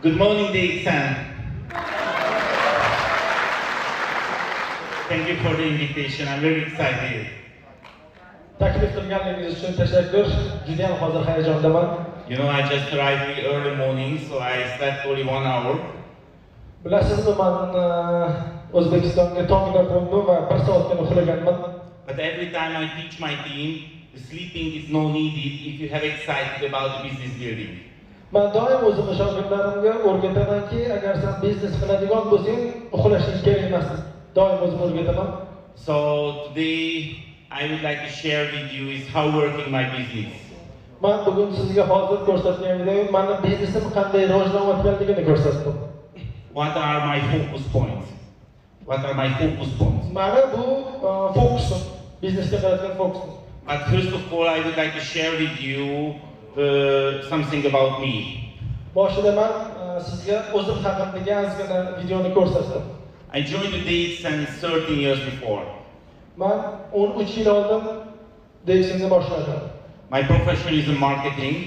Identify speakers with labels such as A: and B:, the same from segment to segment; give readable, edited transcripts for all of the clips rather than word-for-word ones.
A: Good morning, DXN. Thank you for the invitation. I'm very excited.
B: Taklif qilganingiz uchun tashakkur. Juda ham hozir hayajondaman.
A: You know, I just arrived really early morning, so I slept only 1 hour.
B: Bilasizmi, men O'zbekistonga tongda qo'ndim va 1 soatgina uxlaganman.
A: But every time I teach my team, the sleeping is no needed if you have excited about business building.
B: Men doim o'zim shogirdlarimga o'rgatamanki, agar sen biznes qiladigan bo'lsang, uxlashing kerak emas. Doim o'zim o'rgataman.
A: So today I would like to share with you is how working my business.
B: Men bugun sizga hozir ko'rsatgan videom mening biznesim qanday rivojlanayotganligini ko'rsatdim.
A: What are my focus points? What are my focus points?
B: Mana bu fokusim, biznesga qaratigan fokusim.
A: But first of all, I would like to share with you something about me.
B: Boshida men sizga o'zim haqimdagi ozgina videoni ko'rsatdim.
A: I joined the DXN 13 years before.
B: Men 13 yil oldin DXN'ni boshladim.
A: My profession is in marketing.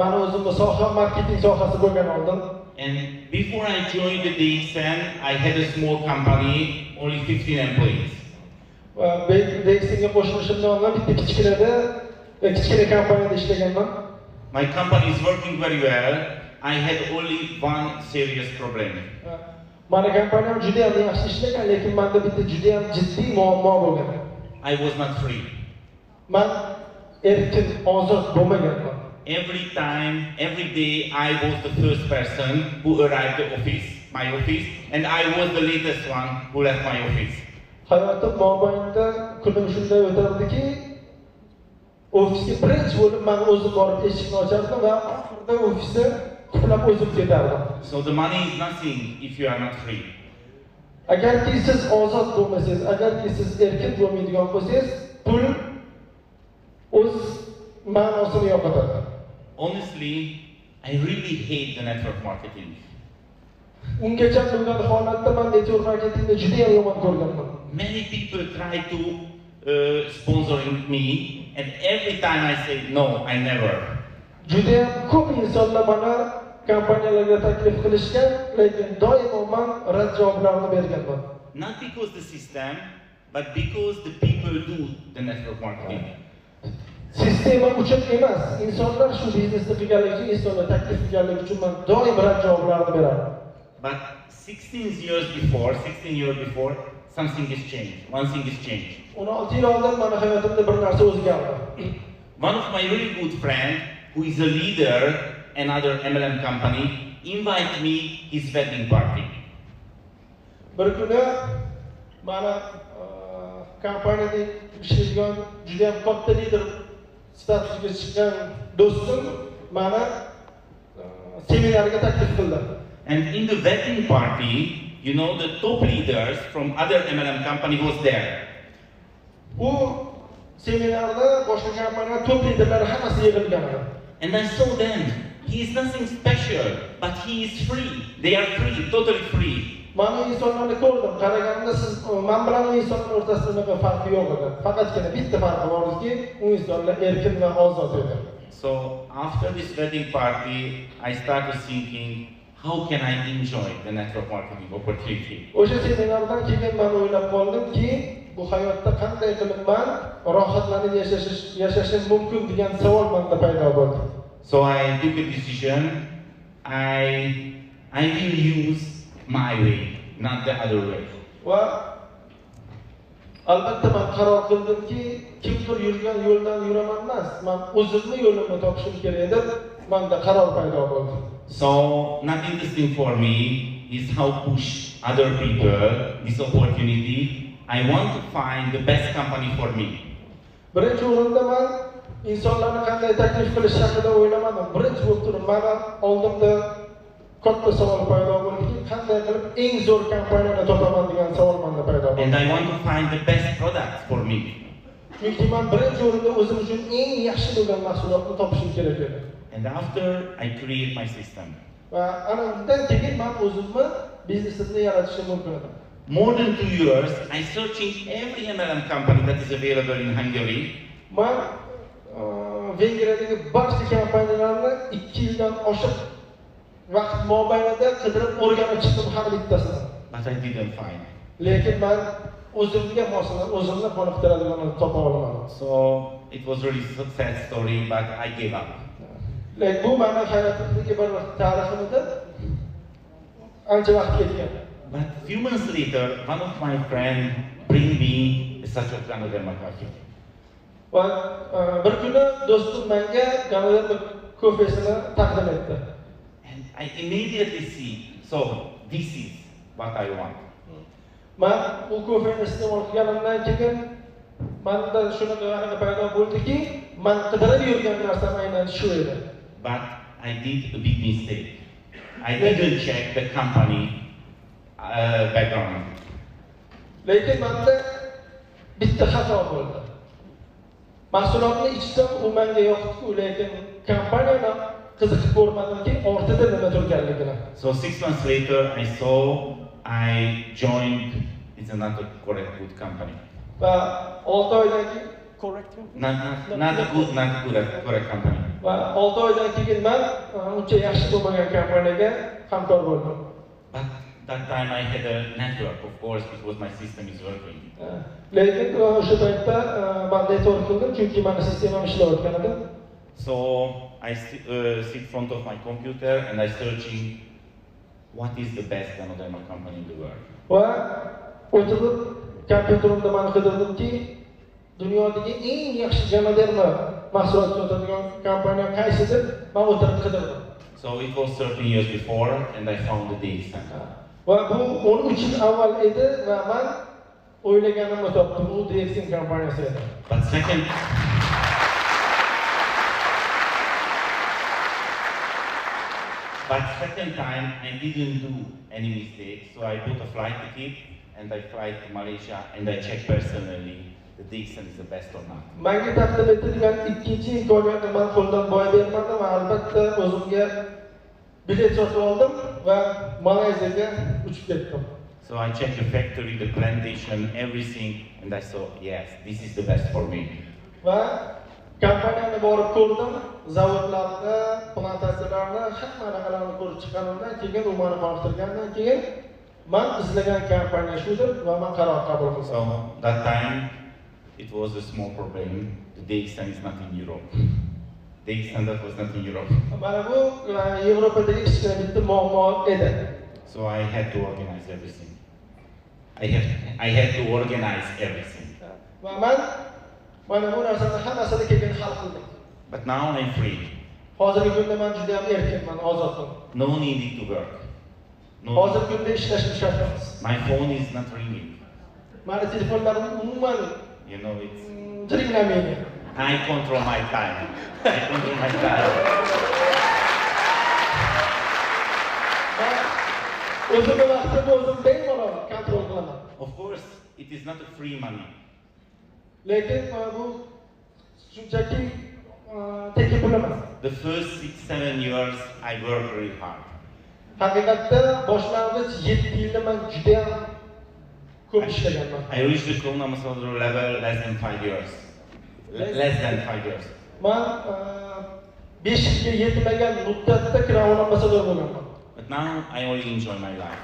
B: Men o'zimda soha marketing sohasi bo'lgan oldin.
A: And before I joined the DXN, I had a small company, only 15 employees.
B: DXN'ga qo'shilishimdan oldin bitta kichkina kompaniyada ishlaganman.
A: My company is working very well. I had only one serious problem.
B: Mani kompaniyam juda ham yaxshi ishlagan, lekin menda bitta juda ham jiddiy muammo bo'lgan.
A: I was not free.
B: Men erkin, ozod bo'lmaganman.
A: Every time, every day, I was the first person who arrived at my office, and I was the latest one who left my office.
B: Hayotim mobaynida kunim shunday o'tardiki, ofisga birinchi bo'lib men o'zim borib eshikni ochardim va oxirida ofisda qulab o'zim ketardim.
A: So the money is nothing if you are not free.
B: Agarki siz ozod bo'lmasangiz, agarki siz erkin bo'lmaydigan bo'lsangiz, pul o'z ma'nosini yo'qotadi.
A: Honestly, I really hate the network marketing.
B: Ungacha bo'lgan holatda men network marketingni juda ham yomon ko'rganman.
A: Many people try to sponsoring me, and every time I say no, I never.
B: Juda ham ko'p insonlar mana kompaniyalarga taklif qilishgan, lekin doimo men rad javoblarini berganman.
A: Not because the system, but because the people do the network marketing.
B: Sistema uchun emas, insonlar shu biznesni qilganligi uchun, insonlar taklif qilganligi uchun men doim rad javoblarini beraman.
A: But 16 years before, something has changed. One thing has changed.
B: 16 yil oldin meni hayotimda bir narsa o'zgardi.
A: One of my really good friends, who is a leader in another MLM company, invited me his wedding party.
B: Bir kuni mana kompaniyada ishlaydigan juda ham katta lider statusiga chiqqan do'stim mana seminarga taklif qildi.
A: And in the wedding party, you know, the top leaders from other MLM company was there.
B: U seminarda boshqa kompaniyalar top liderlari hammasi yig'ilgan edi.
A: And I saw them. He is nothing special, but he is free. They are free, totally free.
B: Mana insonlarni ko'rdim. Qaraganda siz men bilan u insonlar o'rtasida nima farqi yo'q edi. Faqatgina bitta farqi borki, u insonlar erkin va ozod edi.
A: So after this wedding party, I started thinking, how can I enjoy the network marketing opportunity?
B: O'sha seminardan keyin men o'ylab qoldimki, bu hayotda qanday qilib men rohatlanib yashashim mumkin degan savol menda paydo bo'ldi.
A: So I took a decision. I will use my way, not the other way.
B: Va albatta men qaror qildimki, kimdir yurgan yo'ldan yuraman emas, men o'zimni yo'limni topishim kerak deb menda qaror paydo bo'ldi.
A: So not interesting for me is how push other people this opportunity. I want to find the best company for me.
B: Birinchi o'rinda men insonlarni qanday taklif qilish haqida o'ylamadim. Birinchi bo'lib turib, meni oldimda katta savol paydo bo'ldiki, qanday qilib eng zo'r kompaniyani topaman degan savol menda paydo bo'ldi.
A: And I want to find the best products for me.
B: Chunki men birinchi o'rinda o'zim uchun eng yaxshi bo'lgan mahsulotni topishim kerak edi.
A: And after I create my system.
B: Va ana undan keyin men o'zimni biznesimni yaratishim mumkin edi.
A: More than 2 years, I searching every MLM company that is available in Hungary.
B: Men Vengriyadagi barcha kompaniyalarni 2 yildan oshiq vaqt mobaynida qidirib o'rganib chiqdim har bittasini.
A: But I didn't find.
B: Lekin men o'zimga moslab, o'zimni qoniqtiradiganini topa olmadim.
A: So it was really a sad story, but I gave up.
B: Lekin bu meni hayotimdagi bir tariximda ancha vaqt ketgan.
A: But few months later, one of my friends bring me such a Ganoderma coffee.
B: Va bir kuni do'stim menga Ganoderma kofesini taqdim etdi.
A: And I immediately see, so this is what I want.
B: Men bu kofeni iste'mol qilganimdan keyin menda shunaqa g'alaba paydo bo'ldiki, men qidirib yurgan narsam aynan shu edi.
A: But I did a big mistake. I didn't check the company background.
B: Lekin menda bitta xato bo'ldi. Mahsulotni ichsam u menga yoqdi, lekin kompaniyani qiziqib ko'rmadimki, ortida nima turganligini.
A: So 6 months later, I saw I joined. It's not a correct good company.
B: Va 6 oydan keyin correct company?
A: Not correct company.
B: Va 6 oydan keyin men uncha yaxshi bo'lmagan kompaniyaga hamkor bo'ldim.
A: But that time I had a network, of course, because my system is working.
B: Lekin o'sha paytda men network qildim, chunki meni sistemam ishlayotgan edi.
A: So I sit in front of my computer and I searching what is the best Ganoderma company in the world.
B: Va o'tirib kompyuterimda men qidirdimki, dunyodagi eng yaxshi Ganoderma mahsulot sotadigan kompaniya qaysi deb men o'tirib qidirdim.
A: So it was 13 years before and I found the DXN.
B: Va bu 13 yil avval edi va men o'ylaganimni topdim, bu DXN kompaniyasi edi.
A: But second time I didn't do any mistake, so I bought a flight ticket and I fly to Malaysia and I check personally the DXN is the best or not.
B: Menga taqdim etilgan ikkinchi imkoniyatni men qo'ldan boy bermadim va albatta o'zimga bilet sotib oldim va Malayziyaga uchib ketdim.
A: So I checked the factory, the plantation, everything, and I saw, yes, this is the best for me.
B: Va kompaniyani borib ko'rdim, zavodlarni, plantatsiyalarni, hamma narsalarni ko'rib chiqqanimdan keyin, u meni qoniqtirgandan keyin, men izlagan kompaniya shudir va men qaror qabul qildim.
A: So that time it was a small problem. The DXN is not in Europe. DXN that was not in Europe.
B: Mana bu Yevropadagi kichkina bitta muammo edi.
A: So I had to organize everything. I had to organize everything.
B: Va men mana bu narsani hammasini keyin hal qildim.
A: But now I'm free.
B: Hozirgi kunda men juda ham erkinman, ozodman.
A: No need to work.
B: Hozirgi kunda ishlashim shart emas.
A: My phone is not ringing.
B: Mani telefonlarim umuman
A: You know, it's.
B: jiringlamaydi.
A: I control my time. I control my time.
B: O'zimni vaqtimni o'zim bemalol kontrol qilaman.
A: Of course, it is not a free money.
B: Lekin bu shunchaki tekin pul emas.
A: The first 6-7 years I worked really hard.
B: Haqiqatda boshlang'ich 7 yilda men juda ham ko'p ishlaganman.
A: I reached the Krona Masodro level less than 5 years. Less than 5 years.
B: Men 5 yilga yetmagan muddatda Crown Ambassador bo'lganman.
A: But now I only enjoy my life.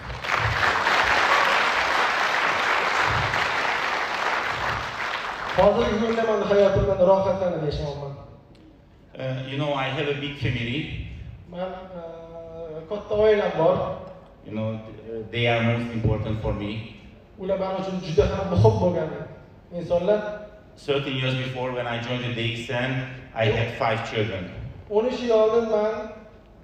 B: Hozirgi kunda men hayotimdan rohatlanib yashayapman.
A: You know, I have a big family.
B: Men katta oilam bor.
A: You know, they are most important for me.
B: Ular men uchun juda ham muhim bo'lgan insonlar.
A: 13 years before when I joined the DXN, I had 5 children.
B: 13 yil oldin men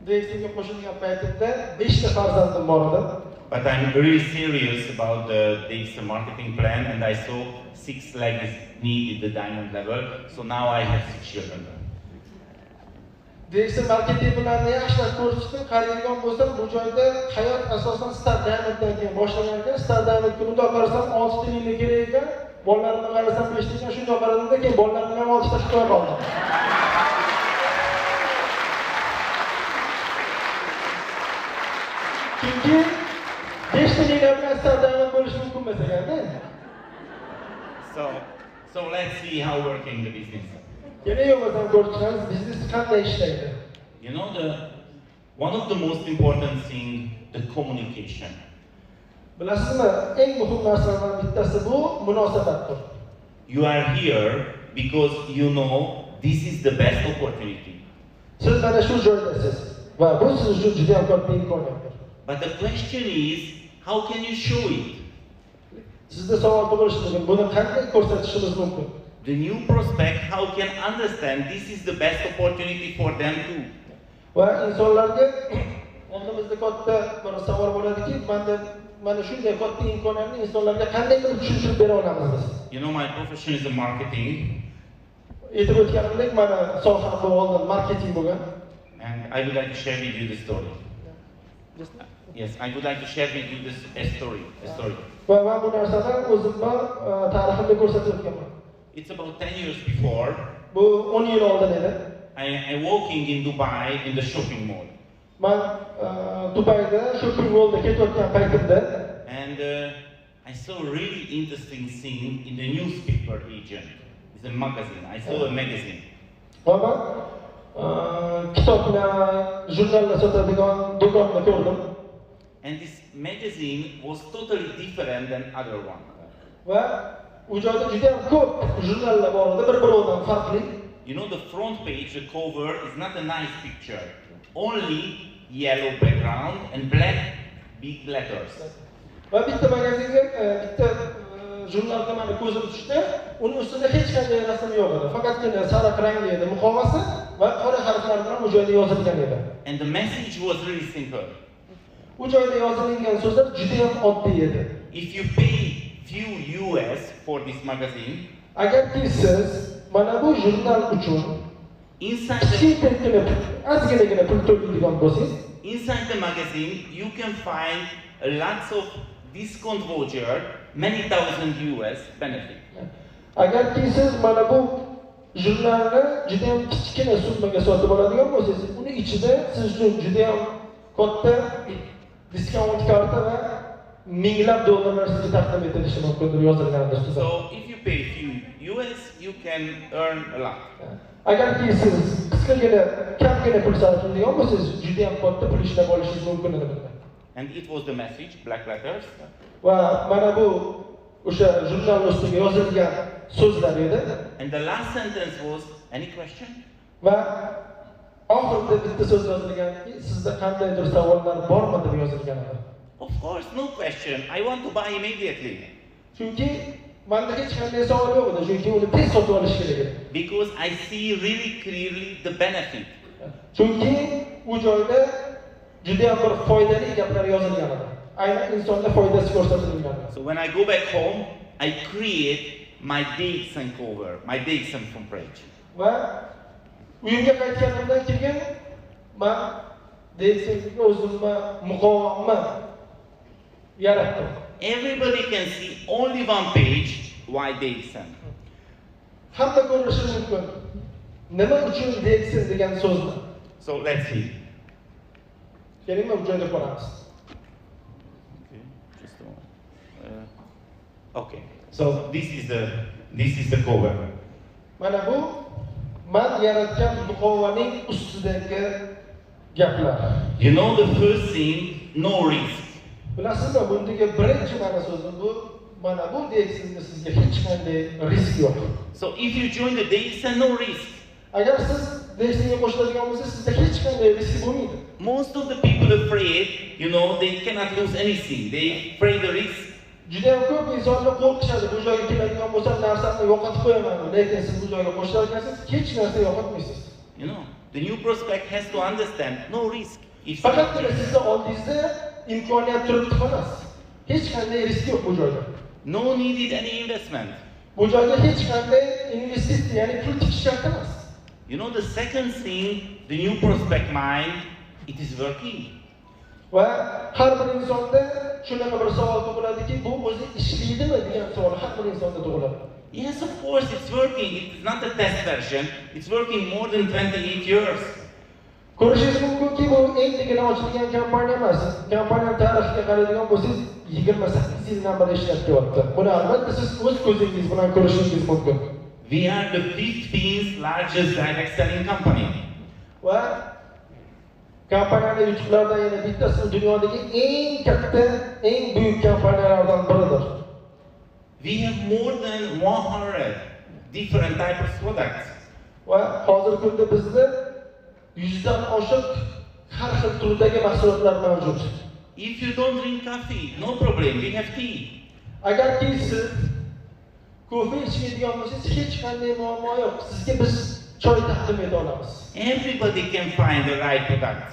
B: DXNga qo'shilgan paytimda 5 ta farzandim bor edi.
A: But I'm really serious about the DXN marketing plan and I saw 6 legs needed the diamond level. So now I have 6 children.
B: DXN marketing planini yaxshilab ko'rishdim. Qaraydigan bo'lsam, bu joyda hayot asosan Star Diamonddan keyin boshlangan ekan. Star Diamond kunida qarasam 6 ta yillik kerak ekan. Bolalarimni qarasam 5 ta ekan. Shunday qaradimda keyin bolalarim ham 6 ta chiqib qoldi. Chunki 5 ta yillar bilan Star Diamond bo'lish mumkin emas ekanda.
A: So let's see how working the business.
B: Yana yo'qmasam ko'rishamiz, biznes qanday ishlaydi.
A: You know, one of the most important thing, the communication.
B: Bilasizmi, eng muhim narsalardan bittasi bu munosabatdir.
A: You are here because you know this is the best opportunity.
B: Siz mana shu joydasiz va bu siz uchun juda ham katta imkoniyatdir.
A: But the question is, how can you show it?
B: Sizda savol tug'ilishi mumkin. Buni qanday ko'rsatishimiz mumkin?
A: The new prospect, how can understand this is the best opportunity for them too?
B: Va insonlarga oldimizda katta bir savol bo'ladiki, mana shunday katta imkoniyatni insonlarga qanday qilib tushuntirib bera olamiz biz?
A: You know, my profession is marketing.
B: Aytib o'tganimdek, mana soham bu oldin marketing bo'lgan.
A: And I would like to share with you the story. Yes, I would like to share with you a story.
B: Va bu narsani o'zimni tariximda ko'rsatib o'tganman.
A: It's about 10 years before.
B: Bu 10 yil oldin edi.
A: I'm walking in Dubai in the shopping mall.
B: Men Dubayda shopping mallda ketayotgan paytimda
A: I saw a really interesting thing in the newspaper agent. It's a magazine. I saw a magazine.
B: Va men kitobni, jurnalni sotadigan do'konni ko'rdim.
A: And this magazine was totally different than other one.
B: Va u joyda juda ham ko'p jurnallar bor edi, bir-biridan farqli.
A: You know, the front page, the cover is not a nice picture. Only yellow background and black big letters.
B: Va bitta magazinga, bitta jurnalga meni ko'zim tushdi. Uning ustida hech qanday rasm yo'q edi. Faqatgina sariq rangli edi muqovasi va qora harflar bilan u joyda yozilgan edi.
A: And the message was really simple.
B: U joyda yozilgan so'zlar juda ham oddiy edi.
A: If you pay few US for this magazine,
B: agarki siz mana bu jurnal uchun inside
A: the magazine you can find lots of discount voucher, many thousand US benefit.
B: Agarki siz mana bu jurnalni juda ham kichkina summaga sotib oladigan bo'lsangiz, uni ichida siz uchun juda ham katta discount karta va minglab dollarlar sizga taqdim etilishi mumkindir yozilganida.
A: So if you pay few US, you can earn a lot.
B: Agarki siz qisqagina, kamgina pul sarflaydigan bo'lsangiz, juda ham katta pul ishlab olishingiz mumkin edi bunda.
A: And it was the message, black letters.
B: Va mana bu o'sha jurnal ustiga yozilgan so'zlar edi.
A: And the last sentence was, any question?
B: Va oxirida bitta so'z yozilganki, sizda qandaydir savollar bormi deb yozilgan edi.
A: Of course, no question. I want to buy immediately.
B: Chunki menda hech qanday savol yo'q edi, chunki uni tez sotib olish kerak edi.
A: Because I see really clearly the benefit.
B: Chunki u joyda juda ham bir foydali gaplar yozilgan edi. Aynan insonga foydasi ko'rsatilgan edi.
A: So when I go back home, I create my DXN cover, my DXN front page.
B: Va uyimga qaytganimdan keyin men DXN'ga o'zimni muqovamni yaratdim.
A: Everybody can see only one page, why DXN.
B: Hamma ko'rishi mumkin. Nima uchun DXN degan so'zni?
A: So let's see.
B: Keling, bu joyda ko'ramiz.
A: Okay, just a moment. Okay. So this is the cover.
B: Mana bu men yaratgan muqovaning ustidagi gaplar.
A: You know the first thing, no risk.
B: Bilasizmi, bundagi birinchi mana so'zi bu, mana bu DXN'da sizga hech qanday risk yo'q.
A: So if you join the DXN, no risk.
B: Agar siz DXN'ga qo'shiladigan bo'lsangiz, sizda hech qanday risk bo'lmaydi.
A: Most of the people afraid, you know, they cannot lose anything. They afraid the risk.
B: Juda ham ko'p insonlar qo'rqishadi, bu joyga keladigan bo'lsam narsamni yo'qotib qo'yaman, lekin siz bu joyga qo'shilgansiz, hech narsa yo'qotmaysiz.
A: You know, the new prospect has to understand, no risk.
B: Faqatgina sizning oldingizda imkoniyat turibdi xolos. Hech qanday risk yo'q bu joyda.
A: No needed any investment.
B: Bu joyda hech qanday investitsiya, ya'ni pul tikish shart emas.
A: You know, the second thing, the new prospect mind, it is working.
B: Va har bir insonda shunaqa bir savol tug'iladiki, bu o'zi ishlaydimi degan savol har bir insonda tug'iladi.
A: Yes, of course, it's working. It's not a test version. It's working more than 28 years.
B: Ko'rishingiz mumkinki, bu endigina ochilgan kompaniya emas. Kompaniya tarixiga qaraydigan bo'lsangiz, 28 yildan beri ishlab kelyapti. Buni albatta siz o'z ko'zingiz bilan ko'rishingiz mumkin.
A: We are the 15th largest direct selling company.
B: Va kompaniyalar yutuqlaridan yana bittasi dunyodagi eng katta, eng buyuk kompaniyalardan biridir.
A: We have more than 100 different types of products.
B: Va hozirgi kunda bizda 100 dan oshiq har xil turdagi mahsulotlar mavjud.
A: If you don't drink coffee, no problem, we have tea.
B: Agarki siz kofe ichmaydigan bo'lsangiz, hech qanday muammo yo'q. Sizga biz choy taqdim eta olamiz.
A: Everybody can find the right product.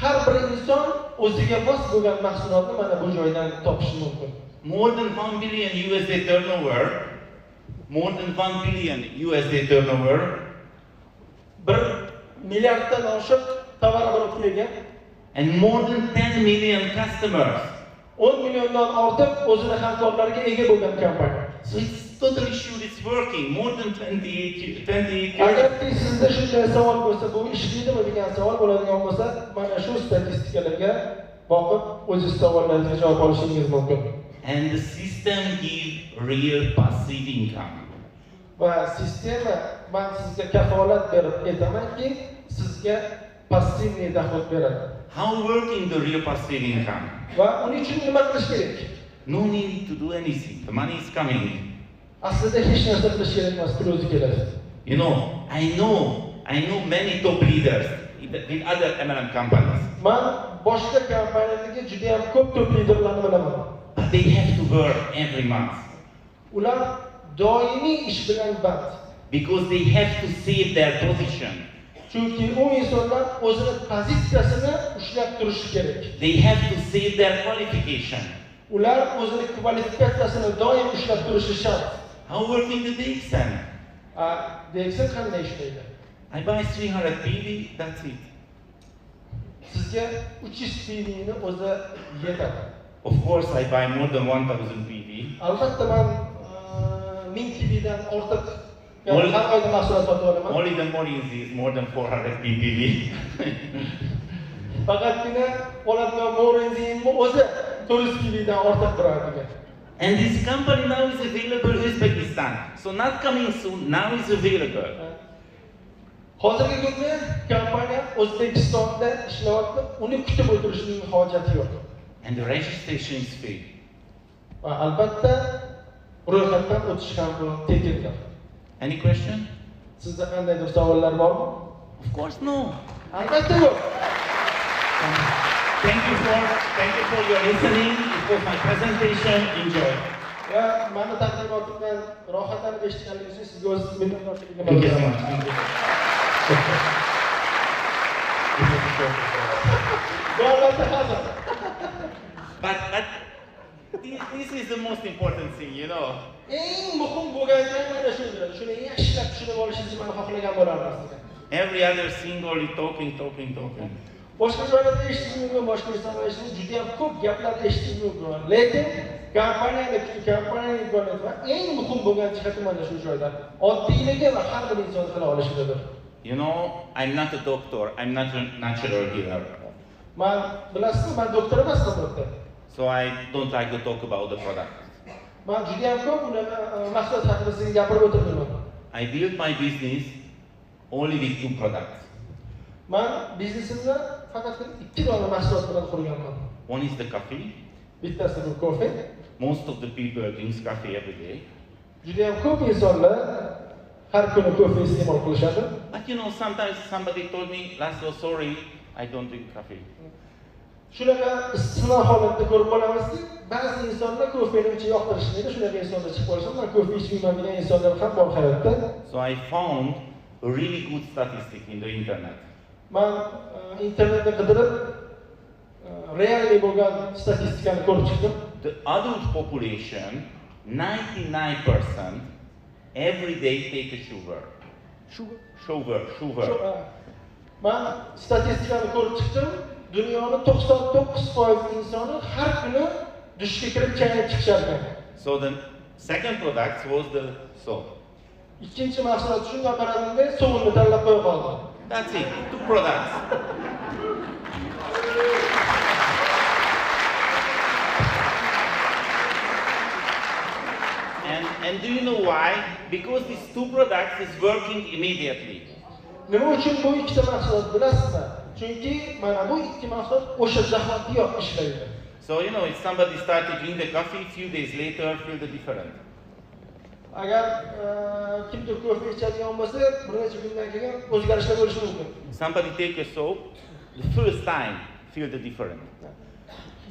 B: Har bir inson o'ziga mos bo'lgan mahsulotni mana bu joydan topishi mumkin.
A: More than 1 billion USD turnover, more than 1 billion USD turnover.
B: 1 milliarddan oshiq tovar olib kelgan.
A: And more than 10 million customers.
B: 10 milliondan ortiq o'zini hamkorlariga ega bo'lgan kompaniya.
A: So it's totally sure it's working. More than 28 years.
B: Agarki sizda shunday savol bo'lsa, bu ishlaydimi degan savol bo'ladigan bo'lsa, mana shu statistikalarga boqib o'zingiz savollaringizga javob olishingiz mumkin.
A: And the system gives real passive income.
B: Va sistema men sizga kafolat berib aytamanki, sizga passivniy doxod beradi.
A: How working the real passive income?
B: Va uning uchun nima qilish kerak?
A: No need to do anything. The money is coming.
B: Aslida hech narsa qilish kerak emas, pul o'zi keladi.
A: You know, I know many top leaders in other MLM companies.
B: Men boshqa kompaniyalarga juda ham ko'p top liderlarni bilaman.
A: But they have to work every month.
B: Ular doimiy ish bilan band.
A: Because they have to save their position.
B: Chunki u insonlar o'zini pozitsiyasini ushlab turishi kerak.
A: They have to save their qualification.
B: Ular o'zini kvalifikatsiyasini doim ushlab turishi shart.
A: How working the DXN?
B: DXN qanday ishlaydi?
A: I buy 300 PV, that's it.
B: Sizga 300 PV ni o'zi yetadi.
A: Of course, I buy more than 1000 PV.
B: Albatta men 1000 PV dan ortiq har oyda mahsulot sotib olaman.
A: Only the Morins is more than 400 PV.
B: Faqatgina oladigan Morinzimni o'zi 400 PV dan ortiq turadi.
A: And this company now is available in Uzbekistan. So not coming soon, now is available.
B: Hozirgi kunda kompaniya O'zbekistonda ishlayapti, uni kutib o'tirishning hojati yo'q.
A: And the registration is free.
B: Va albatta ro'yxatdan o'tish ham tekindir.
A: Any question?
B: Sizda qandaydir savollar bormi?
A: Of course no.
B: Albatta yo'q.
A: Thank you for your listening. It was my presentation. Enjoy.
B: Va meni taqdimotimdan rohatlanib eshitganingiz uchun sizga o'z minnatdorchiligimni
A: Thank you so
B: bildiraman.
A: much. Thank you. But this is the most important thing, you know.
B: Eng muhim bo'lgani mana shudir. Shuni yaxshilab tushunib olishingizni men xohlagan bo'lardim sizga.
A: Every other thing only talking.
B: Boshqa joylarda eshitish mumkin, boshqa insonlar eshitish juda ham ko'p gaplar eshitish mumkin. Lekin kompaniyaning imkoniyati va eng muhim bo'lgan jihati mana shu joyda. Oddiyligi va har bir inson qila olishidir.
A: You know, I'm not a doctor. I'm not a natural healer.
B: Men bilasizmi, men doktor emasman.
A: So I don't like to talk about the product.
B: Men juda ham ko'p mahsulot haqida sizga gapirib o'tirdim.
A: I built my business only with 2 products.
B: Men biznesimni faqat 2 dona mahsulot bilan qurganman.
A: One is the coffee.
B: Bittasi bu kofe.
A: Most of the people drink coffee every day.
B: Juda ham ko'p insonlar har kuni kofe iste'mol qilishadi.
A: But you know, sometimes somebody told me, "Laszlo, sorry, I don't drink coffee."
B: Shunaqa istisno holatda ko'rib qolamizki, ba'zi insonlar kofeni uncha yoqtirishmaydi, shunaqa insonlar chiqib qolsa, men kofe ichmayman degan insonlar ham bor hayotda.
A: So I found a really good statistic in the internet.
B: Men internetda qidirib realniy bo'lgan statistikani ko'rib chiqdim.
A: The adult population, 99% every day take a sugar. Sugar.
B: Men statistikani ko'rib chiqdim. Dunyoning 99% insoni har kuni dushga kirib chaynab chiqishadi.
A: So the second product was the soap.
B: Ikkinchi mahsulot shunga qaramanda sovunni tanlab qo'yib qoldim.
A: That's it. 2 products. And do you know why? Because these 2 products is working immediately.
B: Nima uchun bu ikkita mahsulot bilasizmi? Chunki mana bu ikki mahsulot o'sha zahotiyoq ishlaydi.
A: So, you know, if somebody started to drink the coffee, few days later, feel the different.
B: Agar kimdir kofe ichadigan bo'lsa, bir necha kundan keyin o'zgarishlar bo'lishi mumkin.
A: Somebody take a soap, the first time, feel the different.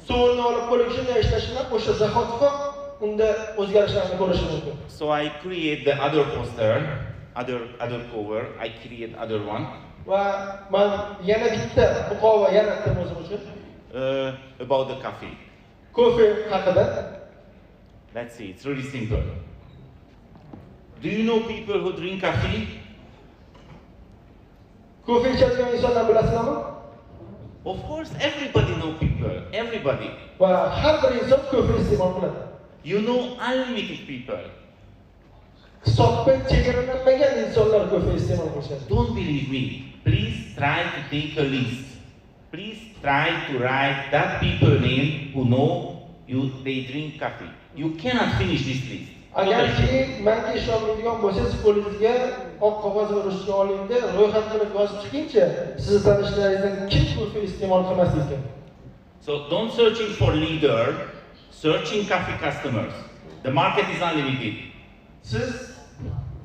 B: Suvni olib qo'lga shunday ishlashlar, o'sha zahotiyoq unda o'zgarishlarni ko'rish mumkin.
A: So I create the other poster, other cover, I create other one.
B: Va men yana bitta muqova yaratdim o'zim uchun.
A: About the coffee.
B: Kofe haqida.
A: Let's see, it's really simple. Do you know people who drink coffee?
B: Kofe ichadigan insonlar bilasizmi?
A: Of course, everybody know people, everybody.
B: Va har bir inson kofe iste'mol qiladi.
A: You know unlimited people.
B: Hisobdan chegaralanmagan insonlar kofe iste'mol qilishadi.
A: Don't believe me. Please try to take a list. Please try to write that people name who know they drink coffee. You cannot finish this list.
B: Agarki menga ishonmaydigan bo'lsangiz, qo'lingizga oq qog'oz va ruchka olingda ro'yxat qilib yozib chiqingchi, sizni tanishlaringizdan kim kofe iste'mol qilmas ekan.
A: So don't searching for leader, searching coffee customers. The market is unlimited.
B: Siz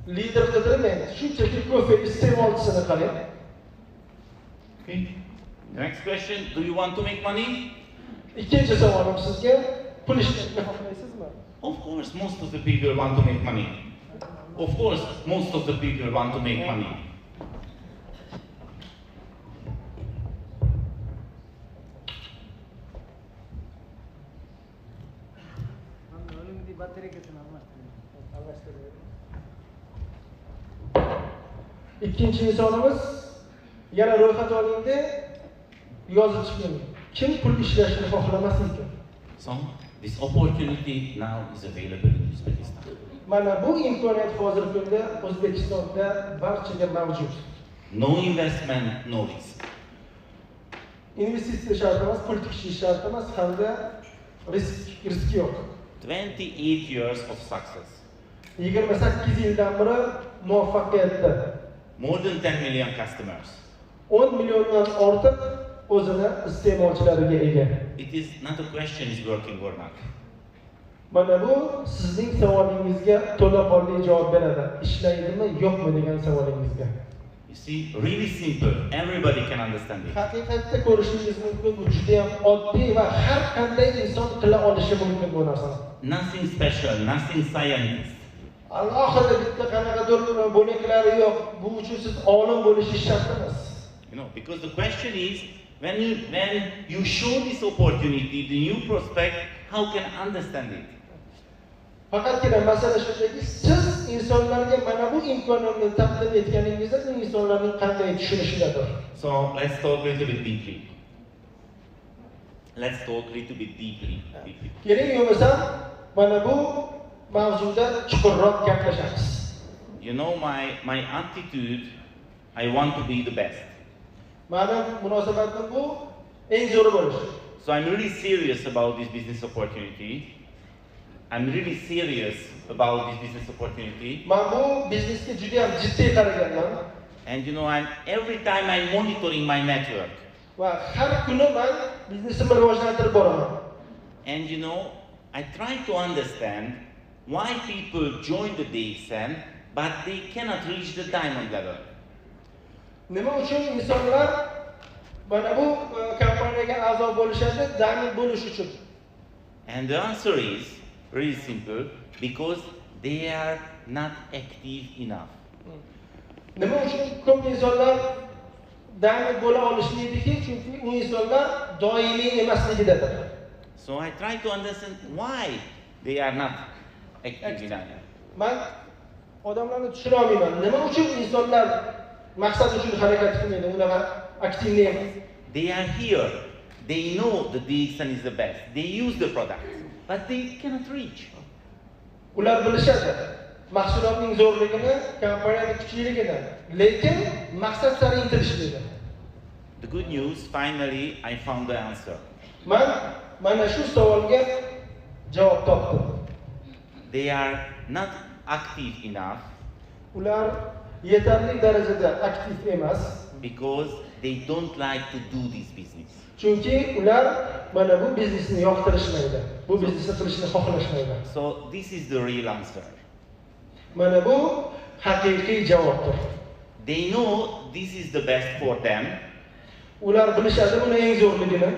B: lider qidirmang, shunchaki kofe iste'molchisini qarang.
A: Okay. Next question, do you want to make money?
B: Ikkinchi savolim sizga, pul ishlashni xohlaysizmi?
A: Of course, most of the people want to make money. Of course, most of the people want to make money.
B: Ikkinchi misolimiz, yana ro'yxat olingda yozib chiqing. Kim pul ishlashni xohlamas ekan?
A: So, this opportunity now is available in Uzbekistan.
B: Mana bu imkoniyat hozirgi kunda O'zbekistonda barchaga mavjud.
A: No investment, no risk.
B: Investitsiya shart emas, pul tikish shart emas, hamda risk yo'q.
A: 28 years of success.
B: 28 yildan beri muvaffaqiyatda.
A: More than 10 million customers.
B: 10 milliondan ortiq o'zini iste'molchilariga ega.
A: It is not a question is working or not.
B: Mana bu sizning savolingizga to'laqonli javob beradi. Ishlaydimi, yo'qmi degan savolingizga.
A: You see, really simple. Everybody can understand it.
B: Haqiqatda ko'rishingiz mumkin, bu juda ham oddiy va har qanday inson qila olishi mumkin bu narsani.
A: Nothing special, nothing science.
B: Alohida bitta qanaqadir bo'laklari yo'q. Bu uchun siz olim bo'lishingiz shart emas.
A: You know, because the question is, when you show this opportunity, the new prospect, how can understand it?
B: Faqatgina masala shundaki, siz insonlarga mana bu imkoniyatni taqdim etganingizda bu insonlarning qanday tushunishidadir.
A: So let's talk a little bit deeply. Let's talk a little bit deeply.
B: Keling bo'lmasa, mana bu mavzuda chuqurroq gaplashamiz.
A: You know my attitude, I want to be the best.
B: Mana munosabatim bu eng zo'ri bo'lish.
A: So I'm really serious about this business opportunity. I'm really serious about this business opportunity.
B: Men bu biznesga juda ham jiddiy qaraganman.
A: And you know, every time I'm monitoring my network.
B: Va har kuni men biznesimni rivojlantirib boraman.
A: And you know, I try to understand why people join the DXN, but they cannot reach the diamond level.
B: Nima uchun insonlar mana bu kompaniyaga a'zo bo'lishadi, diamond bo'lish uchun?
A: And the answer is really simple, because they are not active enough.
B: Nima uchun ko'p insonlar diamond bo'la olishmaydiki? Chunki u insonlar doimiy emasligidadir.
A: So I try to understand why they are not active enough.
B: Men odamlarni tushuna olmayman. Nima uchun insonlar maqsad uchun harakat qilmaydi, unaqa aktivni emas?
A: They are here. They know the DXN is the best. They use the product, but they cannot reach.
B: Ular bilishadi mahsulotning zo'rligini, kompaniyaning kuchliligini, lekin maqsad sari intilishmaydi.
A: The good news, finally I found the answer.
B: Men mana shu savolga javob topdim.
A: They are not active enough.
B: Ular yetarli darajada aktiv emas.
A: Because they don't like to do this business.
B: Chunki ular mana bu biznesni yoqtirishmaydi. Bu biznesni qilishni xohlashmaydi.
A: So this is the real answer.
B: Mana bu haqiqiy javobdir.
A: They know this is the best for them.
B: Ular bilishadi buni eng zo'rligini.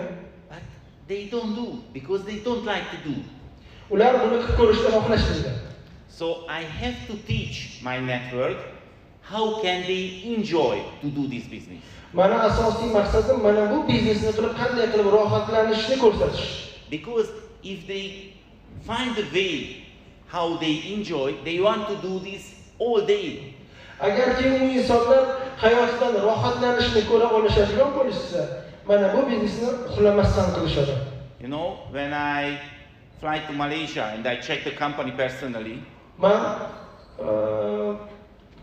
A: But they don't do because they don't like to do.
B: Ular buni qilib ko'rishni xohlashmaydi.
A: So I have to teach my network how can they enjoy to do this business.
B: Mana asosiy maqsadim mana bu biznesni qilib qanday qilib rohatlanishni ko'rsatish.
A: Because if they find a way how they enjoy, they want to do this all day.
B: Agarki u insonlar hayotidan rohatlanishni ko'ra olishadigan bo'lsa, mana bu biznesni uxlamasdan qilishadi.
A: You know, when I fly to Malaysia and I check the company personally,
B: Men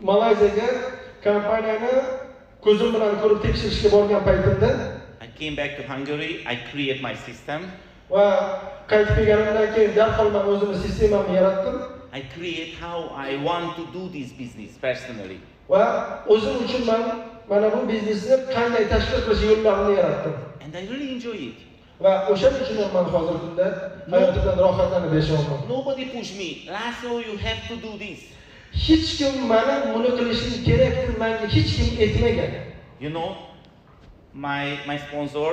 B: Malayziyaga kompaniyani ko'zim bilan ko'rib tekshirishga borgan paytimda
A: I came back to Hungary, I create my system.
B: va qaytib kelganimdan keyin darhol men o'zimning sistemamni yaratdim.
A: I create how I want to do this business personally.
B: Va o'zim uchun men mana bu biznesni qanday tashkil qilish yo'llarini yaratdim.
A: And I really enjoy it.
B: Va o'shaning uchun men hozir kunda hayotimdan rohatlanib yashayapman.
A: Nobody push me. Laszlo, you have to do this.
B: Hech kim meni buni qilishing kerak deb menga hech kim aytmagan.
A: You know, my sponsor,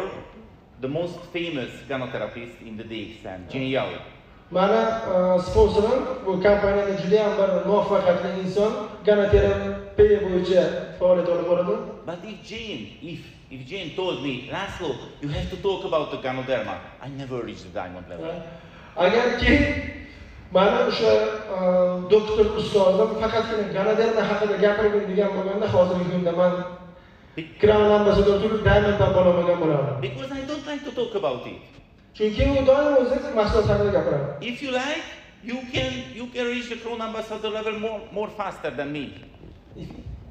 A: the most famous gynotherapist in the DXN, Jane.
B: Mana sponsorim bu kompaniyada juda ham bir muvaffaqiyatli inson, gynoterapiya bo'yicha faoliyat olib boradi.
A: But if Jane told me, Laszlo, you have to talk about the gynoderma, I never reach the diamond level.
B: Agarki mana o'sha doktor ustozim faqatgina gynoderma haqida gapirgin degan bo'lganda hozirgi kunda men crown ambassador bo'lib diamonddan bo'lamagan bo'lardim.
A: Because I don't like to talk about it.
B: Chunki u doim o'zi mahsulot haqida gapiradi.
A: If you like, you can reach the crown ambassador level more faster than me.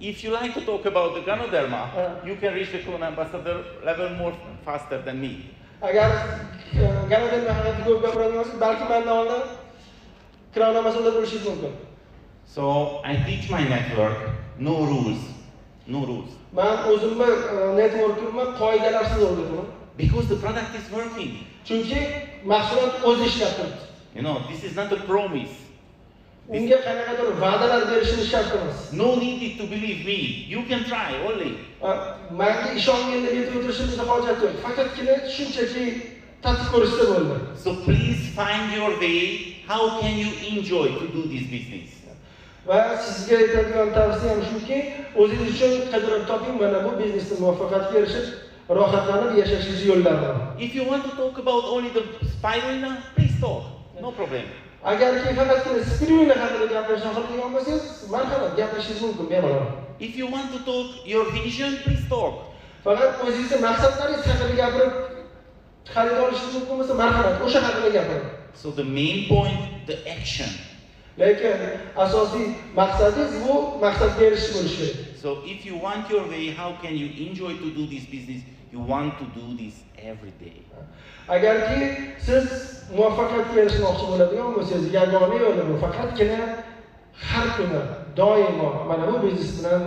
A: If you like to talk about the gynoderma, you can reach the crown ambassador level more faster than me.
B: Agar gynoderma haqida ko'p gapiradigan bo'lsangiz, balki mendan oldin crown ambassador bo'lishingiz mumkin.
A: So I teach my network no rules.
B: Men o'zimni networkimni qoidalarsiz o'rgataman.
A: Because the product is working.
B: Chunki mahsulot o'zi ishlab turibdi.
A: You know, this is not a promise.
B: Unga qanaqadir va'dalar berishimiz shart emas.
A: No need to believe me. You can try only.
B: Menga ishonganda yetib o'tirishimizga hojat yo'q. Faqatgina shunchaki tatib ko'rishsa bo'ldi.
A: So please find your way. How can you enjoy to do this business?
B: Va sizga aytadigan tavsiyam shuki, o'zingiz uchun qidirib toping mana bu biznesda muvaffaqiyatga erishib, rohatlanib yashashingiz yo'llarini.
A: If you want to talk about only the spirulina, please talk. No problem.
B: Agarki faqatgina spirulina haqida gapirishni xohlagan bo'lsangiz, marhamat gapirishingiz mumkin bemalol.
A: If you want to talk your vision, please talk.
B: Faqat o'zingizning maqsadlaringiz haqida gapirib xarid olishingiz mumkin bo'lsa, marhamat o'sha haqida gapiring.
A: So the main point, the action.
B: Lekin asosiy maqsadingiz bu maqsadga erishish bo'lishi kerak.
A: So if you want your way, how can you enjoy to do this business? You want to do this every day.
B: Agarki siz muvaffaqiyatga erishmoqchi bo'ladigan bo'lsangiz, yagona yo'li bu faqatgina har kuni doimo mana bu biznes bilan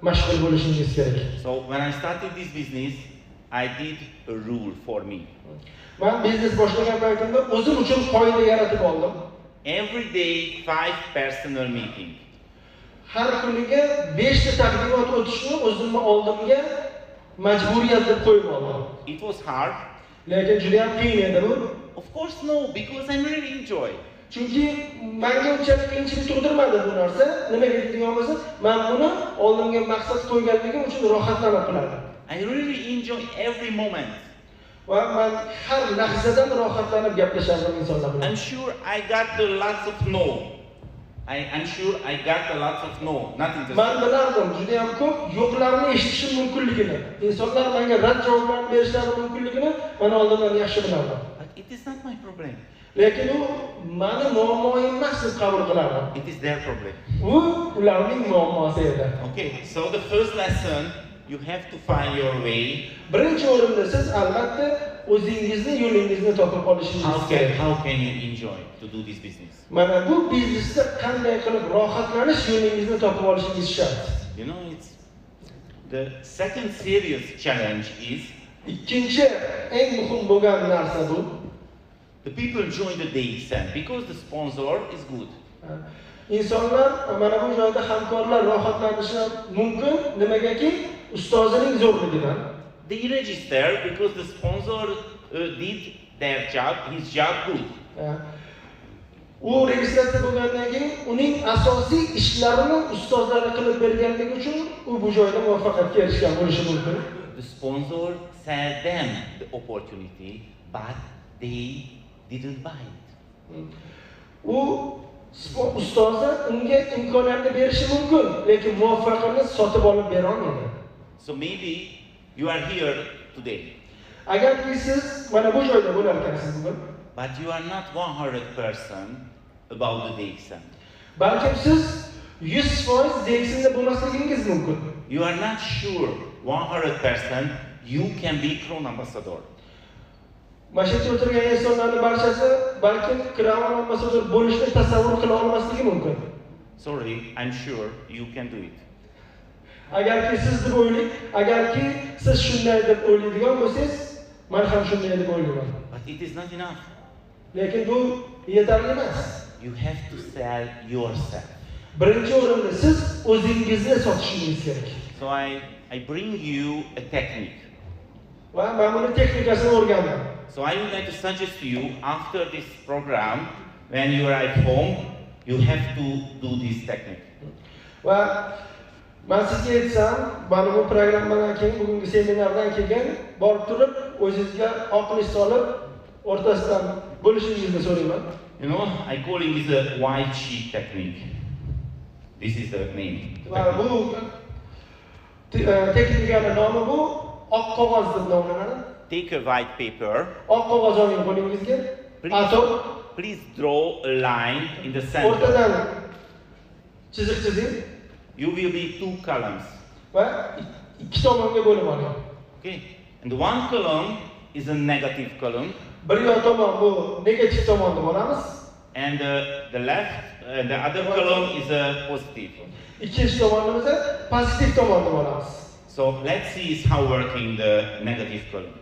B: mashg'ul bo'lishingiz kerak.
A: So when I started this business, I did a rule for me.
B: Men biznes boshlagan paytimda o'zim uchun qoida yaratib oldim.
A: Every day 5 personal meeting.
B: Har kuniga 5 ta taqdimot o'tishni o'zimni oldimga majburiyat deb qo'yib oldim.
A: It was hard.
B: Lekin juda ham qiyin edi bu.
A: Of course no, because I really enjoy.
B: Chunki menga unchalik qiyinchilik tug'dirmadi bu narsa. Nimaga deydigan bo'lsa, men buni oldimga maqsad qo'yganligim uchun rohatlanib qilardim.
A: I really enjoy every moment.
B: Va men har lahzadan rohatlanib gaplashardim insonlar bilan.
A: I'm sure I got lots of no. I'm sure I got lots of no. Nothing to say.
B: Men bilardim, juda ham ko'p yo'qlarni eshitishim mumkinligini. Insonlar menga rad javoblarni berishlari mumkinligini men oldindan yaxshi bilardim.
A: But it is not my problem.
B: Lekin u meni muammoim emas deb qabul qilardim.
A: It is their problem.
B: U ularning muammosi edi.
A: Okay, so the first lesson, you have to find your way.
B: Birinchi o'rinda siz albatta o'zingizni yo'lingizni topib olishingiz kerak.
A: How can you enjoy to do this business?
B: Mana bu biznesda qanday qilib rohatlanish yo'lingizni topib olishingiz shart.
A: You know, The second serious challenge is
B: ikkinchi eng muhim bo'lgan narsa bu.
A: the people join the DXN because the sponsor is good.
B: İnsanlar mana bu joyda hamkorlar rohatlanishi mumkin nimagaki ustozining zo'rligidan.
A: They register because the sponsor did their job, his job good.
B: U registratsiya bo'lgandan keyin uning asosiy ishlarini ustozlar qilib berganligi uchun u bu joyda muvaffaqiyatga erishgan bo'lishi mumkin.
A: The sponsor sold them the opportunity, but they didn't buy it.
B: U ustozi unga imkoniyatni berishi mumkin, lekin muvaffaqiyatni sotib olib bera olmaydi.
A: So maybe you are here today.
B: Agarki siz mana bu joyda bo'lar ekansiz bugun,
A: but you are not 100% about the DXN.
B: Balkim siz 100% DXN'da bo'lmasligingiz mumkin.
A: You are not sure 100% you can be Crown Ambassador.
B: Mashina o'tirgan insonlarning barchasi balkim Crown Ambassador bo'lishni tasavvur qila olmasligi mumkin.
A: Sorry, I'm sure you can do it.
B: Agarki siz deb o'ylang, agarki siz shunday deb o'ylaydigan bo'lsangiz, men ham shunday deb o'ylayman.
A: But it is not enough.
B: Lekin bu yetarli emas.
A: You have to sell yourself.
B: Birinchi o'rinda siz o'zingizni sotishingiz kerak.
A: So I bring you a technique.
B: Va men buni texnikasini o'rgandim.
A: So I would like to suggest to you after this program, when you arrive home, you have to do this technique.
B: Va men sizga aytsam, mana bu programmadan keyin, bugungi seminardan keyin borib turib, o'zingizga oqlish solib, o'rtasidan bo'lishingizni so'rayman.
A: You know, I call it the white sheet technique. This is the name.
B: Va bu texnikaning nomi bu oq qog'oz deb nomlanadi.
A: Take a white paper.
B: Oq qog'oz oling qo'lingizga.
A: Please draw a line in the center.
B: O'rtadan chiziq chizing.
A: You will be two columns.
B: Va ikki tomonga bo'lib oling.
A: Okay. And one column is a negative column.
B: Bir tomon bu negativ tomon deb olamiz.
A: And the left, the other column is a positive.
B: Ikkinchi tomonni esa pozitiv tomon deb olamiz.
A: So let's see how working the negative column.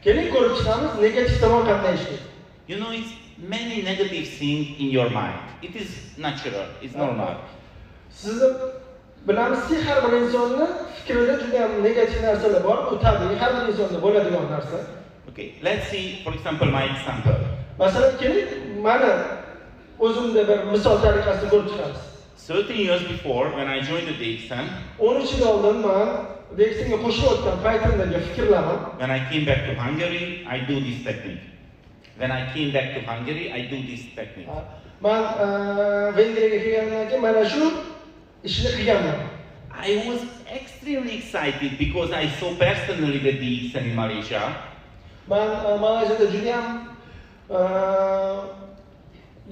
B: Keling ko'rib chiqamiz negativ tomon qanday ishlaydi.
A: You know, it's many negative things in your mind. It is natural, it's normal.
B: Siz bilamizki, har bir insonni fikrida juda ham negativ narsalar bor. Bu tabiiy, har bir insonda bo'ladigan narsa.
A: Okay, let's see, for example, my example.
B: Masalan, keling, mana o'zimda bir misol tariqasida ko'rib chiqamiz.
A: 13 years before, when I joined the DXN,
B: 13 yil oldin men DXNga qo'shilib o'tgan paytimdagi fikrlarim.
A: When I came back to Hungary, I do this technique. When I came back to Hungary, I do this technique.
B: Men Vengriyaga kelgandan keyin mana shu ishni qilganman.
A: I was extremely excited because I saw personally the DXN in Malaysia.
B: Men Malayziyada juda ham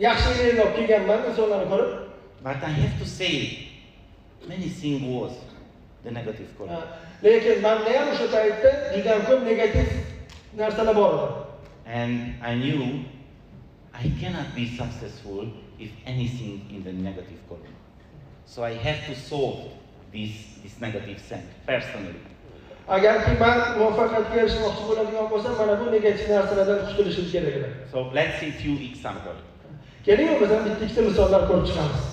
B: yaxshi yerga olib kelganman insonlarni ko'rib.
A: But I have to say, many things was the negative column.
B: Lekin menda ham o'sha paytda juda ham ko'p negativ narsalar bor edi.
A: And I knew I cannot be successful if anything in the negative column. So I have to solve this negative sense personally.
B: Agarki men muvaffaqiyatga erishmoqchi bo'ladigan bo'lsam, mana bu negativ narsalardan qutulishim kerak edi.
A: So let's see few examples.
B: Keling, biz ham bitta-ikkita misollar ko'rib chiqamiz.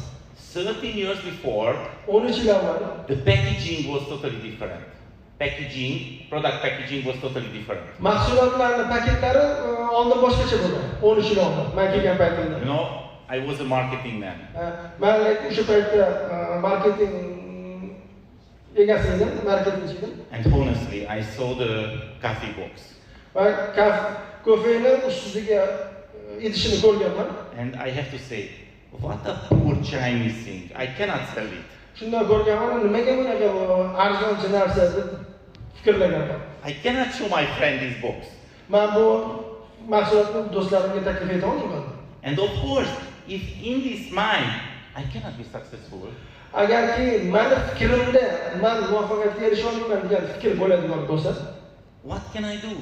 A: 13 years before,
B: 13 yil avval
A: the packaging was totally different. Product packaging was totally different.
B: Mahsulotlarning paketlari oldin boshqacha bo'lgan. 13 yil oldin men kelgan paytimda.
A: You know, I was a marketing man.
B: Men o'sha paytda marketing egasi edim, marketingchi edim.
A: And honestly, I saw the coffee box.
B: Va kofeni ustiga idishini ko'rganman.
A: And I have to say, what a poor Chinese thing. I cannot sell it.
B: Shunda ko'rganman, nimaga bunaqa arzonchi narsa deb fikrlaganman.
A: I cannot show my friend this box.
B: Men bu mahsulotni do'stlarimga taklif eta olmayman.
A: And of course, if in this mind I cannot be successful,
B: agarki meni fikrimda men muvaffaqiyatga erisha olmayman degan fikr bo'ladigan bo'lsa,
A: what can I do?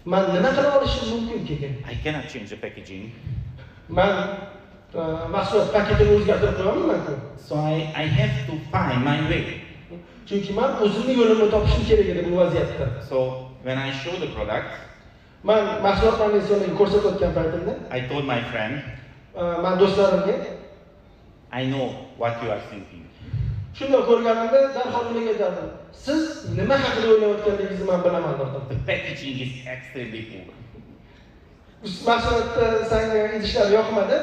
B: Men nima qila olishim mumkin keyin?
A: I cannot change the packaging.
B: Men mahsulot paketini o'zgartirib qo'yaman-ku.
A: So I have to find my way.
B: Chunki men o'zimning yo'limni topishim kerak edi bu vaziyatda.
A: So when I show the product,
B: Men mahsulotlarni insonlarga ko'rsatayotgan paytimda,
A: I told my friend,
B: men do'stlarimga
A: I know what you are thinking.
B: shunda ko'rganimda darhol ularga aytardim. Siz nima haqida o'ylayotganingizni men bilaman dedim.
A: The packaging is extremely poor.
B: Mahsulotda senga idishlar yoqmadi.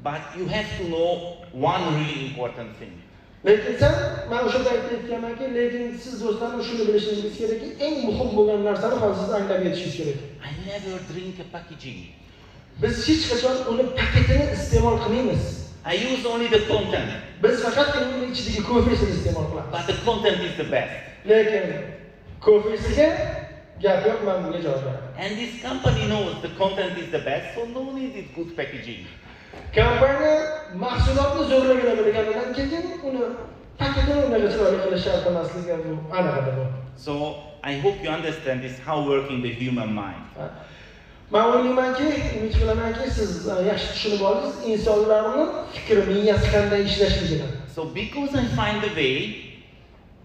A: But you have to know one really important thing.
B: Lekin sen, men o'shada aytayotganmanki, lekin siz do'stlarim shuni bilishingiz kerakki, eng muhim bo'lgan narsani hozir siz anglab yetishingiz kerak.
A: I never drink a packaging.
B: Biz hech qachon uni paketini iste'mol qilmaymiz.
A: I use only the content.
B: Biz faqat uni ichidagi kofesini iste'mol qilamiz.
A: But the content is the best.
B: Lekin kofesiga gap yo'q, men bunga javob beraman.
A: And this company knows the content is the best, so no need is good packaging.
B: Kompaniya mahsulotni zo'rligini bilganidan keyin uni paketini unaqa chiroyli qilish shart emasligi bu aniq edi.
A: So I hope you understand this how working the human mind.
B: Men o'ylaymanki, umid qilamanki, siz yaxshi tushunib oldingiz insonlarning fikri, miyasi qanday ishlashligini.
A: So because I find the way,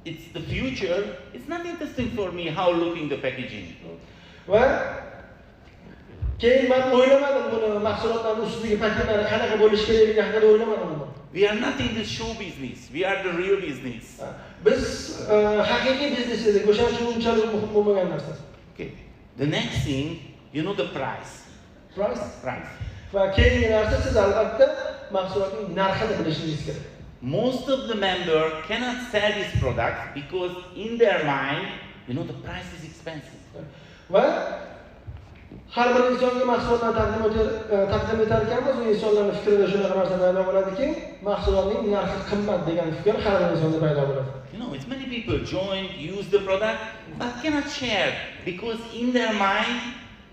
A: it's the future, it's not interesting for me how looking the packaging.
B: Va keyin men o'ylamadim buni mahsulotlarning ustidagi paketlari qanaqa bo'lishi kerakligi haqida o'ylamadim.
A: We are not in the show business, we are the real business.
B: Biz haqiqiy biznes edik, o'shaning uchun unchalik muhim bo'lmagan narsa.
A: Okay. The next thing, you know the price.
B: Price?
A: Price.
B: Va keyingi narsa siz albatta mahsulotning narxini bilishingiz kerak.
A: Most of the member cannot sell this product because in their mind, you know, the price is expensive.
B: Va har bir insonga mahsulotlarni taqdim etar ekanmiz, u insonlarning fikrida shunaqa narsa paydo bo'ladiki, mahsulotning narxi qimmat degan fikr har bir insonda paydo bo'ladi.
A: You know, it's many people join, use the product, but cannot share because in their mind,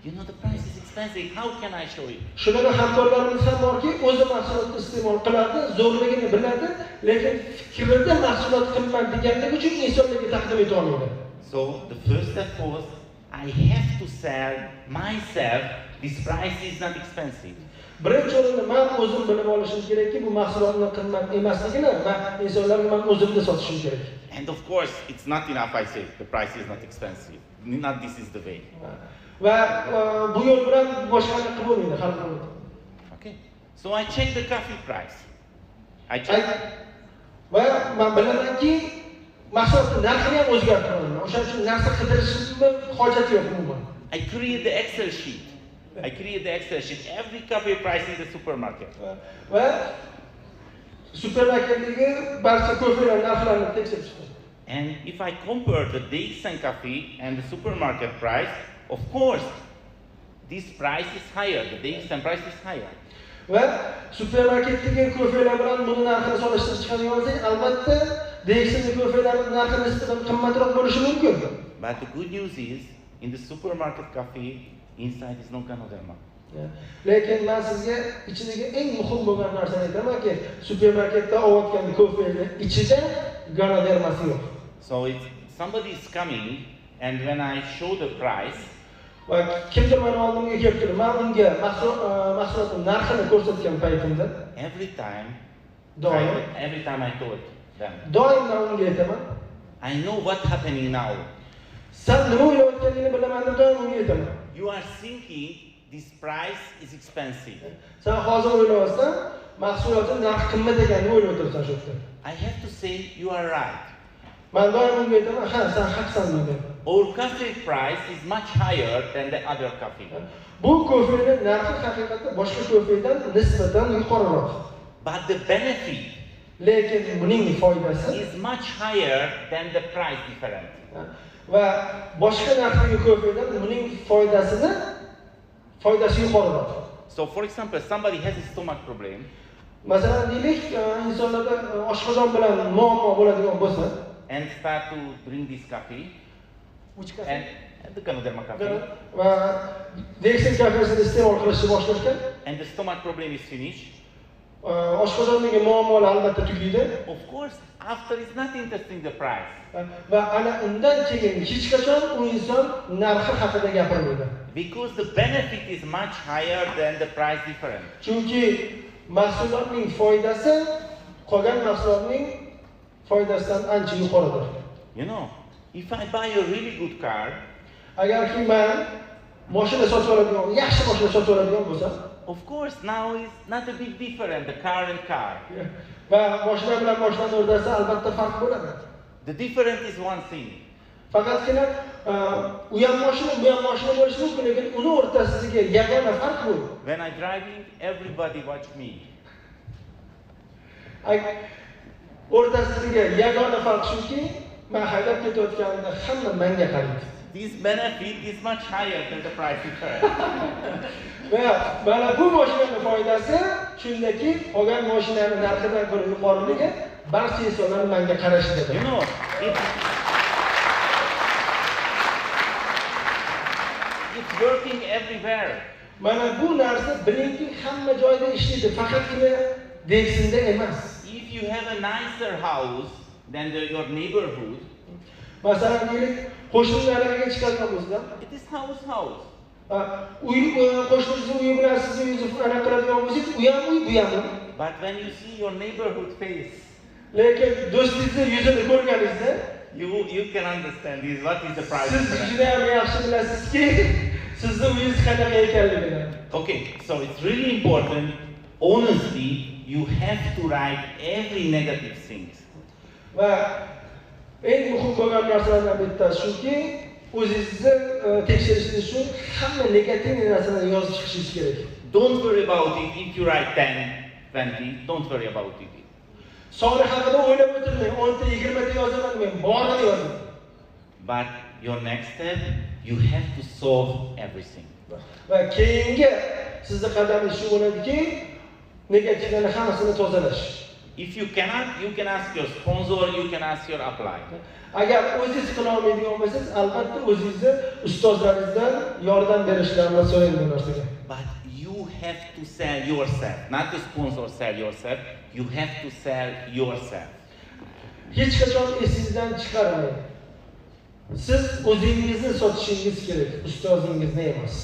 A: you know, the price is expensive. How can I show you?
B: Shunaqa hamkorlarimiz ham borki, o'zi mahsulotni iste'mol qiladi, zo'rligini biladi, lekin fikrida mahsulot qimmat deganligi uchun insonlarga taqdim eta olmaydi.
A: So the first step was I have to sell myself. This price is not expensive.
B: Birinchi o'rinda men o'zim bilib olishim kerakki, bu mahsulotning qimmat emasligini men insonlarga men o'zimda sotishim kerak.
A: And of course, it's not enough I say the price is not expensive. Not this is the way.
B: Va bu yo'l bilan boshqani qilib bo'lmaydi, hal qilmaydi.
A: Okay. So I check the coffee price. I check.
B: Va men bilamanki, mahsulotning narxini ham o'zgartiraman. O'shaning uchun narsa qidirishimni hojati yo'q umuman.
A: I create the Excel sheet. Every coffee price in the supermarket.
B: Va supermarketdagi barcha ko'felar narxlarini tekshirib chiqaman.
A: And if I compare the DXN coffee and the supermarket price, of course, this price is higher. The DXN price is higher.
B: Va supermarketdagi ko'felar bilan buni narxini solishtirib chiqadigan bo'lsak, albatta DXN ko'felarining narxi nisbatan qimmatroq bo'lishi mumkin.
A: But the good news is, in the supermarket coffee, inside is no ganoderma.
B: Lekin men sizga ichidagi eng muhim bo'lgan narsani aytamanki, supermarketda olayotgan ko'fening ichida ganodermasi yo'q.
A: So it's somebody is coming, and when I show the price,
B: va kimdir meni oldimga kelib turib, men unga mahsulotning narxini ko'rsatgan paytimda
A: every time I told them,
B: doim men unga aytaman,
A: I know what happening now.
B: Sen nima o'ylayotganingni bilaman deb doim unga aytaman.
A: You are thinking this price is expensive.
B: Sen hozir o'ylayapsan, mahsulotning narxi qimmat ekanini o'ylab o'tiribsan shu yerda.
A: I have to say you are right.
B: Men doim unga aytaman, ha, sen haqsan deyman.
A: Our coffee price is much higher than the other coffee.
B: Bu ko'fening narxi haqiqatda boshqa ko'fedan nisbatan yuqoriroq.
A: But the benefit
B: lekin buning foydasi
A: is much higher than the price difference.
B: Va boshqa narxdagi ko'fedan buning foydasi yuqoriroq.
A: So for example, somebody has a stomach problem.
B: Masalan, deylik, insonlarda oshqozon bilan muammo bo'ladigan bo'lsa,
A: and start to drink this coffee.
B: Which coffee?
A: And the ganoderma coffee.
B: Va DXN kafesini iste'mol qilishni boshlashgan.
A: And the stomach problem is finished.
B: Oshqozondagi muammolar albatta tugaydi.
A: Of course, after it's not interesting the price.
B: Va ana undan keyin hech qachon u inson narxi haqida gapirmaydi.
A: Because the benefit is much higher than the price difference.
B: Chunki mahsulotning foydasi qolgan mahsulotning foydasidan ancha yuqoridir.
A: You know, if I buy a really good car,
B: agarki men mashina sotib oladigan, yaxshi mashina sotib oladigan bo'lsam,
A: of course now is not a big difference, the car and car.
B: va mashina bilan mashinaning o'rtasida albatta farq bo'ladi.
A: The difference is one thing.
B: Faqatgina u ham mashina, bu ham mashina bo'lishi mumkin, lekin uni o'rtasidagi yagona farq bu.
A: When I driving, everybody watch me.
B: O'rtasidagi yagona farq shuki, men haydab ketayotganimda hamma menga qaraydi.
A: This benefit is much higher than the price difference.
B: Va mana bu mashinaning foydasi shundaki, qolgan mashinaning narxidan ko'ra yuqoriligi barcha insonlar menga qarashida.
A: You know, it's working everywhere.
B: Mana bu narsa bilingki hamma joyda ishlaydi, faqatgina DXNda emas.
A: If you have a nicer house than your neighborhood,
B: masalan, deylik, qo'shnilarga chiqadigan bo'lsa,
A: it is house.
B: Qo'shningizni uyi bilan sizni uyingizni aniq qiladigan bo'lsangiz, u ham uy, bu ham uy.
A: But when you see your neighborhood face,
B: lekin do'stingizni yuzini ko'rganingizda,
A: you can understand this. What is the price?
B: Siz juda ham yaxshi bilasizki, sizning uyingiz qanaqa ekanligini.
A: Okay, so it's really important. Honestly, you have to write every negative thing.
B: Va eng muhim bo'lgan narsalardan bittasi shuki, o'zingizni tekshirishni uchun hamma negativ narsalarni yozib chiqishingiz kerak.
A: Don't worry about it if you write 10, 20, don't worry about it.
B: Soni haqida o'ylab o'tirmang, 10 ta 20 ta yozaman, men borini yozing.
A: But your next step, you have to solve everything.
B: Va keyingi sizning qadamingiz shu bo'ladiki, negativlarni hammasini tozalash.
A: If you cannot, you can ask your sponsor, you can ask your upline.
B: Agar o'zingiz qila olmaydigan bo'lsangiz, albatta o'zingizni ustozlaringizdan yordam berishlarini so'rang bu narsaga.
A: But you have to sell yourself, not the sponsor sell yourself. You have to sell yourself.
B: Hech qachon esingizdan chiqarmang. Siz o'zingizni sotishingiz kerak, ustozingizni emas.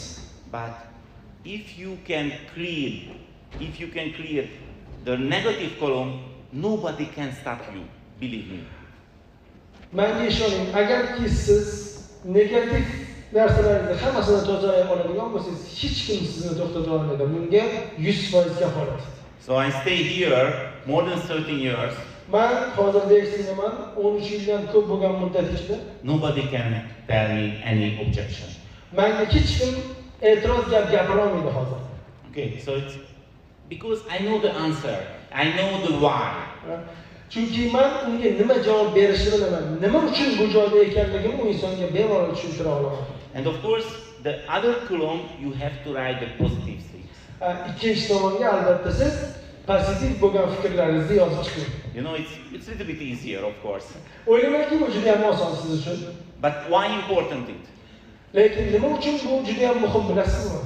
A: But if you can clear the negative column, nobody can stop you. Believe me.
B: Menga ishoning, agarki siz negativ narsalarni hammasini tozalay oladigan bo'lsangiz, hech kim sizni to'xtata olmaydi. Bunga 100% kafolat.
A: So I stay here more than 13 years.
B: Men hozir DXNman 13 yildan ko'p bo'lgan muddat ichida.
A: Nobody can tell me any objection.
B: Menga hech kim e'tiroz gapira olmaydi hozir.
A: Okay, so it's because I know the answer. I know the why.
B: Chunki men unga nima javob berishni bilaman. Nima uchun bu joyda ekanligimni u insonga bemalol tushuntira olaman.
A: And of course, the other column you have to write the positive things.
B: Ikkinchi tomonga albatta siz pozitiv bo'lgan fikrlaringizni yozib chiqing.
A: You know, it's a little bit easier, of course.
B: O'ylaymanki bu juda ham oson siz uchun.
A: But why important it?
B: Lekin nima uchun bu juda ham muhim bilasizmi?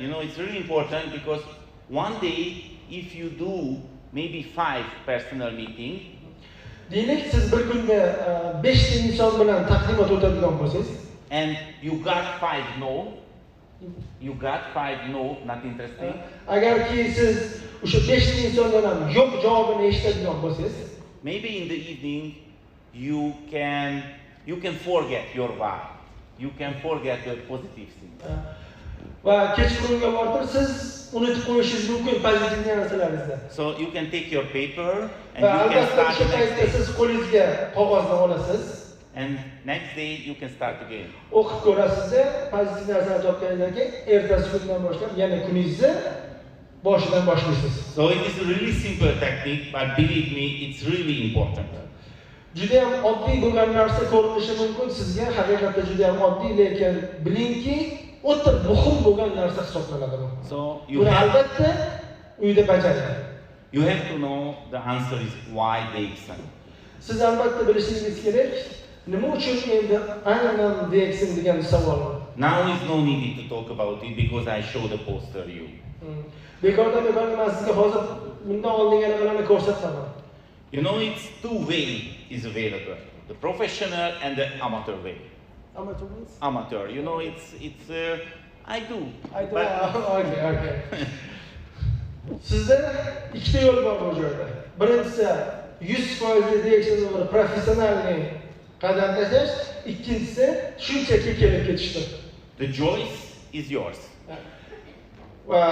A: You know, it's really important because one day if you do maybe 5 personal meeting,
B: deylik siz bir kunda 5 ta inson bilan taqdimot o'tadigan bo'lsangiz,
A: and you got 5 no, not interesting.
B: Agarki siz o'sha 5 ta insondan ham yo'q javobini eshitadigan bo'lsangiz,
A: maybe in the evening you can forget your why. You can forget the positive things.
B: Va kechqurunga borib siz unutib qo'yishingiz mumkin pozitiv narsalarni.
A: So you can take your paper and you can start
B: the next day. Siz qo'lingizga qog'ozni olasiz.
A: And next day you can start again.
B: O'qib ko'rasiz, pozitiv narsalarni topgandan keyin ertasi kundan boshlab yana kuningizni boshidan boshlaysiz.
A: So it is a really simple technique, but believe me, it's really important.
B: Juda ham oddiy bo'lgan narsa ko'rinishi mumkin sizga, haqiqatda juda ham oddiy, lekin bilingki, o'ta muhim bo'lgan narsa hisoblanadi bu.
A: So
B: albatta uyda bajaring.
A: You have to know the answer is why DXN.
B: Siz albatta bilishingiz kerak, nima uchun endi aynan DXN degan savol.
A: Now is no need to talk about it because I show the poster you.
B: Bekordan men sizga hozir bundan oldinginalarni ko'rsataman.
A: You know, it's 2 way is available, the professional and the amateur way.
B: Amateur means?
A: Amateur, you know, it's I do.
B: But okay. Sizda ikkita yo'l bor bu joyda. Birinchisi 100% DXN professionalning qadam tashlash, ikkinchisi shunchaki kelib ketishdir.
A: The choice is yours.
B: Va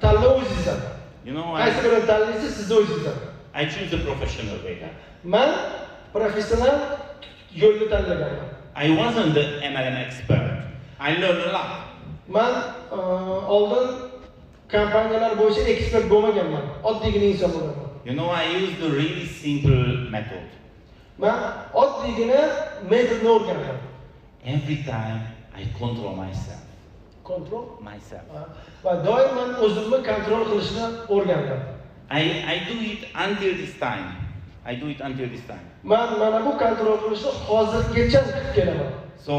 B: tanlov o'zingizdan.
A: You know,
B: Qaysi birini tanlaysiz, sizni o'zingizdan.
A: I choose the professional way.
B: Men professional yo'lni tanlaganman.
A: I wasn't the MLM expert. I learned a lot.
B: Men oldin kompaniyalar bo'yicha ekspert bo'lmaganman. Oddiygina inson bo'laman.
A: You know, I used the really simple method.
B: Men oddiygina metodni o'rgandim.
A: Every time I control myself.
B: Kontrol
A: Myself.
B: va doim men o'zimni kontrol qilishni o'rgandim.
A: I do it until this time. I do it until this time.
B: Men mana bu kontrol qilishni hozirgacha qilib kelaman.
A: So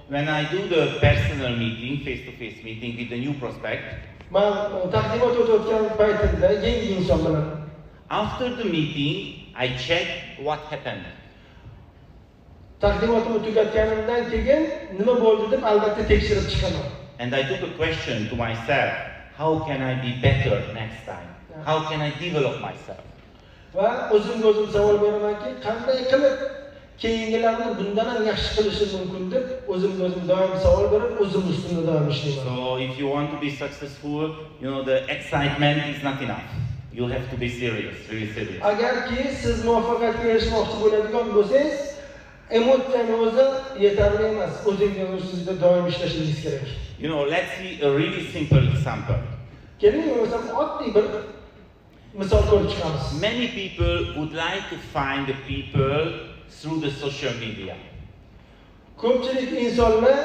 A: when I do the personal meeting, face-to-face meeting with the new prospect,
B: Men taqdimot o'tayotgan paytimda yangi inson bilan
A: after the meeting, I check what happened.
B: taqdimotimni tugatganimdan keyin nima bo'ldi deb albatta tekshirib chiqaman.
A: And I took a question to myself, how can I be better next time? How can I develop myself?
B: Va o'zimga o'zim savol beramanki, qanday qilib keyingilarni bundan ham yaxshi qilishim mumkin deb o'zimga o'zim doim savol berib, o'zim ustida doim ishlayman.
A: So if you want to be successful, you know, the excitement is not enough. You have to be serious, really serious.
B: Agarki siz muvaffaqiyatga erishmoqchi bo'ladigan bo'lsangiz, emotsiyani o'zi yetarli emas. O'zingiz ustida doim ishlashingiz kerak.
A: You know, let's see a really simple example.
B: Keling, o'zim oddiy bir misol ko'rib chiqamiz.
A: Many people would like to find the people through the social media.
B: Ko'pchilik insonlar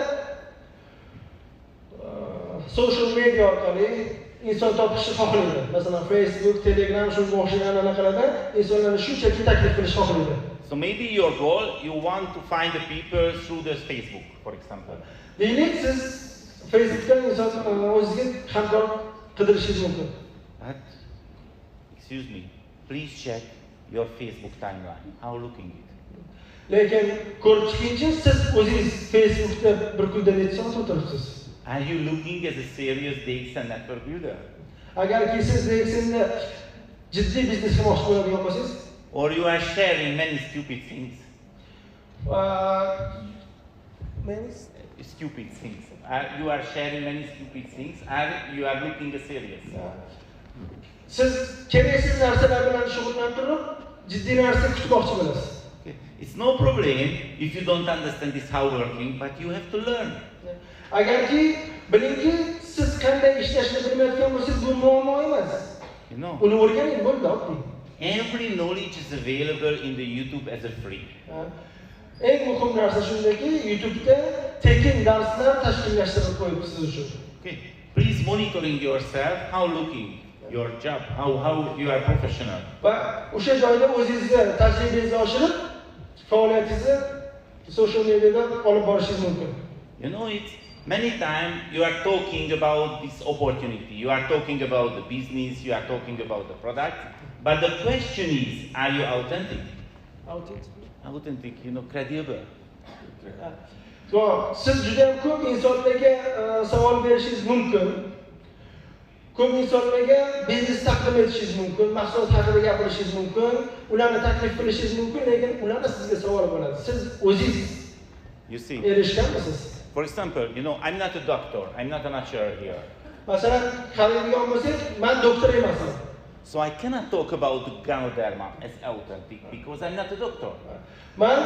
B: social media orqali inson topishni xohlaydi. Masalan, Facebook, Telegram shunga o'xshagan anaqalarda insonlarni shunchaki taklif qilishni xohlaydi.
A: So maybe your goal, you want to find the people through the Facebook, for example.
B: Deylik, siz Facebookdan inson o'zingizga hamkor qidirishingiz mumkin.
A: But, excuse me, please check your Facebook timeline. How looking it?
B: Lekin ko'rib chiqingchi, siz o'zingiz Facebookda bir kunda necha soat o'tiribsiz?
A: Are you looking as a serious DXN network builder?
B: Agarki siz DXNda jiddiy biznes qilmoqchi bo'ladigan bo'lsangiz,
A: Or you are sharing many stupid things? Stupid things. You are sharing many stupid things, or you are looking serious?
B: siz keraksiz narsalar bilan shug'ullanib turib, jiddiy narsa kutmoqchi bo'lasiz.
A: Okay. It's no problem if you don't understand this how working, but you have to learn.
B: Agarki bilingki, siz qanday ishlashni bilmayotgan bo'lsangiz, bu muammo emas.
A: You know,
B: Uni o'rganing, bo'ldi, oddiy.
A: every knowledge is available in the YouTube as a free.
B: Eng muhim narsa shundaki, YouTube'da tekin darslar tashkillashtirib qo'yibsiz siz uchun.
A: Okay. Please monitoring yourself, how looking your job, how you are professional.
B: Va o'sha joyda o'zingizni tajribangizni oshirib, faoliyatingizni social mediada olib borishingiz mumkin.
A: You know, it's many times you are talking about this opportunity, you are talking about the business, you are talking about the product, but the question is, are you authentic? Authentic, you know, credible.
B: So, siz juda ham ko'p insonlarga savol berishingiz mumkin. Ko'p insonlarga biznes taqdim etishingiz mumkin, mahsulot haqida gapirishingiz mumkin, ularni taklif qilishingiz mumkin, lekin ularga sizga savol bo'ladi. Siz o'zingiz
A: You see,
B: erishganmisiz?
A: for example, you know, I'm not a doctor, I'm not a natural here.
B: Masalan, qaraydigan bo'lsak, men doktor emasman.
A: So I cannot talk about the Ganoderma as authentic because I'm not a doctor.
B: Men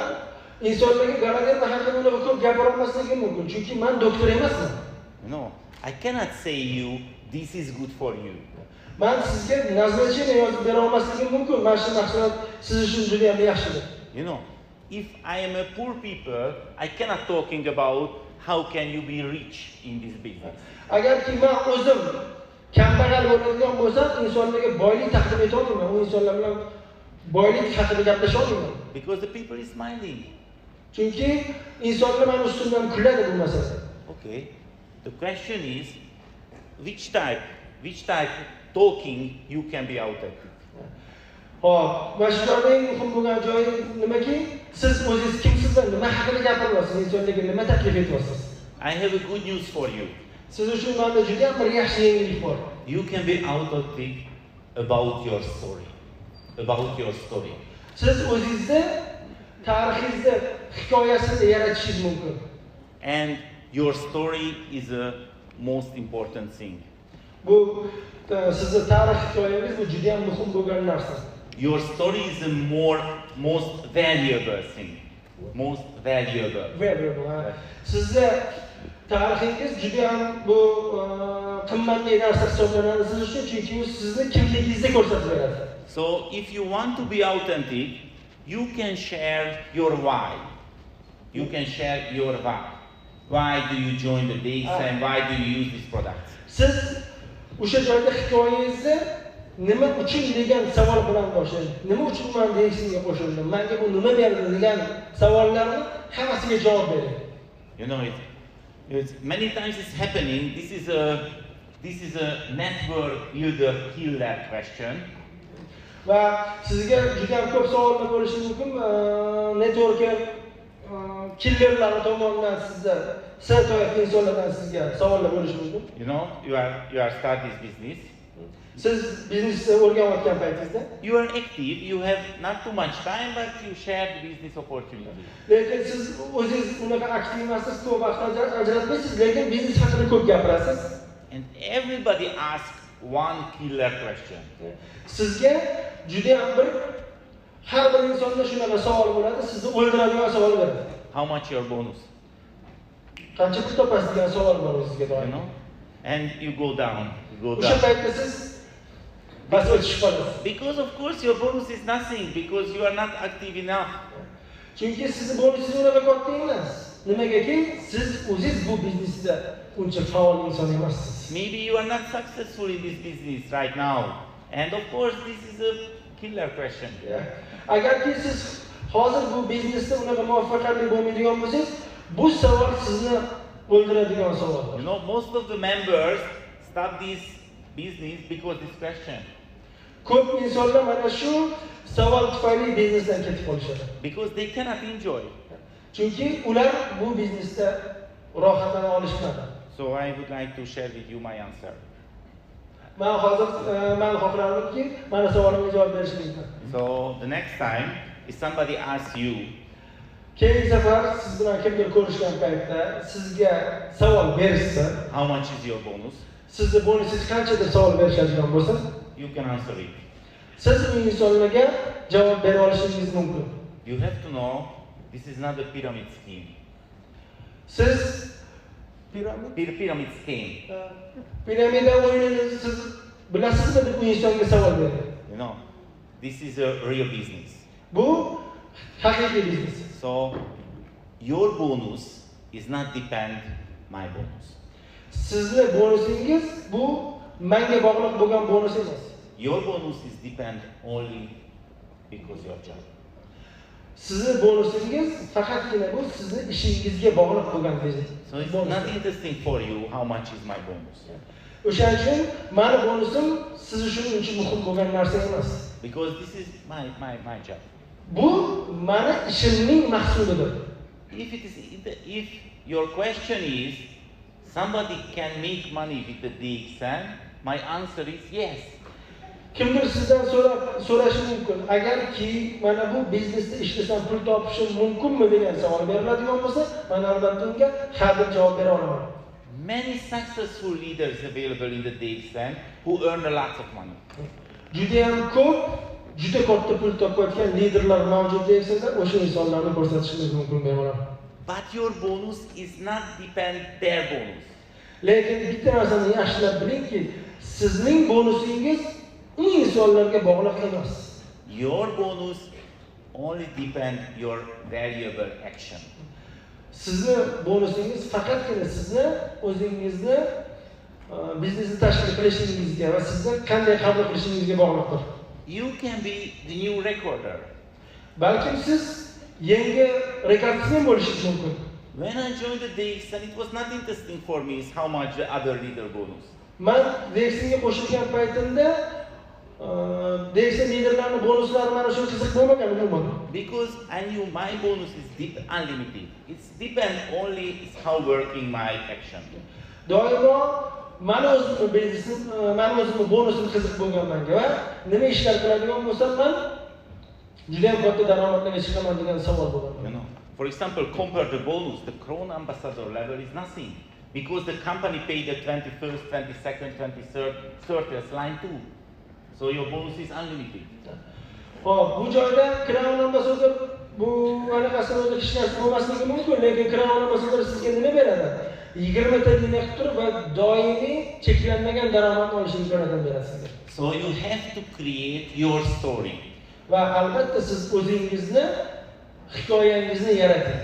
B: insonlarga ganoderma haqida unaqa ko'p gapira olmasligim mumkin, chunki men doktor emasman.
A: You know, I cannot say you, this is good for you.
B: Men sizga nazarchini yozib bera olmasligim mumkin, mana shu mahsulot siz uchun juda ham yaxshidir.
A: You know, if I am a poor people, I cannot talking about how can you be rich in this business.
B: Agarki men o'zim kambag'al bo'ladigan bo'lsam, insonlarga boylik taqdim eta olmayman. U insonlar bilan boylik haqida gaplasha olmayman.
A: Because the people is smiling.
B: Chunki insonlar men ustimdan kuladi bu masala.
A: Okay. The question is, which type talking you can be authentic.
B: Hop, mana shu joyda eng muhim bo'lgan joyi nimaki? Siz o'zingiz kimsizdan nima haqida gapiryapsiz, insonlarga nima taklif etyapsiz?
A: I have a good news for you.
B: Siz uchun menda juda ham bir yaxshi yangilik bor.
A: You can be authentic about your story. About your story.
B: Siz o'zingizda tarixingizni hikoyasini yaratishingiz mumkin.
A: And your story is the most important thing.
B: Bu sizni tarix hikoyangiz bu juda ham muhim bo'lgan narsa.
A: Your story is the most valuable thing. Most valuable.
B: Sizni tarixingiz juda ham bu qimmatli narsa hisoblanadi siz uchun, chunki u sizni kimligingizni ko'rsatib beradi.
A: So if you want to be authentic, you can share your why. You can share your why. Why do you join the DXN? Why do you use these products?
B: Siz o'sha joyda hikoyangizni nima uchun degan savol bilan boshlang. Nima uchun men DXNga qo'shildim? Menga bu nima berdi degan savollarni hammasiga javob bering.
A: You know, it's many times it's happening. This is a network builder killer question.
B: Va sizga juda ham ko'p savollar bo'lishi mumkin. Network killerlar tomonidan sizga sertoyat insonlardan sizga savollar bo'lishi mumkin.
A: You know, you are start this business.
B: Siz biznesni o'rganayotgan paytingizda
A: you are active, you have not too much time, but you share the business opportunity.
B: Lekin siz o'zingiz unaqa aktiv emassiz, ko'p vaqt ajratmaysiz, lekin biznes haqida ko'p gapirasiz.
A: And everybody asks one killer question.
B: Sizga juda ham bir har bir insonda shunaqa savol bo'ladi, sizni o'ldiradigan savol beradi.
A: How much your bonus?
B: Qancha pul topasiz degan savol bor o'zingizga doim.
A: You know? And you go down.
B: O'sha paytda siz bas o'tishib qolasiz.
A: Because of course your bonus is nothing, because you are not active enough.
B: Chunki sizni bonusingiz unaqa katta emas. Nimagaki siz o'zingiz bu biznesda uncha faol inson emassiz.
A: Maybe you are not successful in this business right now. And of course this is a killer question.
B: Agarki siz hozir bu biznesda unaqa muvaffaqiyatli bo'lmaydigan bo'lsangiz, bu savol sizni o'ldiradigan savol.
A: You know, most of the members stop this business because this question.
B: Ko'p insonlar mana shu savol tufayli biznesdan ketib qolishadi.
A: Because they cannot enjoy.
B: Chunki ular bu biznesda rohatlana olishmadi.
A: So I would like to share with you my answer.
B: Men hozir men xohlardimki, mana savolimga javob berishingizni.
A: So the next time if somebody asks you,
B: keyingi safar siz bilan kimdir ko'rishgan paytda sizga savol berishsa,
A: how much is your bonus?
B: Sizni bonusingiz qancha deb savol berishadigan bo'lsa,
A: you can answer it.
B: Siz u insonlarga javob bera olishingiz mumkin.
A: You have to know this is not a pyramid scheme.
B: Siz
A: pyramid scheme.
B: Piramida o'yinini siz bilasizmi deb u insonga savol bering.
A: You know, this is a real business.
B: Bu haqiqiy biznes.
A: So your bonus is not depend my bonus.
B: Sizni bonusingiz bu menga bog'liq bo'lgan bonus emas.
A: Your bonus is depend only because your job.
B: Sizni bonusingiz faqatgina bu sizni ishingizga bog'liq bo'lgan biznes.
A: So it's not interesting for you how much is my bonus.
B: O'shaning uchun meni bonusim siz uchun uncha muhim bo'lgan narsa emas.
A: Because this is my job.
B: Bu meni ishimning mahsulidir.
A: If your question is somebody can make money with the DXN, my answer is yes.
B: Kimdir sizdan so'rashi mumkin. Agarki mana bu biznesda ishlasam pul topishim mumkinmi degan savol beriladigan bo'lsa, men albatta unga ha deb javob bera olaman.
A: Many successful leaders available in the DXN who earn a lot of money.
B: Juda ham ko'p, juda katta pul topayotgan liderlar mavjud DXNda, o'sha insonlarni ko'rsatishingiz mumkin bemalol.
A: But your bonus is not depend their bonus.
B: Lekin bitta narsani yaxshilab bilingki, sizning bonusingiz u insonlarga bog'liq emas.
A: Your bonus only depend your valuable action.
B: Sizni bonusingiz faqatgina sizni o'zingizni biznesni tashkil qilishingizga va sizni qanday qabul qilishingizga bog'liqdir.
A: You can be the new recorder.
B: Balkim siz yangi rekordsmen bo'lishingiz mumkin.
A: When I joined the DXN, it was not interesting for me is how much the other leader bonus.
B: Men DXNga qo'shilgan paytimda DXN liderlarining bonuslari mana shu qiziq bo'lmagan umuman.
A: Because I knew my bonus is unlimited. It's depend only is how working my action.
B: Doimo meni o'zimning biznesim, meni o'zimning bonusim qiziq bo'lgan menga va nima ishlar qiladigan bo'lsam men juda ham katta daromadlarga chiqaman degan savol bo'ladi.
A: You know, for example, compare the bonus. The Crown Ambassador level is nothing because the company paid the 21st, 22nd, 23rd, 30th line too. So your bonus is unlimited.
B: Hop, bu joyda Crown Ambassador bu anaqasini o'zi hech narsa bo'lmasligi mumkin, lekin Crown Ambassador sizga nima beradi? 20 ta liniya qilib turib va doimiy cheklanmagan daromad olish imkoniyatini beradi sizga.
A: So you have to create your story.
B: Va albatta siz o'zingizni hikoyangizni yarating.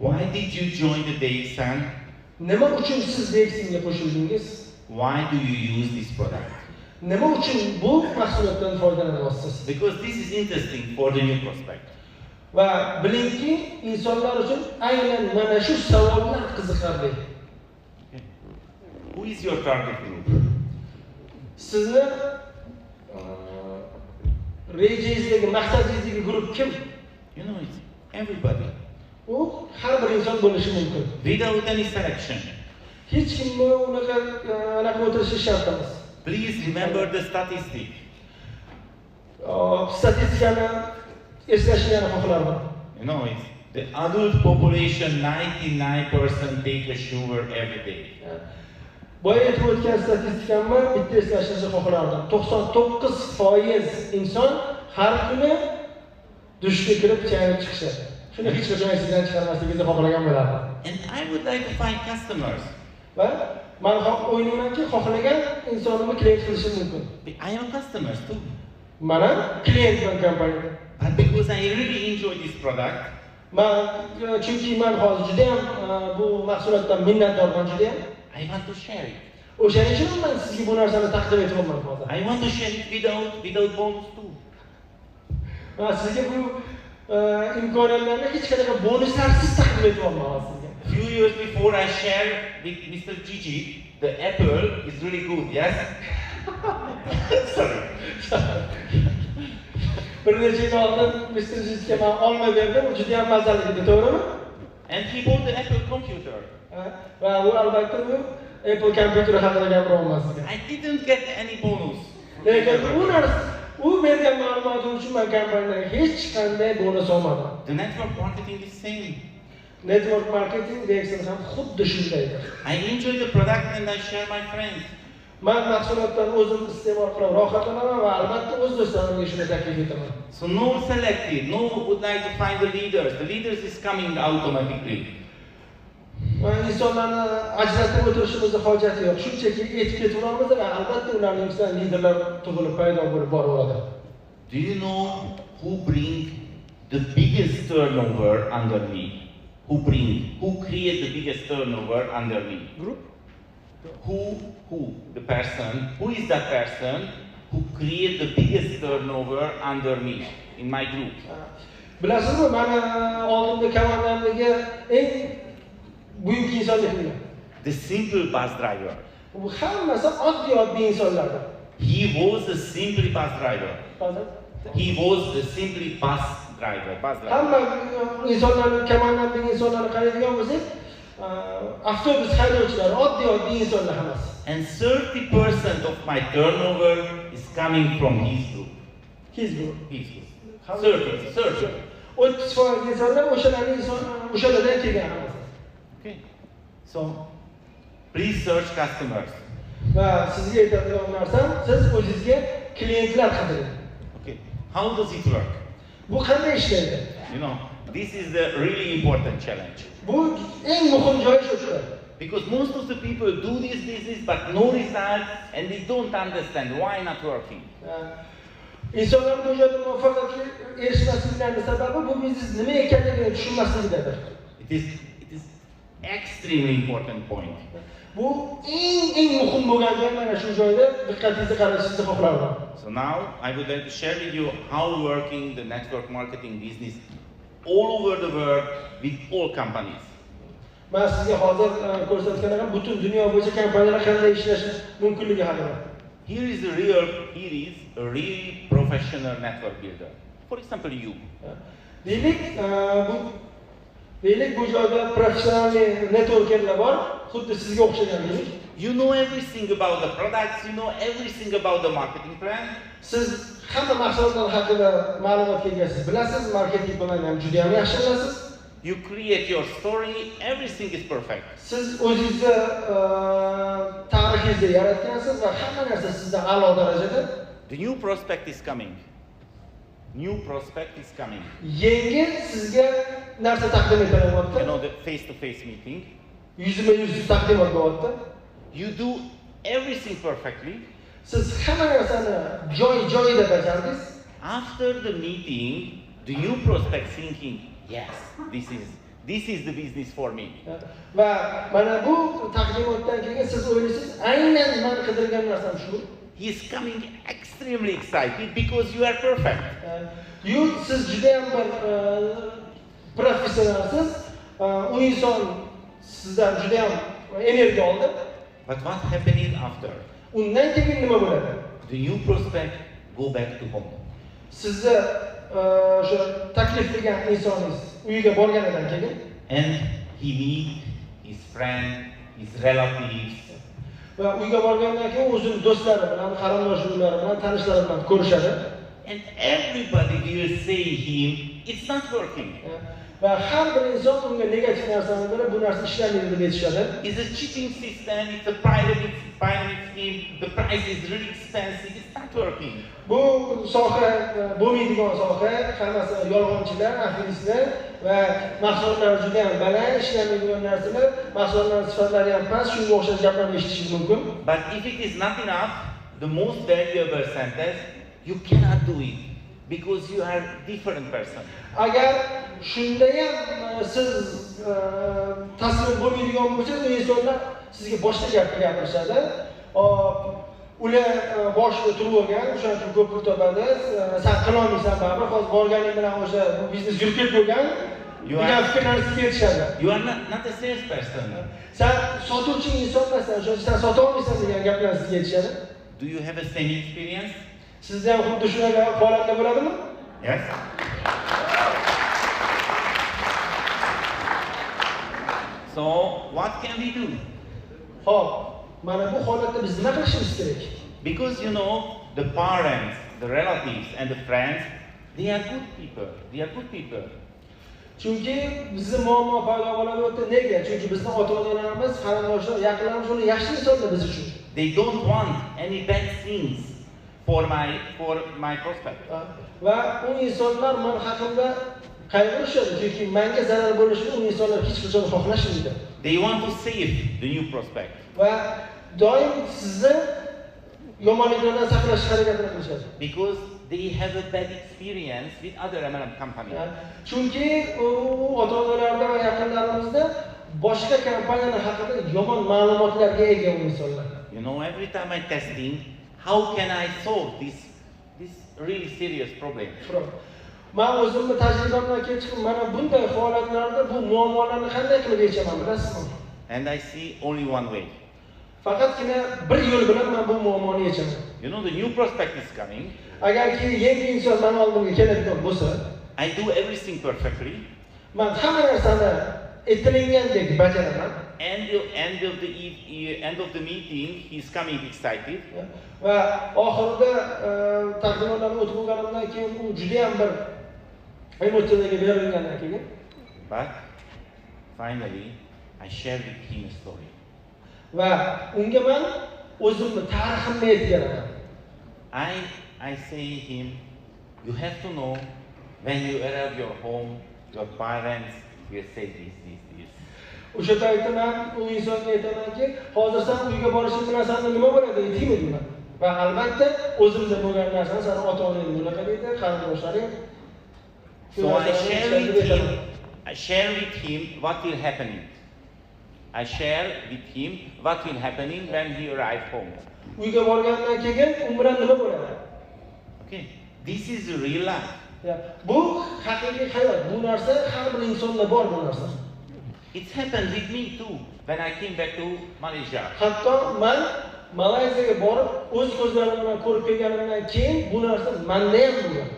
A: Why did you join the DXN?
B: Nima uchun siz DXNga qo'shildingiz?
A: Why do you use this product?
B: Nima uchun bu mahsulotdan foydalanyapsiz?
A: Because this is interesting for the new prospect.
B: Va bilingki, insonlar uchun aynan mana shu savollar qiziqarli.
A: Who is your target group?
B: Sizni rejangizdagi, maqsadingizdagi guruh kim?
A: You know, it's everybody.
B: U har bir inson bo'lishi mumkin.
A: Without any selection.
B: Hech kimni unaqa o'tirishi shart emas.
A: Please remember the statistic.
B: Statistikani eslashni xohlarman.
A: You know, it's the adult population 99% take a sugar every day.
B: Boya aytib o'tgan statistikamni bitta eslashni xohlardim. 99% inson har kuni dushga kirib chayib chiqishadi. Shuni hech qachon esingizdan chiqarmasligingizni xohlagan bo'lardim.
A: And I would like to find customers.
B: Va men o'ylaymanki, xohlagan insonimni klient qilishim mumkin.
A: I am customers too.
B: Mana klientman kompaniyada.
A: But because I really enjoy this product,
B: chunki men hozir juda ham bu mahsulotdan minnatdorman juda ham.
A: I want to share it.
B: O'shaning uchun men sizga bu narsani taqdim etyapman hozir.
A: I want to share it without bonus too.
B: Sizga bu imkoniyatlarni hech qanaqa bonuslarsiz taqdim etyapman sizga.
A: Few years before I shared with Mr. Gigi, the apple is really good, yes? Sorry.
B: Bir necha yil oldin Mr. Gigiga men olma berdim, u juda ham mazali edi, to'g'rimi?
A: And he bought the Apple computer.
B: Va u albatta bu Apple kompyuteri haqida gapiryapman sizga.
A: I didn't get any bonus.
B: Lekin u bergan ma'lumotim uchun men kompaniyaga hech qanday bonus olmadim.
A: The network marketing is same.
B: Network marketing DXN ham xuddi shundaydir.
A: I enjoy the product and I share my friends.
B: Men mahsulotdan o'zim iste'mol qilib rohatlanaman va albatta o'z do'stlarimga shuni taklif etaman.
A: So no selective, no would like to find the leaders. The leaders is coming automatically.
B: insonlarni ajratib o'tirishimizning hojati yo'q. Shunchaki etib ketaveramiz va albatta ularning ichidan liderlar tug'ilib paydo bo'lib boraveradi.
A: Do you know who bring the biggest turnover under me? Who create the biggest turnover under me?
B: Group?
A: Who? The person. Who is that person who create the biggest turnover under me in my group?
B: Bilasizmi, meni oldimda komandamdagi eng buyuk insonlar kimlar?
A: The simple bus driver.
B: Bu hammasi oddiy insonlardir.
A: He was a simple bus driver. He was a simply bus driver.
B: Hamma insonlarning komandamdagi insonlarni qaraydigan bo'lsak, avtobus haydovchilari oddiy insonlar hammasi.
A: And 30% of my turnover is coming from his group.
B: His group.
A: 30.
B: 30% insonlar o'shalardan kelgan hammasi.
A: Okay. So, please search customers.
B: Va sizga aytadigan narsam, siz o'zingizga klientlar qidiring.
A: Okay. How does it work?
B: Bu qanday ishlaydi?
A: You know, this is the really important challenge.
B: Bu eng muhim joyi shudir.
A: Because most of the people do this business but no results and they don't understand why not working.
B: İnsanlar bu yerda muvaffaqiyatga erishmasliklarining sababi bu biznes nima ekanligini tushunmasligidadir.
A: It is extremely important point.
B: Bu eng muhim bo'lgan joy mana shu joyda diqqatingizni qaratishingizni xohlardim.
A: So now I would like to share with you how working the network marketing business all over the world with all companies.
B: Men sizga hozir ko'rsatganim butun dunyo bo'yicha kompaniyalar qanday ishlashi mumkinligi haqida.
A: Here is a real professional network builder. For example, you.
B: Deylik bu joyda professional networkerlar bor, xuddi sizga o'xshagan deylik.
A: You know everything about the products, you know everything about the marketing plan.
B: Siz hamma mahsulotlar haqida ma'lumotga egasiz, bilasiz, marketing planni ham juda ham yaxshi bilasiz.
A: You create your story, everything is perfect.
B: Siz o'zingizni tarixingizni yaratgansiz va hamma narsa sizda a'lo darajada.
A: The new prospect is coming. New prospect is coming.
B: Yangi sizga narsa taqdim etilyapti.
A: You know, the face-to-face meeting.
B: Yuzma-yuz taqdimot bo'lyapti.
A: You do everything perfectly.
B: Siz hamma narsani joy-joyida bajardingiz.
A: After the meeting, the new prospect thinking, yes, this is the business for me.
B: Va mana bu taqdimotdan keyin siz o'ylaysiz, aynan men qidirgan narsam shu.
A: He is coming extremely excited because you are perfect.
B: Siz juda ham bir professionalsiz. U inson sizdan juda ham energiya oldi.
A: But what happened after?
B: Undan keyin nima bo'ladi?
A: The new prospect go back to home.
B: Sizni o'sha taklif qilgan insoningiz uyiga borganidan keyin
A: and he meet his friend, his relatives.
B: Va uyga borgandan keyin o'zining do'stlari bilan, qarindoshlari bilan, tanishlari bilan ko'rishadi.
A: And everybody will say him, it's not working.
B: Va har bir inson unga negativ narsani bilib, bu narsa ishlamaydi deb aytishadi.
A: It's a cheating system, it's a pyramid scheme, the price is really expensive, it's not working.
B: Bu soha bo'lmaydigan soha, hammasi yolg'onchilar, aferistlar va mahsulotlar juda ham baland, ishlamaydigan narsalar, mahsulotlar sifatlari ham past, shunga o'xshash gaplarni eshitishingiz mumkin.
A: But if it is not enough, the most valuable sentence, you cannot do it because you are different person.
B: Agar shunda ham siz taslim bo'lmaydigan bo'lsangiz, u insonlar sizga boshqa gap gapirishadi. Ular boshida turib olgan, o'shaning uchun ko'p pul topadi. Sen qila olmaysan baribir, hozir borganing bilan o'sha biznes yurib ketib bo'lgan. degan fikrlarni sizga aytishadi.
A: You are not a sales person.
B: Sen sotuvchi inson emassan, sen sota olmaysan degan gaplarni sizga aytishadi.
A: Do you have a same experience?
B: Sizda ham xuddi shunaqa holatlar bo'ladimi?
A: Yes. So, what can we do?
B: Hop, mana bu holatda biz nima qilishimiz kerak?
A: Because you know, the parents, the relatives and the friends, they are good people. They are good people.
B: Chunki bizning muammo paydo bo'layapti. Nega? Chunki bizning ota-onalarimiz, qarindoshlar, yaqinlarimiz ular yaxshi insonlar biz uchun.
A: They don't want any bad things for my prospect.
B: Va u insonlar men haqimda qayg'urishadi, chunki menga zarar bo'lishini u insonlar hech qachon xohlashmaydi.
A: They want to save the new prospect.
B: Va doim sizni yomonliklardan saqlashga harakat qilishadi.
A: Because they have a bad experience with other MLM companies.
B: Chunki u ota-onalarda va yaqinlarimizda boshqa kompaniyalar haqida yomon ma'lumotlarga ega u insonlar.
A: You know, every time I testing, how can I solve this really serious problem?
B: Men o'zimni tajribamdan kelib chiqib, mana bunday holatlarda bu muammolarni qanday qilib yechaman bilasizmi?
A: And I see only one way.
B: Faqatgina bir yo'l bilan men bu muammoni yechaman.
A: You know, the new prospect is coming.
B: Agarki yangi inson men oldimga keladigan bo'lsa,
A: I do everything perfectly.
B: Men hamma narsani aytilgandek bajaraman.
A: End of the meeting, he's coming excited.
B: Va oxirida taqdimotlarni o'tib bo'lganimdan keyin u juda ham bir emotsiyalarga berilgandan keyin.
A: But finally, I share with him a story.
B: Va unga men o'zimni tariximni aytib beraman.
A: I say him, you have to know when you arrive your home, your parents will say this.
B: O'sha paytda men u insonga aytamanki, hozir sen uyga borishing bilan senda nima bo'ladi deyman deyman. Va albatta o'zimda bo'lgan narsani sen ota-onang bunaqa deydi, qarindoshlaring.
A: So I share with him what will happening. I share with him what will happening when he arrive home.
B: Uyga borgandan keyin u bilan nima bo'ladi?
A: Okay, this is real life.
B: Bu haqiqiy hayot. Bu narsa har bir insonda bor bu narsa.
A: It happened with me too when I came back to Malaysia.
B: Hatto men Malayziyaga borib o'z ko'zlarim bilan ko'rib kelganimdan keyin bu narsa menda ham bo'lgan.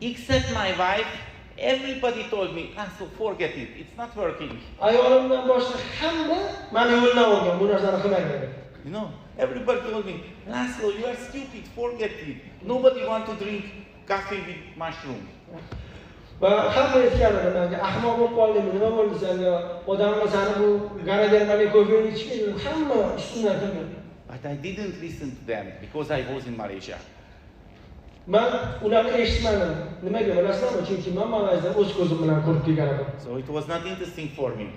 A: Except my wife, everybody told me, so forget it, it's not working.
B: Ayolimdan boshqa hamma meni yo'ldan olgan, bu narsani qilmang dedi.
A: You know, everybody told me, Laszlo, you are stupid, forget it. Nobody want to drink coffee with mushroom.
B: Va hamma aytganlar menga ahmoq bo'lib qoldingmi, nima bo'ldi senga? Odamlar seni bu ganadermali ko'pini ichmaydi, hamma ustundan kulgan.
A: But I didn't listen to them because I was in Malaysia.
B: Men ularni eshitmadim. Nimaga bilasizmi? Chunki men Malayziyada o'z ko'zim bilan ko'rib kelgan edim.
A: So it was not interesting for me.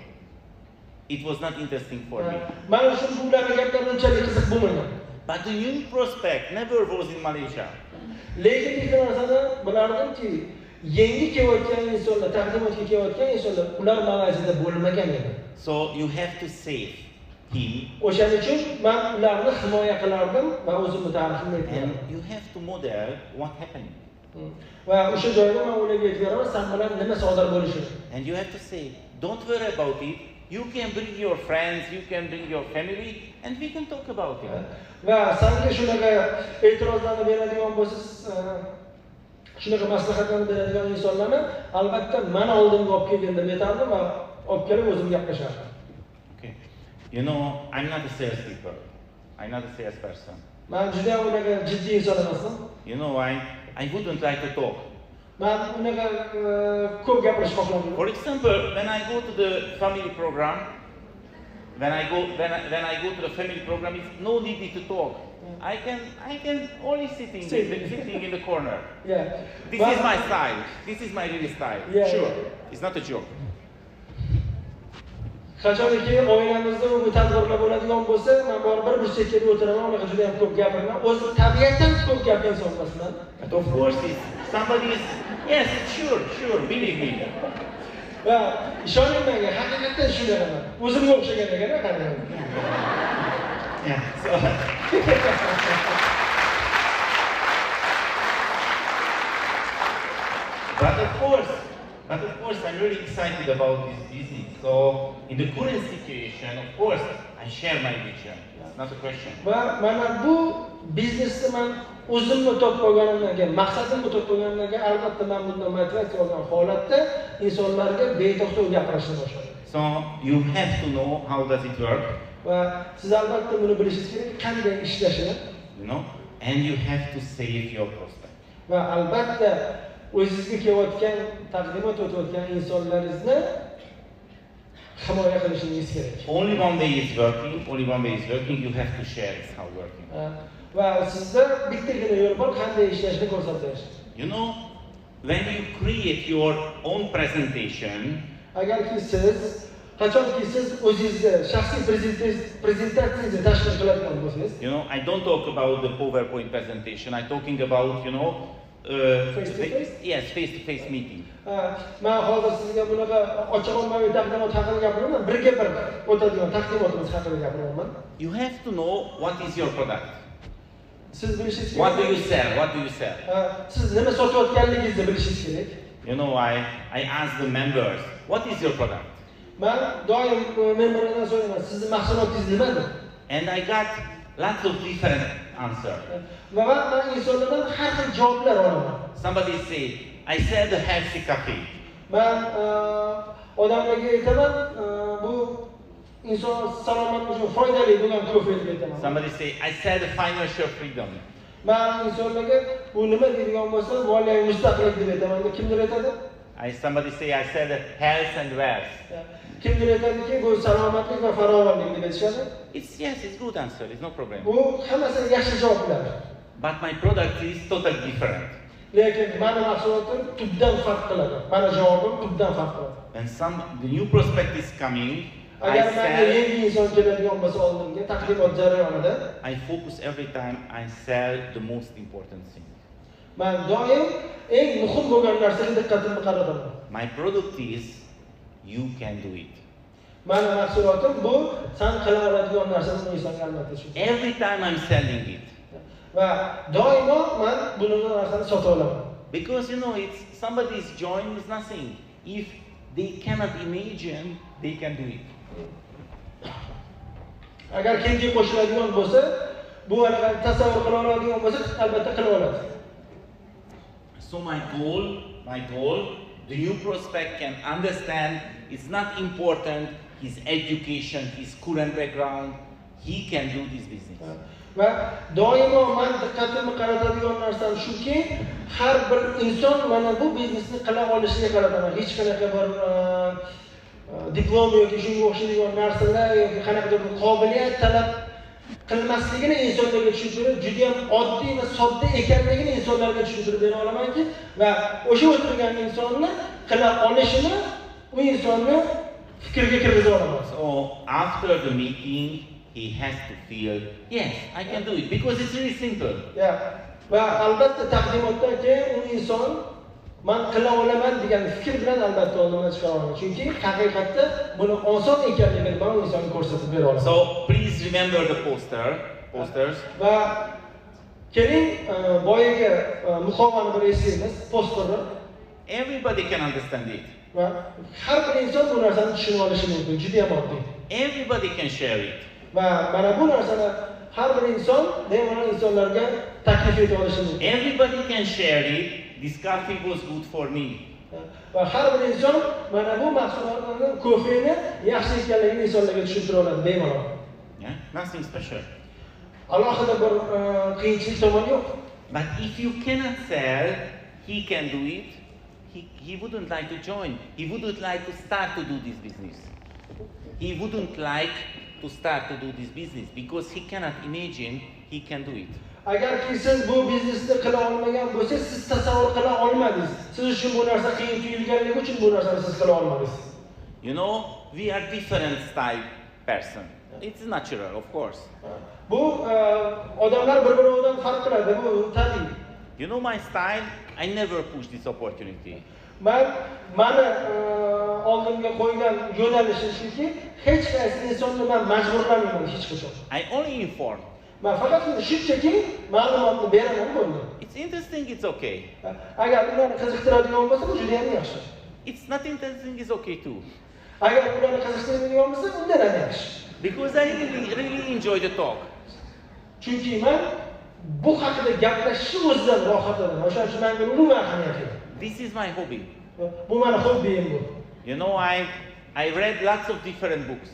A: It was not interesting for me.
B: Men uchun ularning gaplari unchalik qiziq bo'lmagan.
A: But the new prospect never was in Malaysia.
B: Lekin ikkita narsani bilardimki, yangi kelayotgan insonlar, taqdimotga kelayotgan insonlar, ular Malayziyada bo'lmagan edi.
A: So you have to save him.
B: O'shaning uchun men ularni himoya qilardim va o'zimni tariximni aytardim.
A: And you have to model what happened.
B: Va o'sha joyda men ularga aytganman, sen bilan nima sodir bo'lishi.
A: And you have to say, don't worry about it. You can bring your friends, you can bring your family, and we can talk about it.
B: Va senga shunaqa e'tirozlarni beradigan bo'lsangiz, shunaqa maslahatlarni beradigan insonlarni albatta men oldimga olib kelgin deb aytardim va olib kelib o'zim gaplashardim.
A: Okay. You know, I'm not a salespeople. I'm not a salesperson.
B: Men juda ham unaqa jiddiy inson emasman.
A: You know why? I wouldn't like to talk.
B: Men unaqa ko'p gapirishni xohlamayman.
A: For example, when I go to the family program, when I go to the family program, it's no need to talk. I can only sitting in the corner.
B: Yeah.
A: This is my style. This is my real style.
B: Yeah,
A: Sure.
B: yeah.
A: It's not a joke.
B: Qachonki oilamizda bu tadbirlar bo'ladigan bo'lsa, men baribir bir chekkaga o'tiraman, unaqa juda ham ko'p gapiraman. O'zim tabiatan ko'p gap inson emasman.
A: But of course, if somebody is, yes, sure, believe me.
B: Va ishoning menga, haqiqatan shunaqa. O'zimga o'xshagan ekan, qarang.
A: Yeah. So, but of course, I'm really excited about this business. So, in the current situation, of course, I share my vision. It's not a question.
B: Va mana bu biznesni men o'zimni topib olganimdan keyin, maqsadimni topib olganimdan keyin albatta men bundan motivatsiya olgan holatda insonlarga beto'xtov gapirishni boshladim.
A: So, you have to know how does it work.
B: Va siz albatta buni bilishingiz kerak, qanday ishlashini.
A: You know, and you have to save your prospect.
B: Va albatta o'zingizga kelayotgan, taqdimot o'tayotgan insonlaringizni himoya qilishingiz kerak.
A: Only one way is working, you have to share it's how working.
B: Va sizda bittagina yo'l bor, qanday ishlashni ko'rsatish.
A: You know, when you create your own presentation,
B: Agarki siz qachonki siz o'zingizni shaxsiy prezentatsiyangizni tashkil qiladigan bo'lsangiz,
A: you know, I don't talk about the PowerPoint presentation. I'm talking about, you know,
B: face-to-face?
A: Yes, face-to-face meeting.
B: Men hozir sizga bunaqa ochiq ommaviy taqdimot haqida gapiraman, birga bir o'tadigan taqdimotimiz haqida gapiraman.
A: You have to know what is your product.
B: Siz bilishingiz kerak.
A: What do you sell?
B: Siz nima sotayotganligingizni bilishingiz kerak.
A: You know, I ask the members, what is your product?
B: Men doim memberlardan so'rayman, sizning mahsulotingiz nimada?
A: And I got lots of different answers.
B: Va men insonlardan har xil javoblar olaman.
A: Somebody say, I sell the healthy coffee.
B: Men odamlarga aytaman, bu inson salomatligi uchun foydali bo'lgan kofe deb aytaman.
A: Somebody say, I sell the financial freedom.
B: Men insonlarga bu nima deydigan bo'lsa, moliyaviy mustaqillik deb aytaman. Kimdir aytadi?
A: Somebody say, I sell the health and wealth.
B: Kimdir aytadiki, bu salomatlik va farovonlik deb aytishadi.
A: It's good answer. It's no problem.
B: Bu hammasi yaxshi javoblar.
A: But my product is totally different.
B: Lekin meni mahsulotim tubdan farq qiladi. Meni javobim tubdan farq qiladi.
A: When the new prospect is coming,
B: Agar menga yangi inson keladigan bo'lsa oldimga taqdimot jarayonida,
A: I focus every time I sell the most important thing.
B: Men doim eng muhim bo'lgan narsaga diqqatimni qarataman.
A: My product is you can do it.
B: Meni mahsulotim bu sen qila oladigan narsani insonga albatta tushuntir.
A: Every time I'm selling it.
B: Va doimo men bunaqa narsani sota olaman.
A: Because you know, it's somebody's join is nothing. If they cannot imagine, they can do it.
B: Agar kimga qo'shiladigan bo'lsa, bu anaqa tasavvur qila oladigan bo'lsa, albatta qila oladi.
A: So my goal, the new prospect can understand it's not important his education, his current background. he can do this business.
B: Va doimo men diqqatimni qaratadigan narsam shuki, har bir inson mana bu biznesni qila olishiga qarataman. Hech qanaqa bir diplom yoki shunga o'xshaydigan narsalar yoki qanaqadir qobiliyat talab qilmasligini insonlarga tushuntirib, juda ham oddiy va sodda ekanligini insonlarga tushuntirib bera olamanki, va o'sha o'tirgan insonni qila olishini u insonni fikrga kirgiza olaman.
A: So after the meeting, he has to feel, yes, I can do it because it's really simple.
B: Va albatta taqdimotdan keyin u inson men qila olaman degan fikr bilan albatta oldimga chiqa oladi. Chunki haqiqatda buni oson ekanligini men u insonga ko'rsatib bera olaman.
A: So please remember the posters.
B: Va keling boyaga muqovani bir eslaymiz, posterni.
A: Everybody can understand it.
B: Va har bir inson bu narsani tushunib olishi mumkin, juda ham oddiy.
A: Everybody can share it.
B: Va mana bu narsani har bir inson bemalol insonlarga taklif eta olishi mumkin.
A: Everybody can share it. This coffee was good for me.
B: Va har bir inson mana bu mahsulotlarning kofeni yaxshi ekanligini insonlarga tushuntira oladi bemalol.
A: Yeah, nothing special.
B: Alohida bir qiyinchilik tomoni yo'q.
A: But if you cannot sell, he can do it. He wouldn't like to join. He wouldn't like to start to do this business. He wouldn't like to start to do this business because he cannot imagine he can do it.
B: Agarki siz bu biznesni qila olmagan bo'lsangiz, siz tasavvur qila olmadingiz. Siz uchun bu narsa qiyin tuyulganligi uchun bu narsani siz qila olmadingiz.
A: You know, we are different style person. It's natural, of course.
B: Bu odamlar bir-biridan farq qiladi, bu tabiiy.
A: You know my style? I never push this opportunity.
B: Mani oldimga qo'ygan yo'nalishim shuki, hech qaysi insonni men majburlamayman hech qachon.
A: I only inform.
B: Men faqat shunchaki ma'lumotni beraman bo'ldi.
A: It's interesting, it's okay.
B: Agar ularni qiziqtiradigan bo'lsa, bu juda ham yaxshi.
A: It's not interesting, it's okay too.
B: Agar ularni qiziqtiradigan bo'lsa, undan ham yaxshi.
A: Because I really enjoy the talk.
B: Chunki men bu haqida gaplashishni o'zidan rohatladim. O'shaning uchun menga umuman ahamiyat yo'q.
A: This is my hobby.
B: Bu meni hobbiyim bu.
A: You know, I read lots of different books.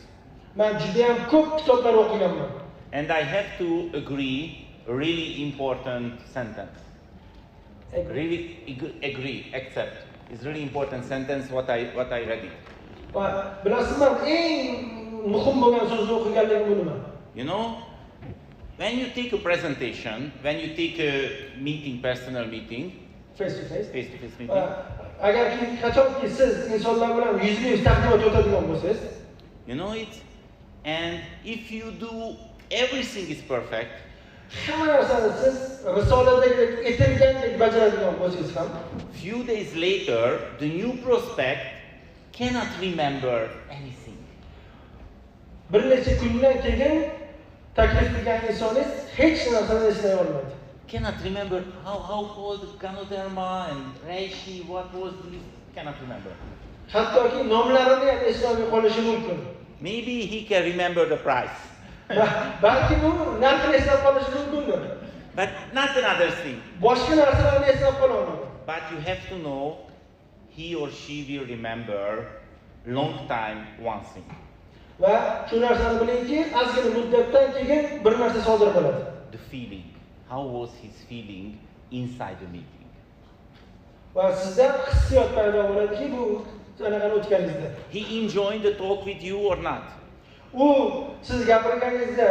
B: Men juda ham ko'p kitoblar o'qiganman.
A: And I have to agree a really important sentence. Really agree, accept. It's really important sentence what I read it.
B: Bilasizmi, eng muhim bo'lgan so'zni o'qiganligim bu nima?
A: You know, when you take a presentation, when you take a meeting, personal meeting,
B: face to face
A: meeting.
B: Agarki qachonki siz insonlar bilan yuz-yuz taqdimot o'tadigan bo'lsangiz,
A: you know it, and if you do everything is perfect,
B: hamma narsani siz risoladagi aytilgandek bajaradigan bo'lsangiz ham,
A: few days later the new prospect cannot remember anything.
B: Bir necha kundan keyin taklif qilgan insonlar hech narsani eslay olmaydi.
A: Cannot remember how called Ganoderma and Reishi, what was this, cannot remember.
B: Hattoki nomlarini ham eslay qolishi mumkin.
A: Maybe he can remember the price.
B: Balki bu narxini eslab qolishi mumkindir.
A: But not another thing.
B: Boshqa narsalarni eslab qola oladi.
A: But you have to know he or she will remember long time one thing.
B: Va shu narsani bilingki, ozgina muddatdan keyin bir narsa sodir bo'ladi.
A: The feeling. How was his feeling inside the meeting?
B: Va sizda hissiyot paydo bo'ladiki, bu sanaqani o'tganingizda.
A: He enjoyed the talk with you or not?
B: U siz gapirganingizda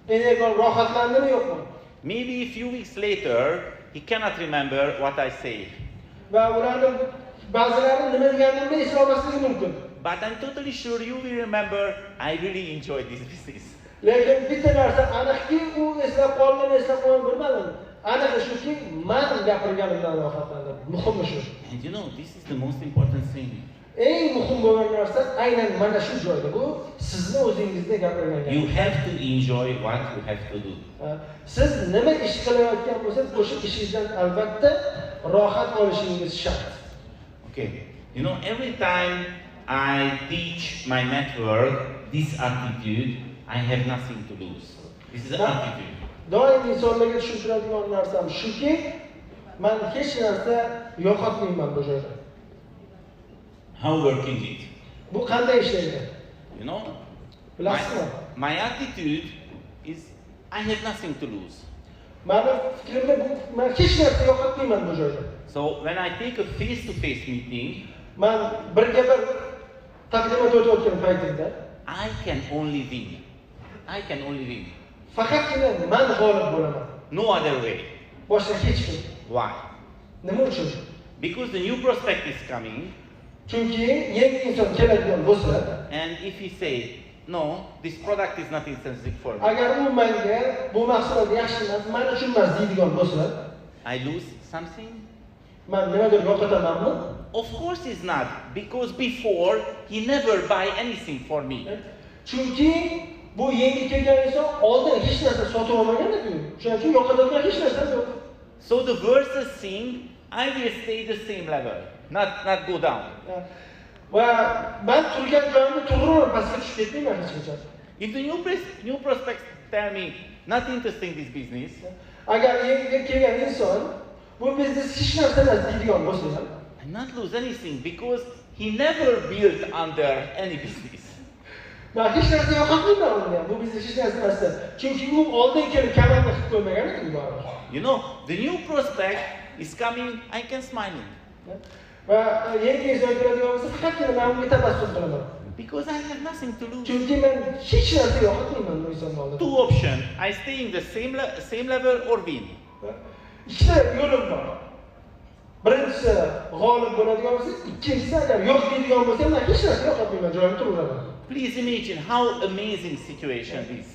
B: energon rohatlandimi yo'qmi?
A: Maybe a few weeks later he cannot remember what I say.
B: Va ularning ba'zilari nima deganimni eslolmasligi mumkin.
A: But I'm totally sure you will remember I really enjoyed this business.
B: Lekin bitta narsa aniqki, u eslab qolgan, eslab qolgan bilmadim. Aniqi shuki, men gapirganimdan rohatlandim. Muhimi shu.
A: And you know, this is the most important thing.
B: Eng muhim bo'lgan narsa aynan mana shu joyda. Bu sizni o'zingizda gapirgan gap.
A: You have to enjoy what you have to do.
B: Siz nima ish qilayotgan bo'lsangiz, o'sha ishingizdan albatta rohat olishingiz shart.
A: Okay. You know, every time I teach my network this attitude, I have nothing to lose. This is the attitude.
B: Doim insonlarga tushuntiradigan narsam shuki, men hech narsa yo'qotmayman bu joyda.
A: How working it?
B: Bu qanday ishlaydi?
A: You know,
B: Bilasizmi?
A: My attitude is I have nothing to lose.
B: Meni fikrimda men hech narsa yo'qotmayman bu joyda.
A: So when I take a face-to-face meeting,
B: Men birga bir taqdimot o'tayotgan paytimda
A: I can only win. I can only win.
B: faqatgina men g'olib bo'laman.
A: No other way.
B: Boshqa hech kim.
A: Why?
B: Nima uchun?
A: Because the new prospect is coming,
B: Chunki yangi inson keladigan bo'lsa,
A: and if he say, no, this product is not intrinsic for me,
B: agar u menga bu mahsulot yaxshi emas, men uchun emas deydigan bo'lsa,
A: I lose something?
B: men nimadir yo'qotamanmi?
A: Of course he's not, because before he never buy anything for me.
B: Chunki bu yangi kelgan inson oldin hech narsa sotib olmagan edi. Shuning uchun yo'qotadigan hech narsa yo'q.
A: So the verses sing, I will stay the same level, not go down.
B: Va men turgan joyimda turaman, pastga tushib ketmayman hech qachon.
A: If the new prospects tell me, not interesting this business,
B: Agar yangi kelgan inson bu biznes hech narsa emas deydigan bo'lsa ham,
A: I not lose anything because he never built under any business.
B: men hech narsa yo'qotmayman unga. Bu biznes hech narsa emas. Chunki u oldin kelib komanda qilib qo'ymagan edi baribir.
A: You know, the new prospect is coming, I can smiling.
B: Va yangi inson keladigan bo'lsa, faqatgina men unga tabassum qilaman.
A: Because I have nothing to lose.
B: Chunki men hech narsa yo'qotmayman bu inson oldida.
A: Two options, I stay in the same level or win.
B: Ikkita yo'lim bor. Birinchisi g'olib bo'ladigan bo'lsa, ikkinchisi agar yo'q deydigan bo'lsa, men hech narsa yo'qotmayman, joyimda turaman.
A: Please imagine how amazing situation is.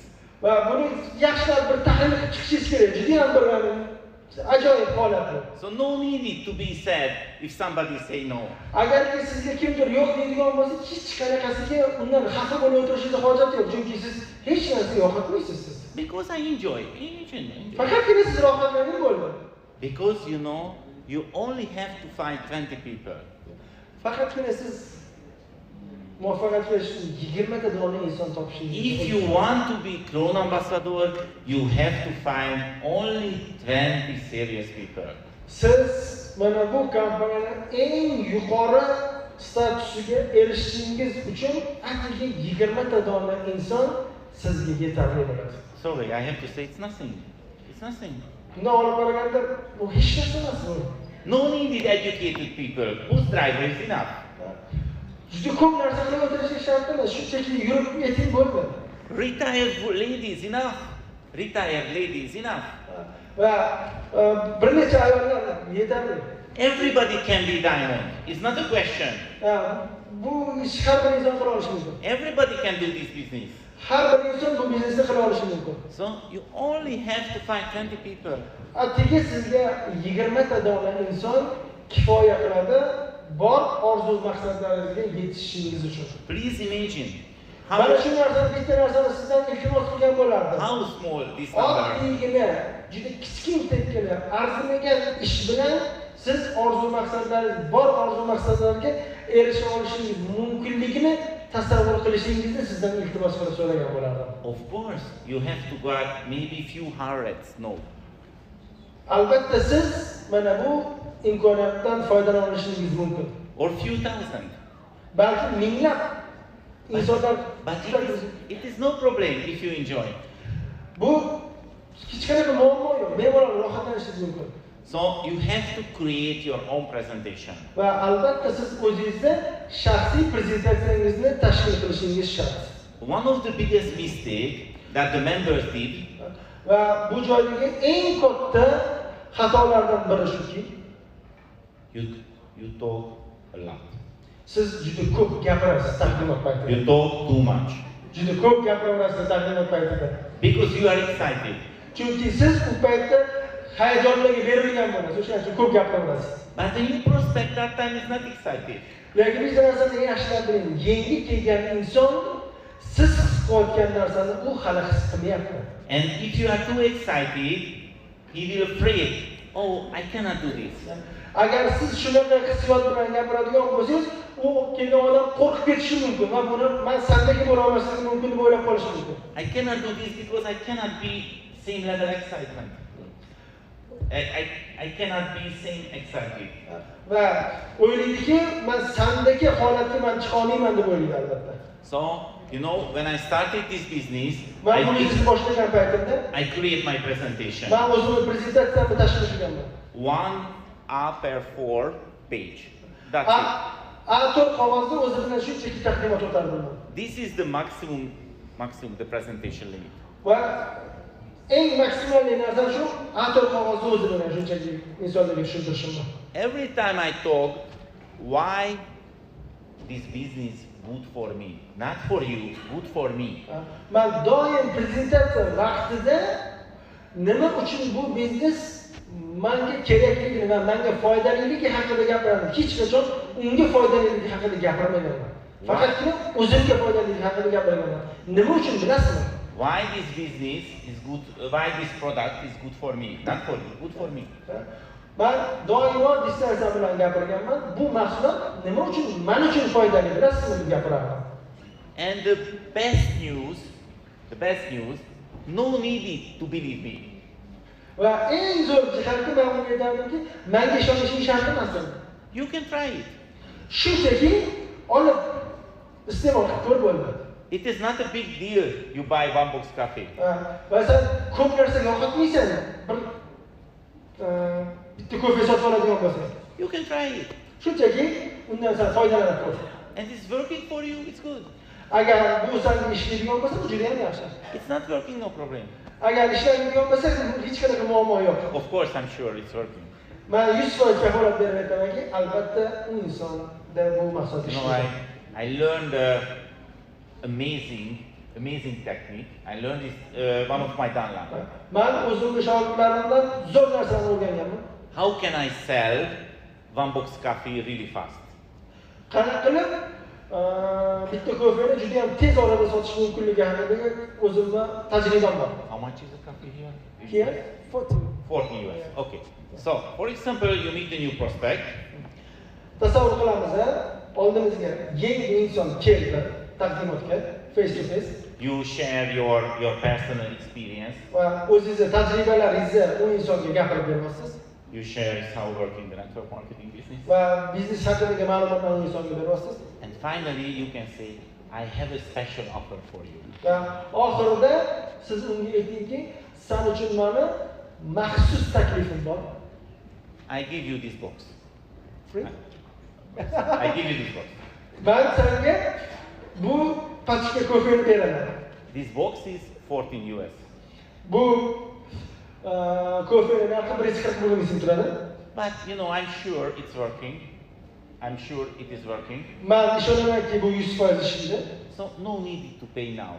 B: Va buni yaxshilab bir tahlil qilib chiqishingiz kerak. Juda ham bir ajoyib holat bu.
A: So no need to be sad if somebody say no.
B: Agarki sizga kimdir yo'q deydigan bo'lsa, hech qanaqasiga undan xafa bo'lib o'tirishingiz hojat yo'q, chunki siz hech narsa yo'qotmaysiz siz.
A: Because I enjoy. Imagine.
B: Faqatgina siz rohatlaning bo'ldi.
A: Because you know, you only have to find 20 people.
B: Faqatgina siz muvaffaqiyatga erishishni 20 ta dona inson topishingiz.
A: If you want to be Crown Ambassador, you have to find only 20 serious people.
B: Siz mana bu kompaniyaning eng yuqori statusiga erishishingiz uchun atigi 20 ta dona inson sizga yetarli bo'ladi.
A: Sorry, I have to say it's nothing. It's nothing.
B: Bundan olib qaraganda bu hech narsa emas bu.
A: No needed educated people. Whose driver is enough?
B: Juda ko'p narsa qilib o'tirish shart emas, shunchaki yurib yeting bo'ldi.
A: Retired ladies enough. Retired ladies enough.
B: Va bir necha ayollar yetarli.
A: Everybody can be diamond. It's not a question.
B: Bu ish har bir inson qila olishi mumkin.
A: Everybody can do this business.
B: Har bir inson bu biznesni qila olishi mumkin.
A: So you only have to find 20 people.
B: Atigi sizga 20 ta dona inson kifoya qiladi. Bor orzu maqsadlaringizga yetishishingiz uchun.
A: Please imagine
B: Mana shu narsani bitta narsani sizdan iltimos qilgan bo'lardim.
A: how small this number.
B: Oddiygina, juda kichkintakkina arzimagan ish bilan siz orzu maqsadlaringiz, bor orzu maqsadlarga erisha olishingiz mumkinligini tasavvur qilishingizni sizdan iltimos qilib so'ragan bo'lardim.
A: Of course, you have to got maybe few hundreds. No.
B: Albatta siz mana bu imkoniyatdan foydalanishingiz mumkin.
A: Or few thousand.
B: Balki minglab insonlar.
A: But it is no problem if you enjoy.
B: Bu hech qanaqa muammo yo'q. Bemalol rohatlanishingiz mumkin.
A: So you have to create your own presentation.
B: Va albatta siz o'zingizda shaxsiy prezentatsiyangizni tashkil qilishingiz shart.
A: One of the biggest mistake that the members did.
B: Va bu joydagi eng katta xatolardan biri shuki,
A: you talk a lot.
B: siz juda ko'p gapirasiz taqdimot paytida.
A: You talk too much.
B: Juda ko'p gapiraverasiz taqdimot paytida.
A: Because you are excited.
B: Chunki siz bu paytda hayajonlarga berilgan bo'lasiz, o'shaning uchun ko'p gapiraverasiz.
A: But the new prospect that time is not excited.
B: Lekin biz narsani yaxshilab biling. Yangi kelgan inson siz his qilayotgan narsani u hali his qilmayapti.
A: And if you are too excited, he will afraid. Oh, I cannot do this.
B: Agar siz shunaqa hissiyot bilan gapiradigan bo'lsangiz, u kelgan odam qo'rqib ketishi mumkin va buni men sandagi bo'la olmasligim mumkin deb o'ylab qolishi mumkin.
A: I cannot do this because I cannot be same level excitement. I cannot be same exactly.
B: Va o'ylaydiki, men sandagi holatga men chiqa olmayman deb o'ylaydi albatta.
A: So, you know, when I started this business,
B: Men buni ishni boshlagan paytimda
A: I create my presentation.
B: men o'zimning prezentatsiyamni tashkil qilganman.
A: 1 A4 page. That's it.
B: A4 qog'ozda o'zi bilan shunchaki taqdimot o'tardim.
A: This is the maximum the presentation limit.
B: Va eng maksimal narsa shu, A4 qog'ozda o'zi bilan shunchaki insonlarga tushuntirishim.
A: Every time I talk, why this business good for me, not for you, good for me.
B: Men doim prezentatsiya vaqtida nima uchun bu biznes menga kerakligi va menga foydaliligi haqida gapiraman. Hech qachon unga foydaliligi haqida gapirmayman. Faqatgina o'zimga foydaliligi haqida gapiraman. Nima uchun bilasizmi?
A: Why this business is good, why this product is good for me, not for you, good for me.
B: Men doimo distansiya bilan gapirganman. Bu mahsulot nima uchun men uchun foydali bilasizmi deb gapiraman.
A: And the best news, no need to believe me.
B: Va eng zo'r jihati men unga aytadimki, menga ishonishing shart emas.
A: You can try it.
B: Shunchaki olib iste'mol qilib ko'r bo'ldi.
A: It is not a big deal. You buy one box coffee.
B: Va sen ko'p narsa yoqmaysan. Bitta kofe sotib oladigan bo'lsang.
A: You can try it.
B: Shunchaki undan sen foydalanib ko'r.
A: And it's working for you, it's good.
B: Agar bu senga ishlaydigan bo'lsa, bu juda ham yaxshi.
A: It's not working, no problem.
B: Agar ishlaydigan bo'lsa, hech qanaqa muammo yo'q.
A: Of course, I'm sure it's working.
B: Men 100% kafolat berib aytamanki, albatta u insonda bu maqsad ishlaydi.
A: I learned amazing technique. I learned this one of my downline.
B: Men o'zimning shogirdlarimdan zo'r narsani o'rganganman.
A: How can I sell one box coffee really fast?
B: Qanaqa qilib bitta kofeni juda ham tez orada sotish mumkinligi haqida o'zimda tajribam bor.
A: How much is the coffee here?
B: Here 40
A: US. Okay. So, for example, you meet a new prospect.
B: Tasavvur qilamiz, oldimizga yangi inson keldi taqdimotga, face to face.
A: You share your personal experience.
B: Va o'zingizning tajribalaringizni u insonga gapirib berasiz.
A: You share how working the network marketing business.
B: Va biznes haqidagi ma'lumotlarni u insonga berasiz.
A: And finally, you can say, I have a special offer for you.
B: Va oxirida siz unga aytingki, sen uchun meni maxsus taklifim bor.
A: I give you this box.
B: Free?
A: I give you this box.
B: Ben senga bu paçka kofeni beraman.
A: This box is 14 US.
B: Bu kofeni narxi 140 ming turadi.
A: But you know, I'm sure it's working. I'm sure it is working.
B: Men ishonamanki bu 100% ishlaydi.
A: So no need to pay now.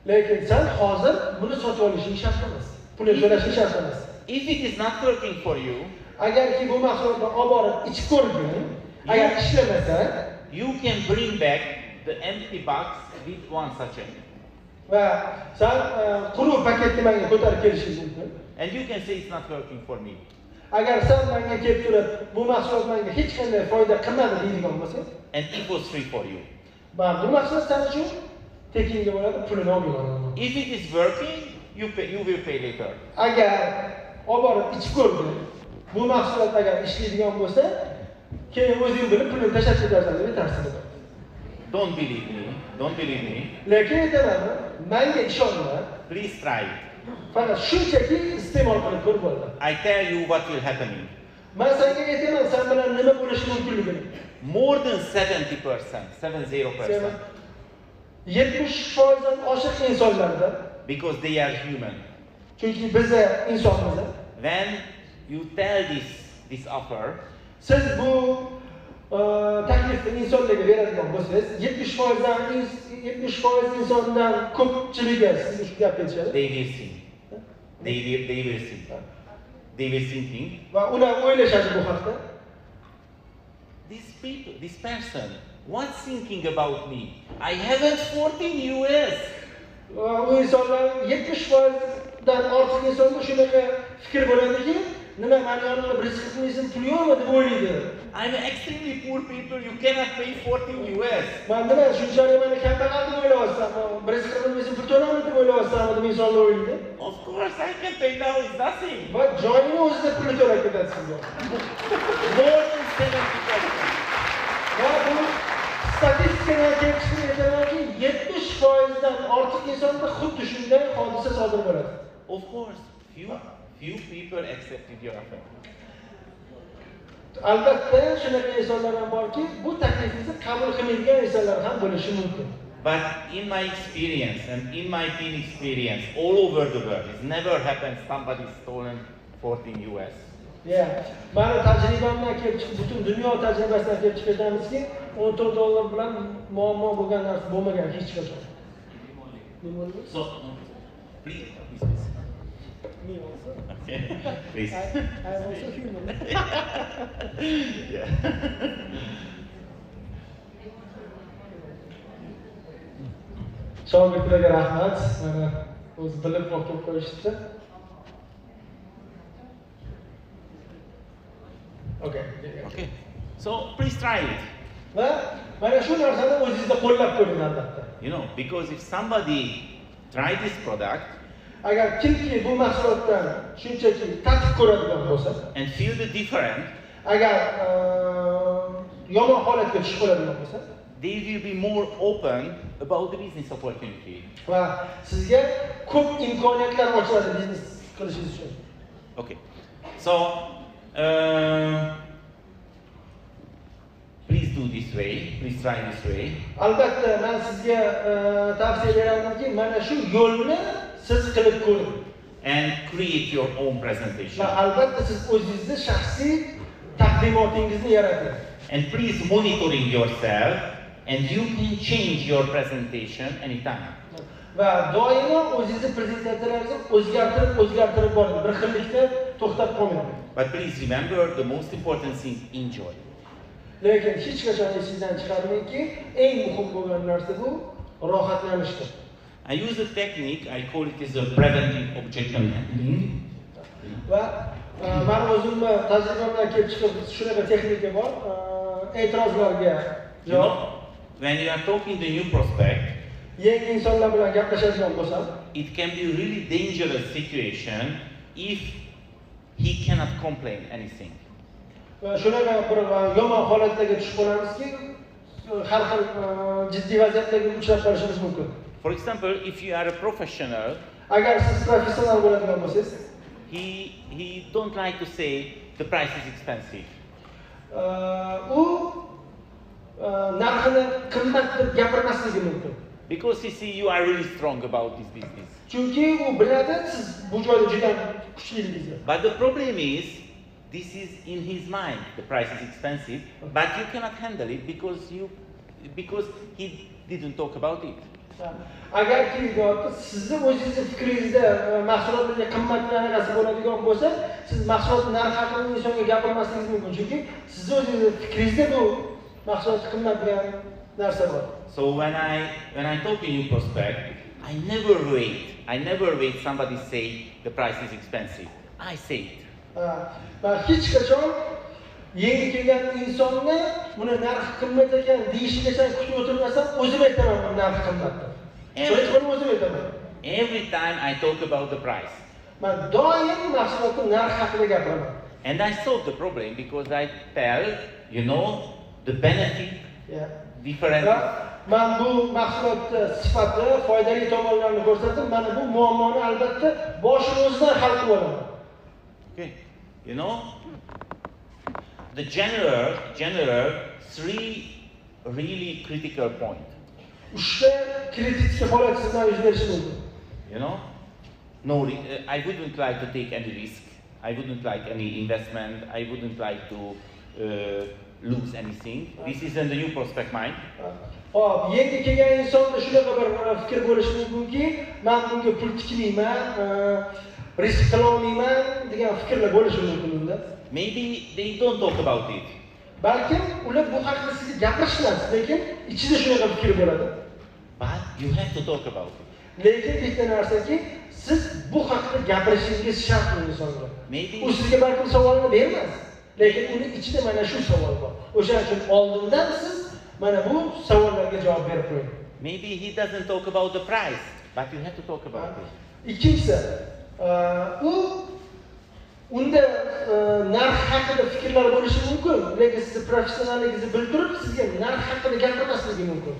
B: Lekin sen hozir buni sotib olishing shart emas. Pulni to'lashing shart emas.
A: If it is not working for you,
B: agarki bu mahsulotni olib borib ichib ko'rgin, agar ishlamasa,
A: you can bring back the empty box with one sachet.
B: Va sen quruq paketni menga ko'tarib kelishing mumkin.
A: And you can say it's not working for me.
B: Agar sen menga kelib turib, bu mahsulot menga hech qanday foyda qilmadi deydigan bo'lsa,
A: and it was free for you.
B: Bu mahsulot sen uchun tekinga bo'ladi, pulini olib olaman.
A: If it is working, you will pay later.
B: Agar olib borib ichib ko'rgin, bu mahsulot agar ishlaydigan bo'lsa, keyin o'zing bilib pulni tashlab ketasan deb aytarsiz.
A: Don't believe me.
B: Lekin aytaman, menga ishonma.
A: Please try it.
B: Faqat shunchaki iste'mol qilib ko'r bo'ldi.
A: I tell you what will happen.
B: Men senga aytaman, sen bilan nima bo'lishi mumkinligini.
A: More than 70%, 70%.
B: 70% oshiq insonlarda.
A: Because they are human.
B: Chunki biz insonmiz.
A: When you tell this offer,
B: siz bu taklifni insonlarga beradigan bo'lsangiz, 70% insondan ko'pchiligi sizga shu gapni aytishadi.
A: They will see. They will thinking.
B: Va ular o'ylashadi bu haqda.
A: This person, what's thinking about me? I haven't 14 US.
B: U insonlar 70%dan ortiq insonda shunaqa fikr bo'ladiki, nima meni yonimda bir qilmaysan, pul yo'qmi deb o'ylaydi.
A: I'm extremely poor people, you cannot pay 14 US.
B: Men nima shunchalik meni kambag'al deb o'ylayapsan? Birinchi qilib pul to'lamayman deb o'ylayapsanmi deb insonlar o'ylaydi.
A: Of course, I can pay now, it's nothing.
B: Va joyini o'zida pul to'lab ketadi sizga.
A: More than 70%.
B: Va bu statistikaga kelishni aytamanki, 70% dan ortiq insonda xuddi shunday hodisa sodir bo'ladi.
A: Of course, few people accepted your offer.
B: Albatta, shunaqa insonlar ham borki, bu taklifingizni qabul qilmaydigan insonlar ham bo'lishi mumkin.
A: But in my experience and in my team experience all over the world, it's never happened somebody stolen 14 US.
B: Yeah. Mani tajribamdan kelib chiqib, butun dunyo tajribasidan kelib chiqib aytamizki, $14 bilan muammo bo'lgan narsa bo'lmagan hech qachon.
A: So, please.
B: Me also.
A: Okay, please.
B: I am also human.
A: Yeah.
B: Shogirdlarga rahmat. Mana o'zi bilib o'qib qo'yishdi. Okay.
A: Okay. So please try it.
B: Va mana shu narsani o'zingizda qo'llab ko'ring albatta.
A: You know, because if somebody try this product
B: Agar kimki bu mahsulotdan shunchaki tatib ko'radigan bo'lsa,
A: and feel the difference,
B: agar yomon holatga tushib qoladigan bo'lsa,
A: they will be more open about the business opportunity.
B: va sizga ko'p imkoniyatlar ochiladi biznes qilishingiz uchun.
A: Okay. So please do this way. Please try this way.
B: Albatta, men sizga tavsiya beramanki, mana shu yo'lni siz qilib ko'ring.
A: And create your own presentation.
B: Va albatta siz o'zingizni shaxsiy taqdimotingizni yarating.
A: And please monitoring yourself, and you can change your presentation anytime.
B: Va doimo o'zingizni prezentatsiyalaringizni o'zgartirib boring. Bir xillikda to'xtab qolmang.
A: But please remember the most important thing: enjoy.
B: Lekin hech qachon esingizdan chiqarmangki, eng muhim bo'lgan narsa bu rohatlanishdir.
A: I use a technique, I call it as a preventive objection handling.
B: Va men o'zimni tajribamdan kelib chiqib shunaqa texnika bor. E'tirozlarga javob.
A: When you are talking to new prospect,
B: yangi insonlar bilan gaplashadigan bo'lsam,
A: it can be a really dangerous situation if he cannot complain anything.
B: Shunaqa bir yomon holatlarga tushib qolamizki, har xil jiddiy vaziyatlarga uchrab qolishimiz mumkin.
A: For example, if you are a professional,
B: agar siz professional bo'ladigan bo'lsangiz,
A: he don't like to say the price is expensive.
B: U narxini qimmat deb gapirmasligi mumkin.
A: Because he see you are really strong about this business.
B: Chunki u biladi siz bu joyda juda kuchliligini.
A: But the problem is, this is in his mind. The price is expensive, but you cannot handle it because he didn't talk about it.
B: Agarki sizni o'zingizni fikringizda mahsulotlarga qimmatlanasi bo'ladigan bo'lsa, siz mahsulot narxi haqida insonga gapirmasligingiz mumkin. Chunki sizni o'zingizni fikringizda bu mahsulot qimmatlangan narsa bor.
A: So when I talk to new prospect, I never wait somebody say the price is expensive. I say it.
B: Va hech qachon yangi kelgan insonni buni narxi qimmat ekan deyishigacha kutib o'tirmasam, o'zim aytaman bu narxi qimmat. O'zim aytaman.
A: Every time I talk about the price.
B: Men doim mahsulotning narxi haqida gapiraman.
A: And I solve the problem because I tell, the benefit, different.
B: Men bu mahsulot sifati, foydali tomonlarini ko'rsatib, mana bu muammoni albatta boshini o'zidan hal qilib olaman.
A: Okay. The general three really critical points.
B: Uchta kritik holat sizdan yuz berishi mumkin.
A: No, I wouldn't like to take any risk. I wouldn't like any investment. I wouldn't like to lose anything. This is in the new prospect mind.
B: Hop, yangi kelgan insonda shunaqa bir fikr bo'lishi mumkinki, men bunga pul tikmayman, risk qila olmayman degan fikrlar bo'lishi mumkin unda.
A: Maybe they don't talk about it.
B: Balkim ular bu haqida sizga gapirishmas, lekin ichida shunaqa fikr bo'ladi.
A: But you have to talk about it.
B: Lekin bitta narsaki, siz bu haqida gapirishingiz shart insonga.
A: Maybe
B: u sizga balkim savolni bermas. Lekin uning ichida mana shu savol bor. O'shaning uchun oldindan siz mana bu savollarga javob berib qo'ying.
A: Maybe he doesn't talk about the price, but you have to talk about it.
B: Ikkinchisi, unda narx haqida fikrlar bo'lishi mumkin, lekin siz professionalligingizni bildirib, sizga narx haqida gapirmasligi mumkin.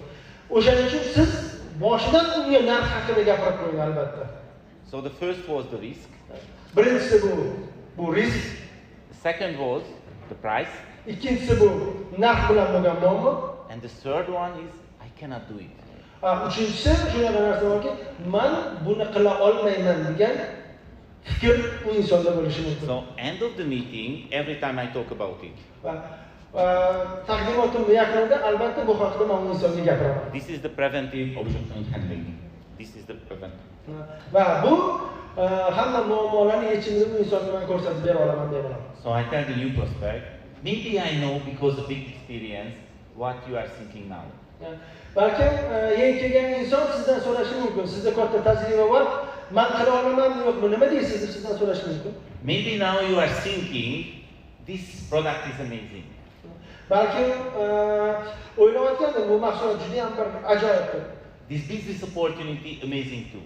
B: O'shaning uchun siz boshidan unga narx haqida gapirib qo'ying albatta.
A: So the first was the risk.
B: Birinchisi bu risk.
A: The second was the price.
B: Ikkinchisi bu narx bilan bo'lgan muammo.
A: And the third one is I cannot do it.
B: Uchinchisi shunaqa narsa borki, men buni qila olmayman degan fikr u insonda bo'lishi mumkin.
A: So end of the meeting, every time I talk about it.
B: Taqdimotim yakunida albatta bu haqida men u insonga gapiraman.
A: This is the preventive objection handling. This is the preventive.
B: Va bu hamma muammolarning yechimini bu insonga men ko'rsatib bera olaman deb bilaman.
A: So I tell the new prospect, maybe I know because of big experience what you are thinking now.
B: Balkim yangi kelgan inson sizdan so'rashi mumkin. Sizda katta tajriba bor. Men qila olamanmi yo'qmi? Nima deysiz deb sizdan so'rashi mumkin.
A: Maybe now you are thinking this product is amazing.
B: Balkim o'ylayotgandim bu mahsulot juda ham bir ajoyibdir.
A: This business opportunity amazing too.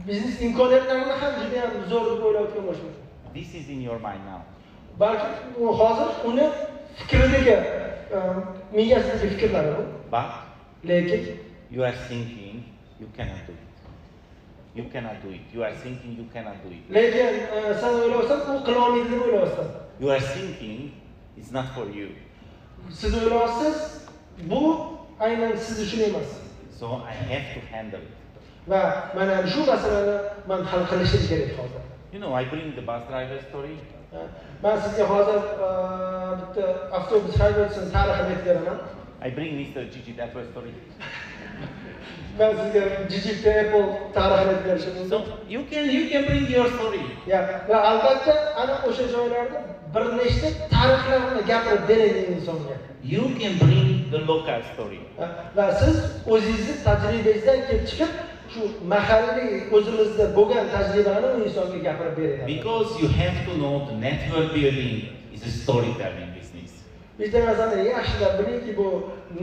B: Biznes imkoniyatlarini ham juda ham zo'r deb o'ylayotgan bo'lishi mumkin.
A: This is in your mind now.
B: Balkim u hozir uni fikridagi miyasidagi fikrlari bu.
A: But
B: lekin
A: you are thinking you cannot do it. You cannot do it. You are thinking you cannot do it.
B: Lekin sen o'ylaysan u qila olmaydi deb o'ylaysan.
A: You are thinking it's not for you.
B: Siz o'ylaysiz bu aynan siz uchun emas.
A: So I have to handle it.
B: Va mana shu masalani men hal qilishim kerak hozir.
A: You know, I bring the bus driver story.
B: Men sizga hozir bitta avtobus haydovchisining tarixini aytib beraman.
A: I bring Mr. Gigi Apple story.
B: Men sizga Gigi Apple tarixini aytib berishim mumkin.
A: So you can bring your story.
B: Va albatta ana o'sha joylarda bir nechta tarixlarni gapirib beraylik insonga.
A: You can bring the local story.
B: Va siz o'zingizning tajribangizdan kelib chiqib shu mahalliy o'zimizda bo'lgan tajribani u insonga gapirib beradi.
A: Because you have to know the network building is a storytelling business.
B: Bitta narsani yaxshilab bilingki, bu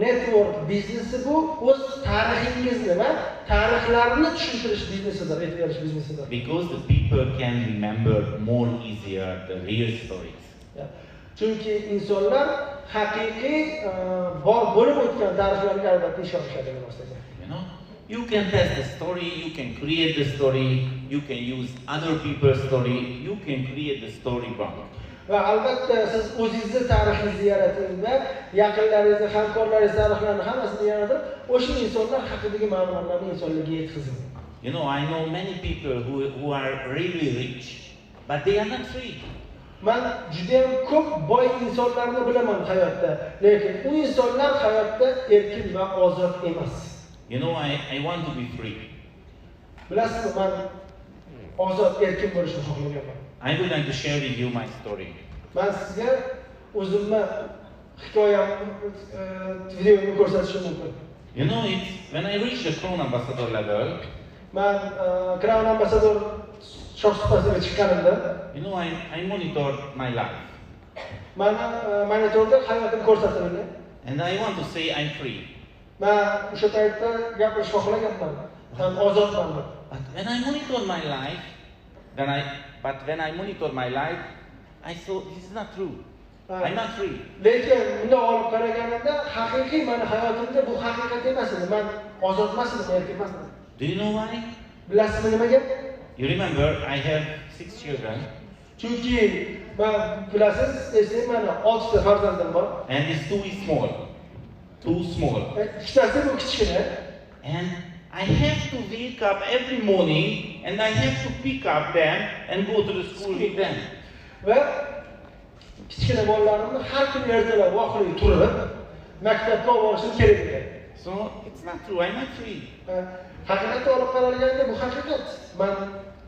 B: network biznesi bu o'z tarixingizni va tarixlarni tushuntirish biznesidir, aytib berish biznesidir.
A: Because the people can remember more easier the real stories.
B: Chunki insonlar haqiqiy bor bo'lib o'tgan tarixlarga albatta ishonishadi bu narsaga.
A: You know? You can test the story, you can create the story, you can use other people's story, you can create the story bank.
B: Va albatta siz o'zingizning tarixingizni yarating va yaqinlaringizni, hamkorlaringizni tarixlarini hammasini yaratib, o'sha insonlar haqidagi ma'lumotlarni insonlarga yetkazing.
A: You know, I know many people who are really rich, but they are not free.
B: Men juda ham ko'p boy insonlarni bilaman hayotda, lekin u insonlar hayotda erkin va ozod emas.
A: You know, I want to be free.
B: Bilasizmi, men ozod erkin bo'lishni xohlaganman.
A: I would like to share with you my story.
B: Men sizga o'zimni hikoyam videoni ko'rsatishim mumkin.
A: You know, it's when I reached the Crown Ambassador level.
B: Men Crown Ambassador shohsuhbatiga chiqqanimda,
A: you know, I monitored my life.
B: Men monitorda hayotim ko'rsatilgan.
A: And I want to say I'm free.
B: Men o'sha paytda gapirishni xohlaganman. Men ozodman.
A: But when I monitored my life, when I monitored my life, I thought this is not true. I'm not free.
B: Lekin bunday olib qaraganimda haqiqiy meni hayotimda bu haqiqat emas edi. Men ozod emas edim, erkin emas edim.
A: Do you know why?
B: Bilasizmi nimaga?
A: You remember I have 6 children.
B: Chunki men bilasiz, eslayman, meni 6 ta farzandim bor.
A: And these 2 is small. Too small.
B: Ikkitasi bu kichkina.
A: And I have to wake up every morning and I have to pick up them and go to the school with them.
B: Va kichkina bolalarimni har kuni ertalab vaqtli turib maktabga olib borishim kerak edi.
A: So it's not true. I'm not free.
B: Haqiqatga olib qaralganda bu haqiqat. Men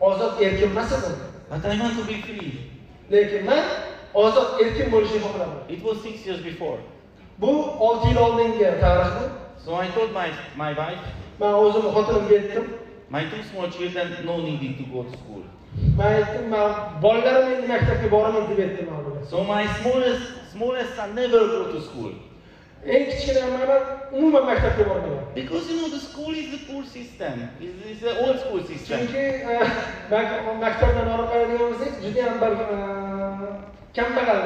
B: ozod erkin emas edim.
A: But I want to be free.
B: Lekin men ozod erkin bo'lishni xohlaman.
A: It was 6 years before.
B: Bu 6 yil oldingi tarixmi?
A: So I told my wife,
B: men o'zimni xotinimga aytdim.
A: My two small children no needed to go to school.
B: Men aytdim, men bolalarim endi maktabga boraman deb aytdim men.
A: So my smallest son never go to school.
B: Eng kichkina mana umuman maktabga bormayman.
A: Because you know the school is the poor system. It's the old school system.
B: Chunki maktabdan olib qaraydigan bo'lsak, juda ham bir kambag'al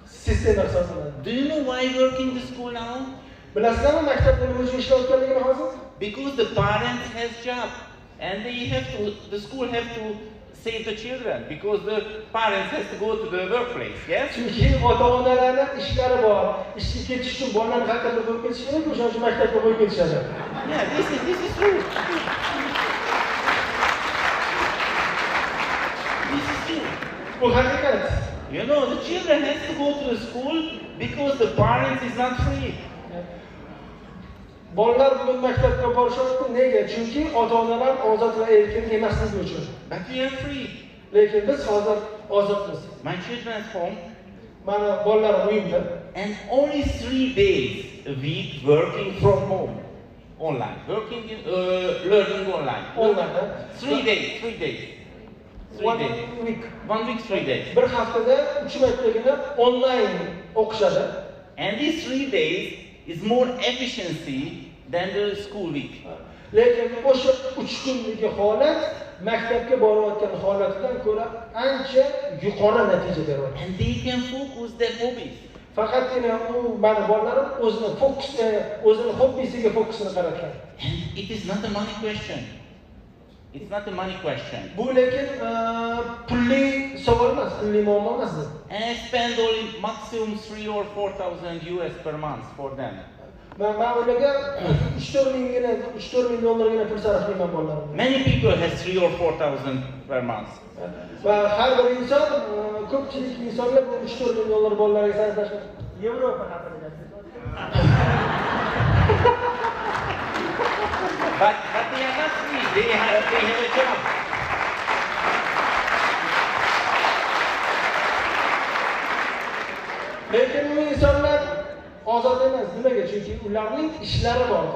B: sistema hisoblanadi.
A: Do you know why working the school now?
B: Bilasizlarmi maktabda nima uchun ishlayotganligini hozir?
A: Because the parents has job and the school have to save the children because the parents has to go to the workplace, yes?
B: Chunki ota-onalarning ishlari bor. Ishga ketish uchun bolalarni qanday qo'yib ketish kerak, o'sha uchun maktabga qo'yib ketishadi.
A: Yeah, this is true. This is true.
B: Bu haqiqat.
A: You know, the children has to go to the school because the parents is not free.
B: Bolalar bugun maktabga borishyapti. Nega? Chunki ota-onalar ozod va erkin emasligi uchun.
A: But we are free.
B: Lekin biz hozir ozodmiz.
A: My children at home.
B: Mana bolalarim uyimda.
A: And only 3 days a week working from home. Online. Working in, learning online.
B: Online.
A: 3 days. 3 days. 3 days. 1 week, 3 days.
B: Bir haftada 3 martagina online o'qishadi.
A: And these 3 days is more efficiency than the school week.
B: Lekin o'sha 3 kunlik holat maktabga borayotgan holatidan ko'ra ancha yuqori natija beryapti.
A: And they can focus their hobbies.
B: Faqatgina mani bolalarim o'zini hobbisiga fokusini qaratgan.
A: And it is not a money question. It's not a money question.
B: Bu lekin pulli savol emas, pulli muammo emas.
A: And I spend only maximum 3 or 4,000 US per month for them.
B: Men ularga 3-4 ming dollargina pul sarflayman bolalarimga.
A: Many people has 3 or 4,000 per month.
B: Va har bir inson, ko'pchilik insonlar bu 3-4 ming dollar bolalarga sarflashadi. Yevropa haqida
A: But they are not free. They have a job.
B: Lekin bu insonlar ozod emas. Nimaga? Chunki ularning ishlari bor.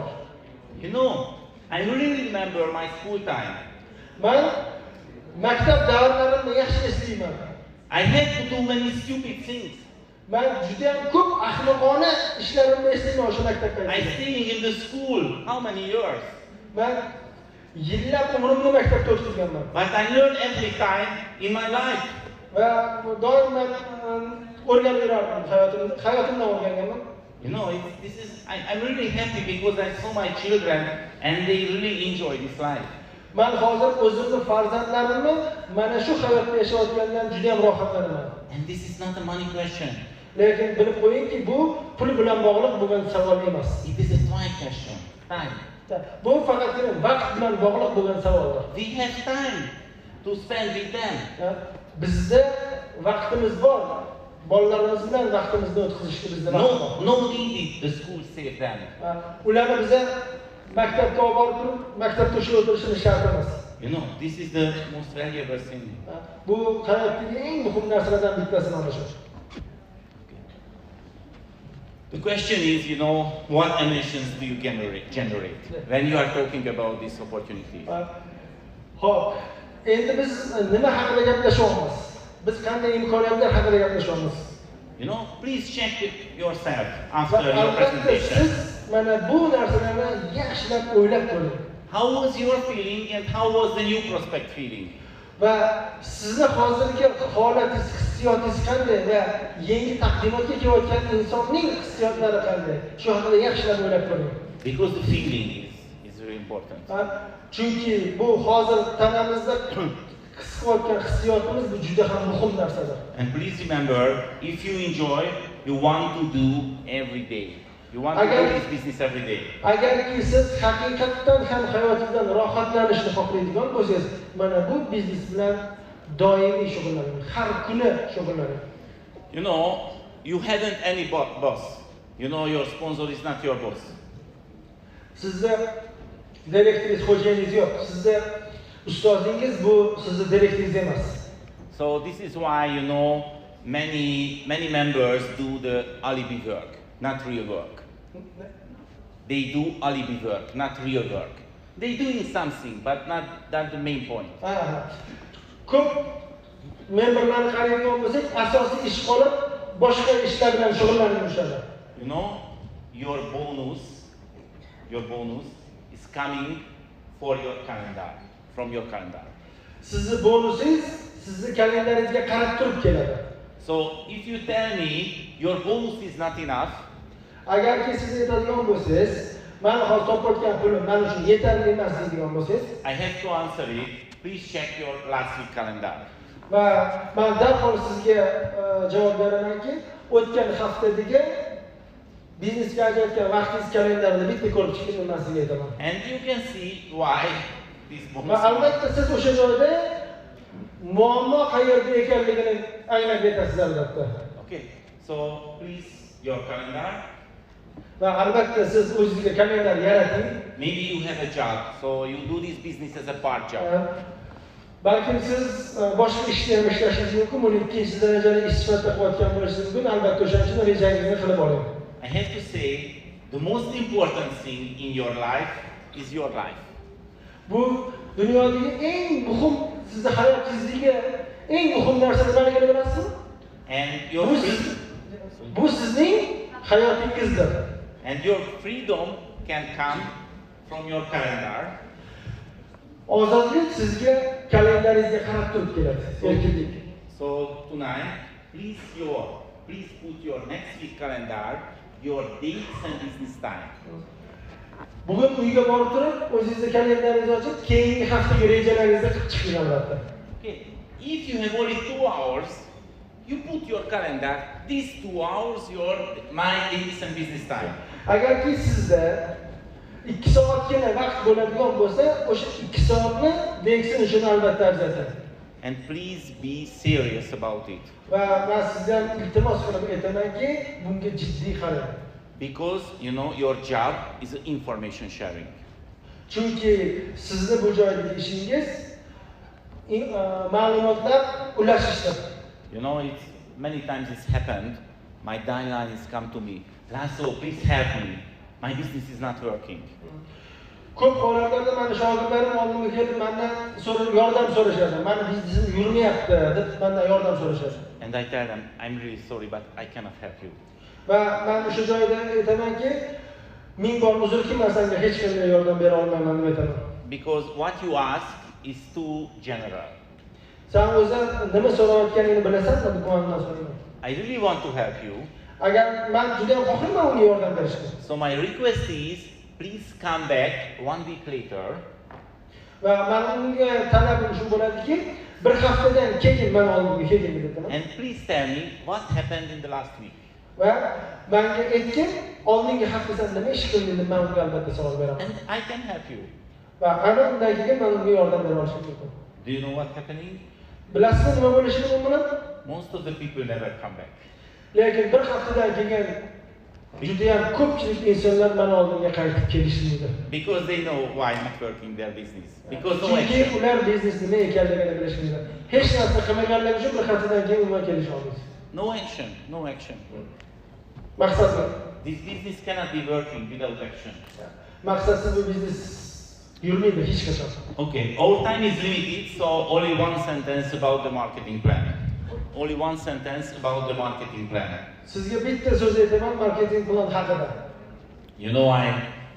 A: You know, I really remember my school time.
B: Men maktab davrlarimni yaxshi eslayman.
A: I had to do many stupid things.
B: Men juda ham ko'p ahmoqona ishlarimni eslayman o'sha maktabda.
A: I staying in the school how many years?
B: Men yillab umrimni maktabda o'tkazganman.
A: But I learned every time in my life.
B: Va doim o'rganib yurardim hayotimdan o'rganganman.
A: You know, I'm really happy because I saw my children and they really enjoy this life.
B: Men hozir o'zimni farzandlarimni mana shu hayotda yashayotgandan juda ham rohatlanaman.
A: And this is not a money question.
B: Lekin bilib qo'yingki, bu pul bilan bog'liq bo'lgan savol emas.
A: It is a time question. Time.
B: Bu faqatgina vaqt bilan bog'liq bo'lgan savollar.
A: We have time to spend with them.
B: Bizda vaqtimiz bor. Bolalarimiz bilan vaqtimizni o'tkazishga bizda vaqt bor.
A: No need the school save them.
B: Ularni biz maktabga olib borib, maktabda ushlab o'tirishimiz shart emas.
A: You know, this is the most valuable thing.
B: Bu hayotdagi eng muhim narsalardan bittasi mana shu.
A: The question is, you know, what emotions do you generate when you are talking about this opportunity?
B: Xo'p, endi biz nima haqida gaplashyapmiz? Biz qanday imkoniyatlar haqida gaplashyapmiz?
A: You know, please check yourself after your presentation.
B: Siz mana bu narsalarni yaxshilab o'ylab ko'ring.
A: How was your feeling and how was the new prospect feeling?
B: Va sizni hozirgi holatingiz, hissiyotingiz qanday va yangi taqdimotga kelayotgan insonning hissiyotlari qanday? Shu haqida yaxshilab o'ylab ko'ring.
A: Because the feeling is very important.
B: Chunki bu hozir tanamizda his qilayotgan hissiyotimiz bu juda ham muhim narsadir.
A: And please remember, if you enjoy, you want to do every day. You want to do this business every day.
B: Agarki siz haqiqatdan ham hayotingizdan rohatlanishni xohlaydigan bo'lsangiz, mana bu biznes bilan doimiy shug'ullaning, har kuni shug'ullaning.
A: You know, you haven't any boss. You know, your sponsor is not your boss.
B: Sizda direktoringiz, xo'jayiningiz yo'q. Sizda ustozingiz bu sizni direktoringiz emas.
A: So this is why, you know, many members do the alibi work, not real work. They do alibi work, not real work. They're doing something, but not that's the main point.
B: Ko'p memberlarni qaraydigan bo'lsak, asosiy ish qolib, boshqa ishlar bilan shug'ullanib yurishadi.
A: You know, your bonus is coming for your calendar, from your calendar.
B: Sizni bonusingiz sizni kalendaringizga qarab turib keladi.
A: So if you tell me your bonus is not enough,
B: agarki siz aytadigan bo'lsangiz, men hozir topayotgan pulim men uchun yetarli emas deydigan bo'lsangiz,
A: I have to answer it. Please check your last week calendar.
B: Va men darhol sizga javob beramanki, o'tgan haftadagi biznesga ajratgan vaqtingiz kalendarini bitta ko'rib chiqing, men sizga aytaman.
A: And you can see why this bonus.
B: Va albatta siz o'sha joyda muammo qayerda ekanligini anglab yetasiz albatta.
A: Okay. So please your calendar.
B: Va albatta siz o'zingizga kalendar yarating.
A: Maybe you have a job, so you do this business as a part job.
B: Balkim siz boshqa ishda ham ishlashingiz mumkin, buni ikkinchi darajali ish sifatida qilayotgan bo'lishingiz mumkin. Albatta o'shaning uchun rejangizni qilib oling.
A: I have to say, the most important thing in your life is your life.
B: Bu dunyodagi eng muhim sizni hayotingizga eng muhim narsa nimaligini bilasizmi?
A: And your
B: bu sizning hayotingizdir.
A: And your freedom can come from your calendar.
B: Ozodlik sizga kalendaringizga qarab turib keladi. Erkinlik.
A: So tonight, please put your next week calendar, your dates and business time.
B: Bugun uyga borib turib, o'zingizni kalendaringizni ochib, keyingi haftaga rejalaringizni qilib chiqing albatta.
A: Okay. If you have only 2 hours, you put your calendar, these 2 hours my dates and business time.
B: Agarki sizda 2 soatgina vaqt bo'ladigan bo'lsa, o'sha 2 soatni DXN uchun albatta ajrating.
A: And please be serious about it.
B: Va men sizdan iltimos qilib aytamanki, bunga jiddiy qarang.
A: Because your job is information sharing.
B: Chunki sizni bu joydagi ishingiz ma'lumotlar ulashishdir.
A: It's many times it's happened. My downline has come to me. Lasso, please help me. My business is not working.
B: Ko'p holatlarda meni shogirdlarim oldimga kelib, mendan yordam so'rashadi. Meni biznesim yurmayapti deb mendan yordam so'rashadi.
A: And I tell them, I'm really sorry, but I cannot help you.
B: Va men o'sha joyda aytamanki, ming bor uzrki, men senga hech qanday yordam bera olmayman deb aytaman.
A: Because what you ask is too general.
B: Sen o'zing nima so'rayotganingni bilasanmi deb mendan so'rayman.
A: I really want to help you.
B: Agar men juda ham xohlayman unga yordam berishni.
A: So my request is, please come back 1 week later.
B: Va men unga talabim shu bo'ladiki, bir haftadan keyin men oldimga keling dedim.
A: And please tell me what happened in the last week.
B: Va menga aytgan, oldingi haftada nima ish qilding deb men unga albatta savol beraman.
A: And I can help you.
B: Va ana undan keyin men unga yordam bera olishim mumkin.
A: Do you know what's happening?
B: Bilasizmi nima bo'lishini mumkin?
A: Most of the people never come back.
B: Lekin bir haftadan keyin juda ham ko'pchilik insonlar meni oldimga qaytib kelishmaydi.
A: Because they know why not working their business. Because no
B: Chunki
A: action.
B: ular biznes nima ekanligini bilishmaydi. Hech narsa qilmaganligi uchun bir haftadan keyin umuman kelisha olmaysiz.
A: No action, no action.
B: Maqsad nima?
A: This business cannot be working without action.
B: Maqsadsiz bu biznes yurmaydi hech qachon.
A: Okay, our time is limited, so only one sentence about the marketing plan. Only one sentence about the marketing plan.
B: Sizga bitta so'z aytaman marketing plan haqida.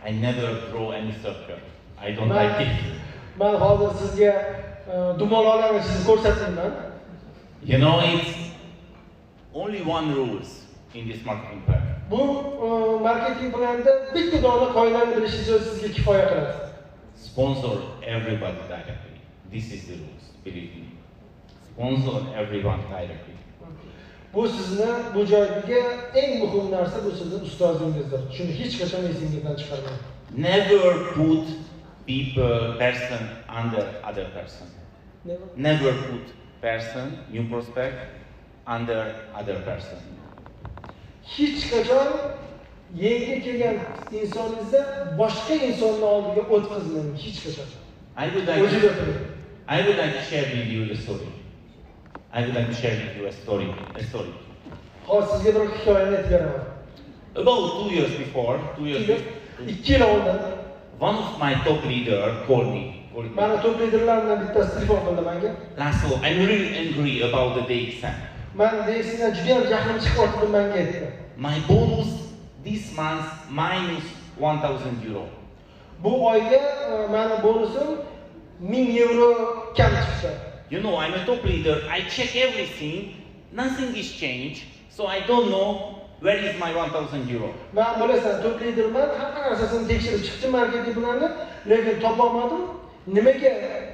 A: I never draw any circle. I don't like it.
B: Men hozir sizga dumaloqlarni chizib ko'rsatmayman.
A: It's only one rules in this marketing plan.
B: Bu marketing planda bitta dona qoidani bilishingiz o'zi sizga kifoya qiladi.
A: Sponsor everybody directly. This is the rules, believe me. Sponsor everyone directly.
B: Bu sizni bu joydagi eng muhim narsa bu sizning ustozingizdir. Shuni hech qachon esingizdan chiqarmang.
A: Never put person under other person. Never put person, new prospect, under other person.
B: Hech qachon yangi kelgan insoningizda boshqa insonni oldiga o'tkazmang, hech qachon.
A: I would like to share with you a story.
B: Hozir sizga bir hikoyani aytib beraman.
A: About 2 years before,
B: 2 yil oldin
A: one of my top leader called me.
B: Mana top liderlardan bittasi telefon qildi menga.
A: Lasso, I'm really angry about the DXN.
B: Men DXNdan juda ham jahlim chiqyapti menga aytdi.
A: My bonus this month minus 1,000 euro.
B: Bu oyga meni bonusim 1000 euro kam chiqdi.
A: You know, I'm a top leader. I check everything. Nothing is changed. So I don't know where is my 1,000 euro.
B: Men bilasan, top liderman, hamma narsasini tekshirib chiqdim marketing bilanni, lekin topolmadim. Nimaga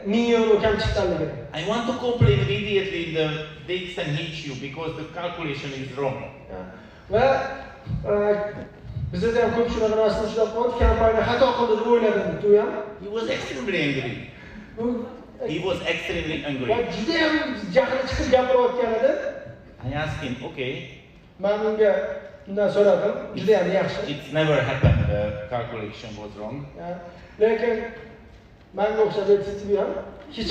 B: 1000 euro kam chiqqanligini.
A: I want to complain immediately the DXN HQ because the calculation is wrong.
B: Va bizda ham ko'p shunaqa narsani ushlab qoldi, kompaniya xato qildi deb o'yladim u ham.
A: He was extremely angry. He was extremely angry.
B: Va juda ham jahli chiqib gapirayotgan edi.
A: I asked him, okay.
B: Men unga undan so'radim, juda ham yaxshi.
A: It's never happened. The calculation was wrong.
B: Lekin menga o'xshab aytibdi ham, hech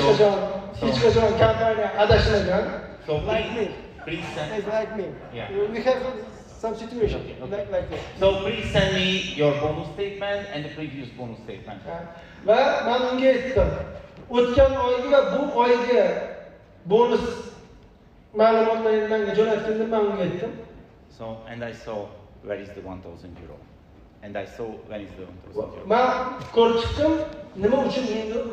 B: qachon kompaniya adashmagan.
A: So
C: Like me.
A: please send.
C: It's like me.
A: Yeah.
C: We have some situation
A: Okay.
C: like this.
A: So please send me your bonus statement and the previous bonus statement.
B: Va men unga aytdim, o'tgan oyga va bu oyga bonus ma'lumotlarini menga jo'natganda men unga aytdim.
A: So and I saw where is the 1,000 euro. And I saw when is the 1,000 euro.
B: Men ko'rib chiqdim, nima uchun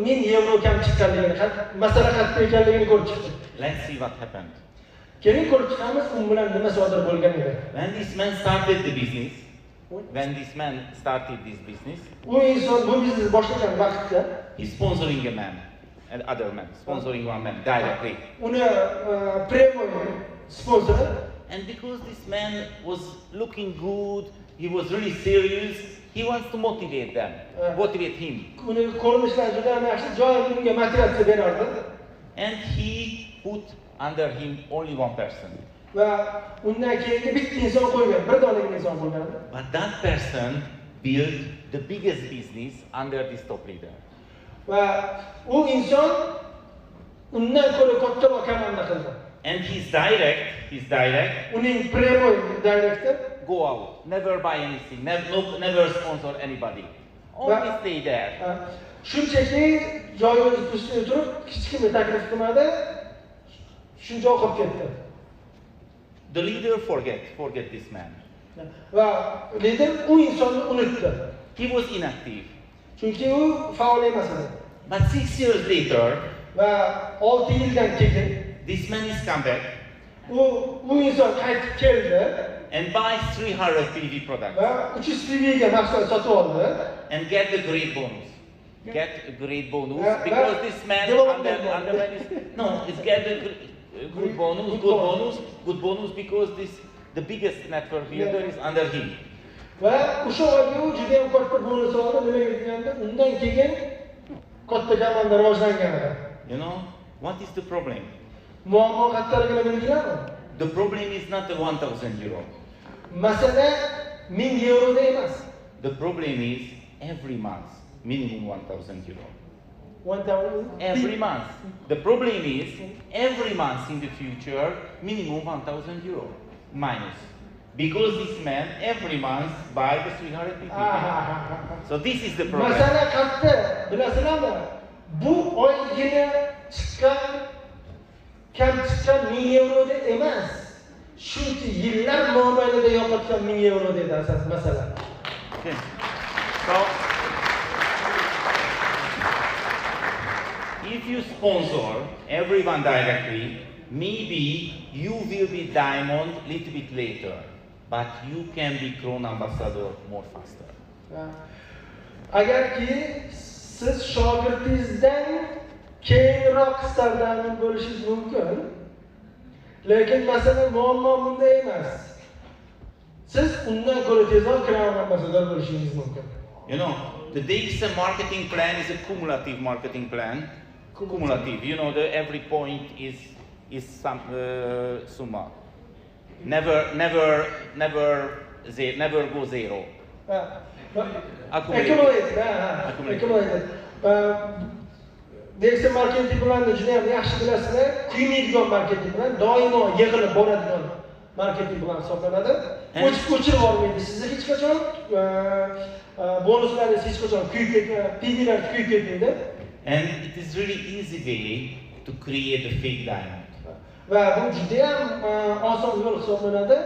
B: 1000 euro kam chiqqanligini, masala qayerda ekanligini ko'rib chiqdim.
A: Let's see what happened.
B: Keyin ko'rib chiqamiz, u bilan nima sodir bo'lgan edi.
A: When this man started this business,
B: U inson bu biznes boshlagan vaqtda
A: he's sponsoring a man, and other man, sponsoring one man directly.
B: uni premyoy sponsori.
A: And because this man was looking good, he was really serious, he wants to motivate them, motivate him.
B: Uni ko'rinishlari juda ham yaxshi, joyida unga motivatsiya berardi.
A: And he put under him only one person.
B: Va undan keyingi bitta inson qo'ygan, bir donagina inson bo'lgan.
A: But that person built the biggest business under this top leader.
B: Va u inson undan ko'ra kattaroq komanda qildi.
A: And his direct,
B: Uning premyoy direktor
A: go out, never buy anything, never sponsor anybody. Only stay there.
B: Shunchaki joyida ustida turib, hech kimga taklif qilmadi. Shuncha o'qib ketdi.
A: The leader forget this man.
B: Va lider u insonni unutdi.
A: He was inactive.
B: Chunki u faol emas edi.
A: But 6 years later,
B: Va 6 yildan keyin
A: this man is come back
B: u inson qaytib keldi
A: and buys 300 PV products
B: va 300 PV ga mahsulot sotib oldi.
A: and get the great bonus. Get a great bonus
B: Yeah,
A: because
B: but
A: this man
B: development
A: under it's get the good bonus because the biggest network builder is under him.
B: Va o'sha oyga u juda ham katta bonus oldi. Nimaga deganda, undan keyin katta komanda rivojlangan edi.
A: You know what is the problem?
B: Muammo qayerdaligini bilganmi?
A: The problem is not the 1,000 euro.
B: Masala 1000 euro emas.
A: The problem is every month minimum 1,000 euro.
B: 1000
A: Every month. The problem is every month in the future minimum 1,000 euro minus. Because this man every month buy the 300 PV. So this is the problem.
B: Masala qayerda bilasizlarmi? Bu oygina chiqqan kam chiqqan 1000 euro emas. Shunki yillar mobaynida yo'qotgan 1000 euro dedi asas masala.
A: Okay. So if you sponsor everyone directly, maybe you will be diamond a little bit later, but you can be crown ambassador more faster.
B: Agarki siz shogirdingizdan keyinroq stardan bo'lishingiz mumkin. Lekin masalan muammo bunda emas. Siz undan ko'ra tezroq crown ambassador bo'lishingiz mumkin.
A: You know, the DXN marketing plan is a cumulative marketing plan. Cumulative. You know, every point is some summa. Never go zero.
B: Accumulated. DXN marketing planni juda ham yaxshi bilasizlar. Kuymaydigan marketing plan, doimo yig'ilib boradigan marketing plan hisoblanadi. O'chirib olmaydi sizni hech qachon. bonuslaringiz hech qachon kuyib ketmaydi, piylar kuyib ketmaydi.
A: And it is really easy way to create a fake diamond.
B: Va bu juda ham oson yo'l hisoblanadi.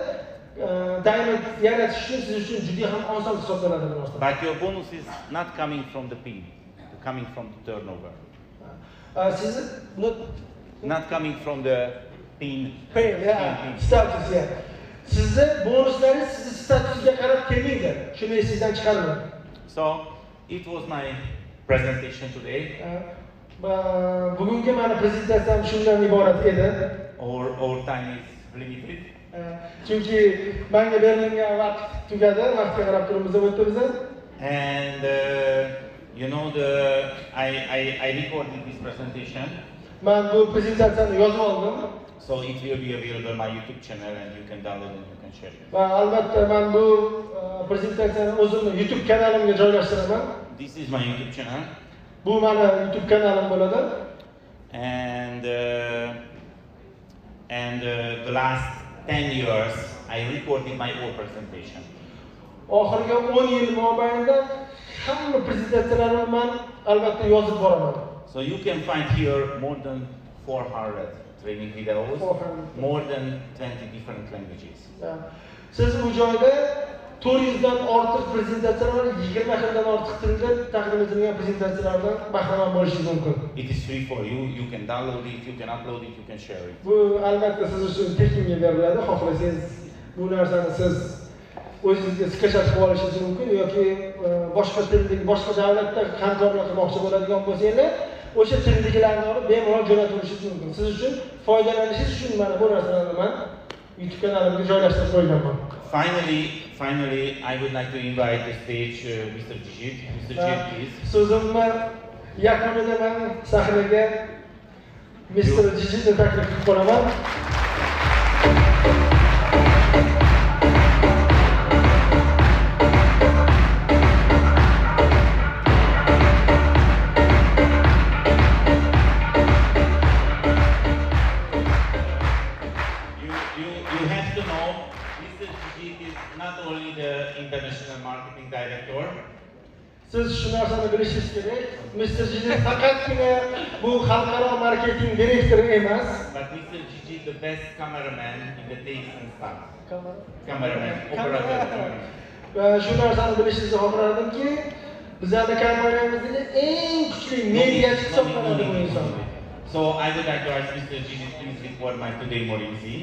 B: Diamond yaratish uchun siz uchun juda ham oson hisoblanadi bu narsa.
A: But your bonus is not coming from the pin, coming from the turnover.
B: Siz
A: Not coming from the pin.
B: Status ya. Sizni bonuslaringiz sizni statusga qarab kelmaydi. Shuni esingizdan chiqarmang.
A: So it was my presentation today.
B: Bugungi mana prezentatsiyam shundan iborat edi.
A: Our time is limited.
B: Chunki menga berilgan vaqt tugadi, vaqtga qarab turibmiz o'tdi biz.
A: And you know I recorded this presentation.
B: Men bu prezentatsiyani yozib oldim.
A: So it will be available on my YouTube channel and you can download and you can share it.
B: Va albatta men bu prezentatsiyani o'zimni YouTube kanalimga joylashtiraman.
A: This is my YouTube channel.
B: Bu meni YouTube kanalim bo'ladi.
A: And the last 10 years I recorded my own presentation.
B: Oxirgi 10 yil mobaynida hamma prezentatsiyalarimni men albatta yozib boraman.
A: So you can find here more than 400 training videos, more than 20 different languages.
B: Siz bu joyda 400 dan ortiq prezentatsiyalar, 20 xildan ortiq tilda taqdim etilgan prezentatsiyalardan bahramand bo'lishingiz mumkin.
A: It is free for you. You can download it, you can upload it, you can share it.
B: Bu albatta siz uchun tekinga beriladi. Xohlasangiz bu narsani siz o'zingizga skechlatib olishingiz mumkin yoki boshqa tildagi, boshqa davlatda hamkorlik qilmoqchi bo'ladigan bo'lsangiz, o'sha tildagilarni olib bemalol jo'natib olishingiz mumkin. Siz uchun foydalanishingiz uchun mana bu narsalarni men YouTube kanalimga joylashtirib qo'yganman.
A: Finally, I would like to invite the stage Mr. Jijit. Mr. Jijit, please.
B: So'zimni yakunida men sahnaga Mr. Jijitni taklif qilib qo'yaman.
A: You have to know, Mr. Jijit is not only the international marketing director.
B: Siz shu narsani bilishingiz kerak. Mr. Jijit faqatgina bu xalqaro marketing direktori emas,
A: But Mr. Jijit the best cameraman in the DXN staff. Cameraman, operator.
B: Shu narsani bilishingizni xohlardimki, bizning kompaniyamizdagi eng kuchli mediachi hisoblanadi bu inson.
A: So I would like to ask Mr. Jijit please record my today Morinzi,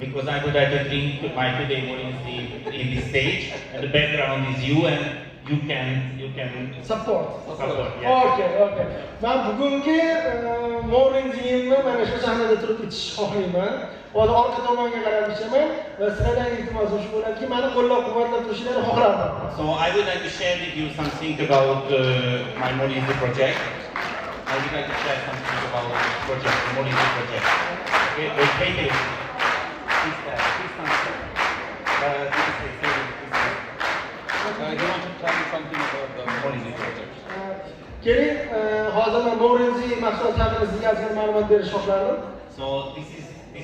A: because I would like to bring my today Morinzi in the stage, and the background is you, and you can
B: support.
A: Yes.
B: Okay. Men bugungi Morinziyimni mana shu sahnada turib itish xohlayman. Hozir orqa tomonga qarab ichaman va sizlardan iltimosim shu bo'ladiki, meni qo'llab-quvvatlab turishingizni xohlardim.
A: So I would like to share with you something about my Morinzi project. I would like to share something about the project, the Morinzi project. Okay, wait a minute. Please stand.
C: You want to tell me something about the Morinzi project?
B: Keling, hozir men Morinzi mahsulot haqida sizga ozgina ma'lumot berish xohlardim.
A: So this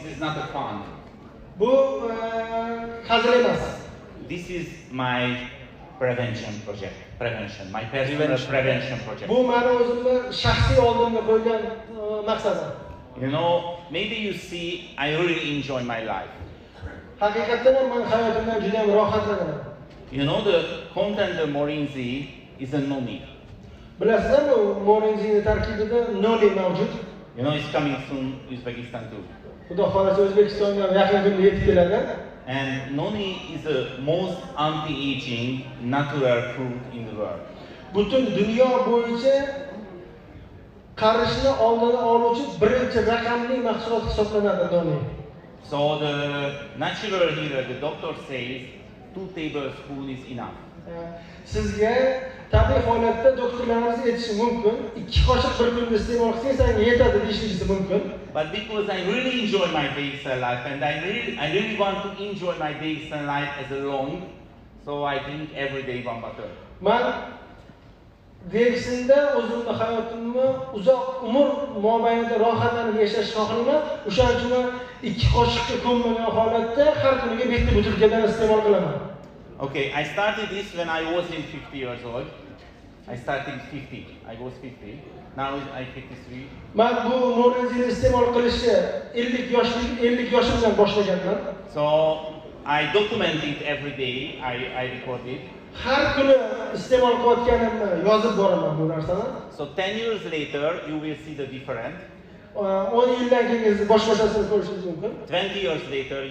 A: is not a fun.
B: Bu hazil emas.
A: This is my prevention project. My personal prevention project.
B: Bu meni o'zimni shaxsiy oldimga qo'ygan maqsadim.
A: You know, maybe you see I really enjoy my life.
B: Haqiqatan ham men hayotimdan juda ham rohatlanaman.
A: You know, the content of Morinzi is a noni.
B: Bilasizmi, Morinzining tarkibida noni mavjud.
A: You know, it's coming soon Uzbekistan too.
B: Xudo xolasa O'zbekistonga yaqin kunda yetib keladi.
A: And noni is the most anti-aging natural fruit in the world.
B: Butun dunyo bo'yicha qarishni oldini oluvchi birinchi raqamli mahsulot hisoblanadi noni.
A: So the natural here, the doctor says 2 tablespoons is enough.
B: Sizga tabiiy holatda doktorlarimiz aytishi mumkin, 2 qoshiq bir kunda iste'mol qilsangiz senga yetadi deyishingiz mumkin.
A: But because I really enjoy my DXN life and I really want to enjoy my DXN life as a long, so I drink every day 1 bottle.
B: Men DXNda o'zimni hayotimni uzoq umr mobaynida rohatlanib yashashni xohlayman. O'shaning uchun 2 qoshiqqa ko'mmagan holatda har kuniga bitta butilkadan iste'mol qilaman.
A: Okay, I started this when I was in 50 years old. I started 50. I was 50. Now I'm 53.
B: Men bu Mo'renzini iste'mol qilishni 50 yoshimdan boshlaganman.
A: So I document it every day. I record it.
B: Har kuni iste'mol qilayotganimni yozib boraman bu narsani.
A: So 10 years later, you will see the difference.
B: 10 yildan keyin boshqachasini ko'rishingiz mumkin.
A: 20 years later,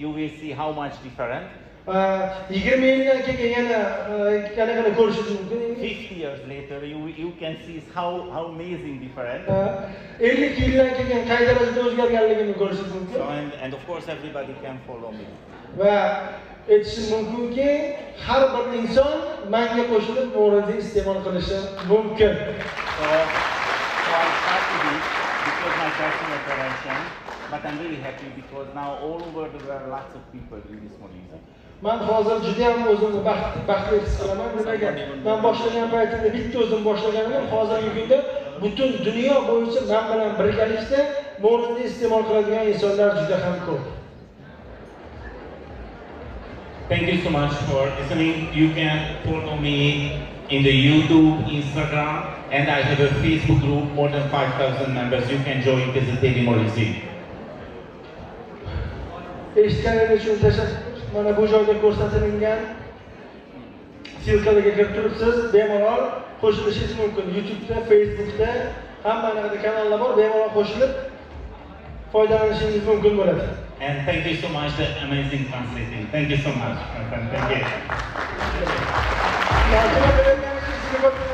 A: you will see how much different.
B: 20 yildan keyin yana qanaqa ko'rishingiz mumkin.
A: 50 years later, you can see how amazing different.
B: 50 yildan keyin qay darajada o'zgarganligini ko'rishingiz mumkin.
A: So and of course everybody can follow me.
B: Va aytishim mumkinki, har bir inson menga qo'shilib Mo'renzini iste'mol qilishi mumkin.
A: So I started it because my personal operation, but I'm really happy because now all over the world lots of people in this Mo'renzi.
B: Men hozir juda ham o'zimni baxtli his qilaman. Nimaga? Men boshlagan paytimda bitta o'zim boshlaganim, hozirgi kunda butun dunyo bo'yicha men bilan birgalikda Mo'renzini iste'mol qiladigan insonlar juda ham ko'p.
A: Thank you so much for listening. You can follow me in the YouTube, Instagram, and I have a Facebook group, more than 5,000 members. You can join this daily Mo'renzi.
B: Eshitganingiz uchun tashakkur. Mana bu joyda ko'rsatilgan silkalarga kirib turibsiz, bemalol qo'shilishingiz mumkin. YouTube'da, Facebook'da hamma narada kanallar bor, bemalol qo'shilib foydalanishingiz mumkin bo'ladi.
A: And thank you so much, the amazing translating. Thank you so much, my friend. Thank you.
B: Yardım edenler için sizi bakın.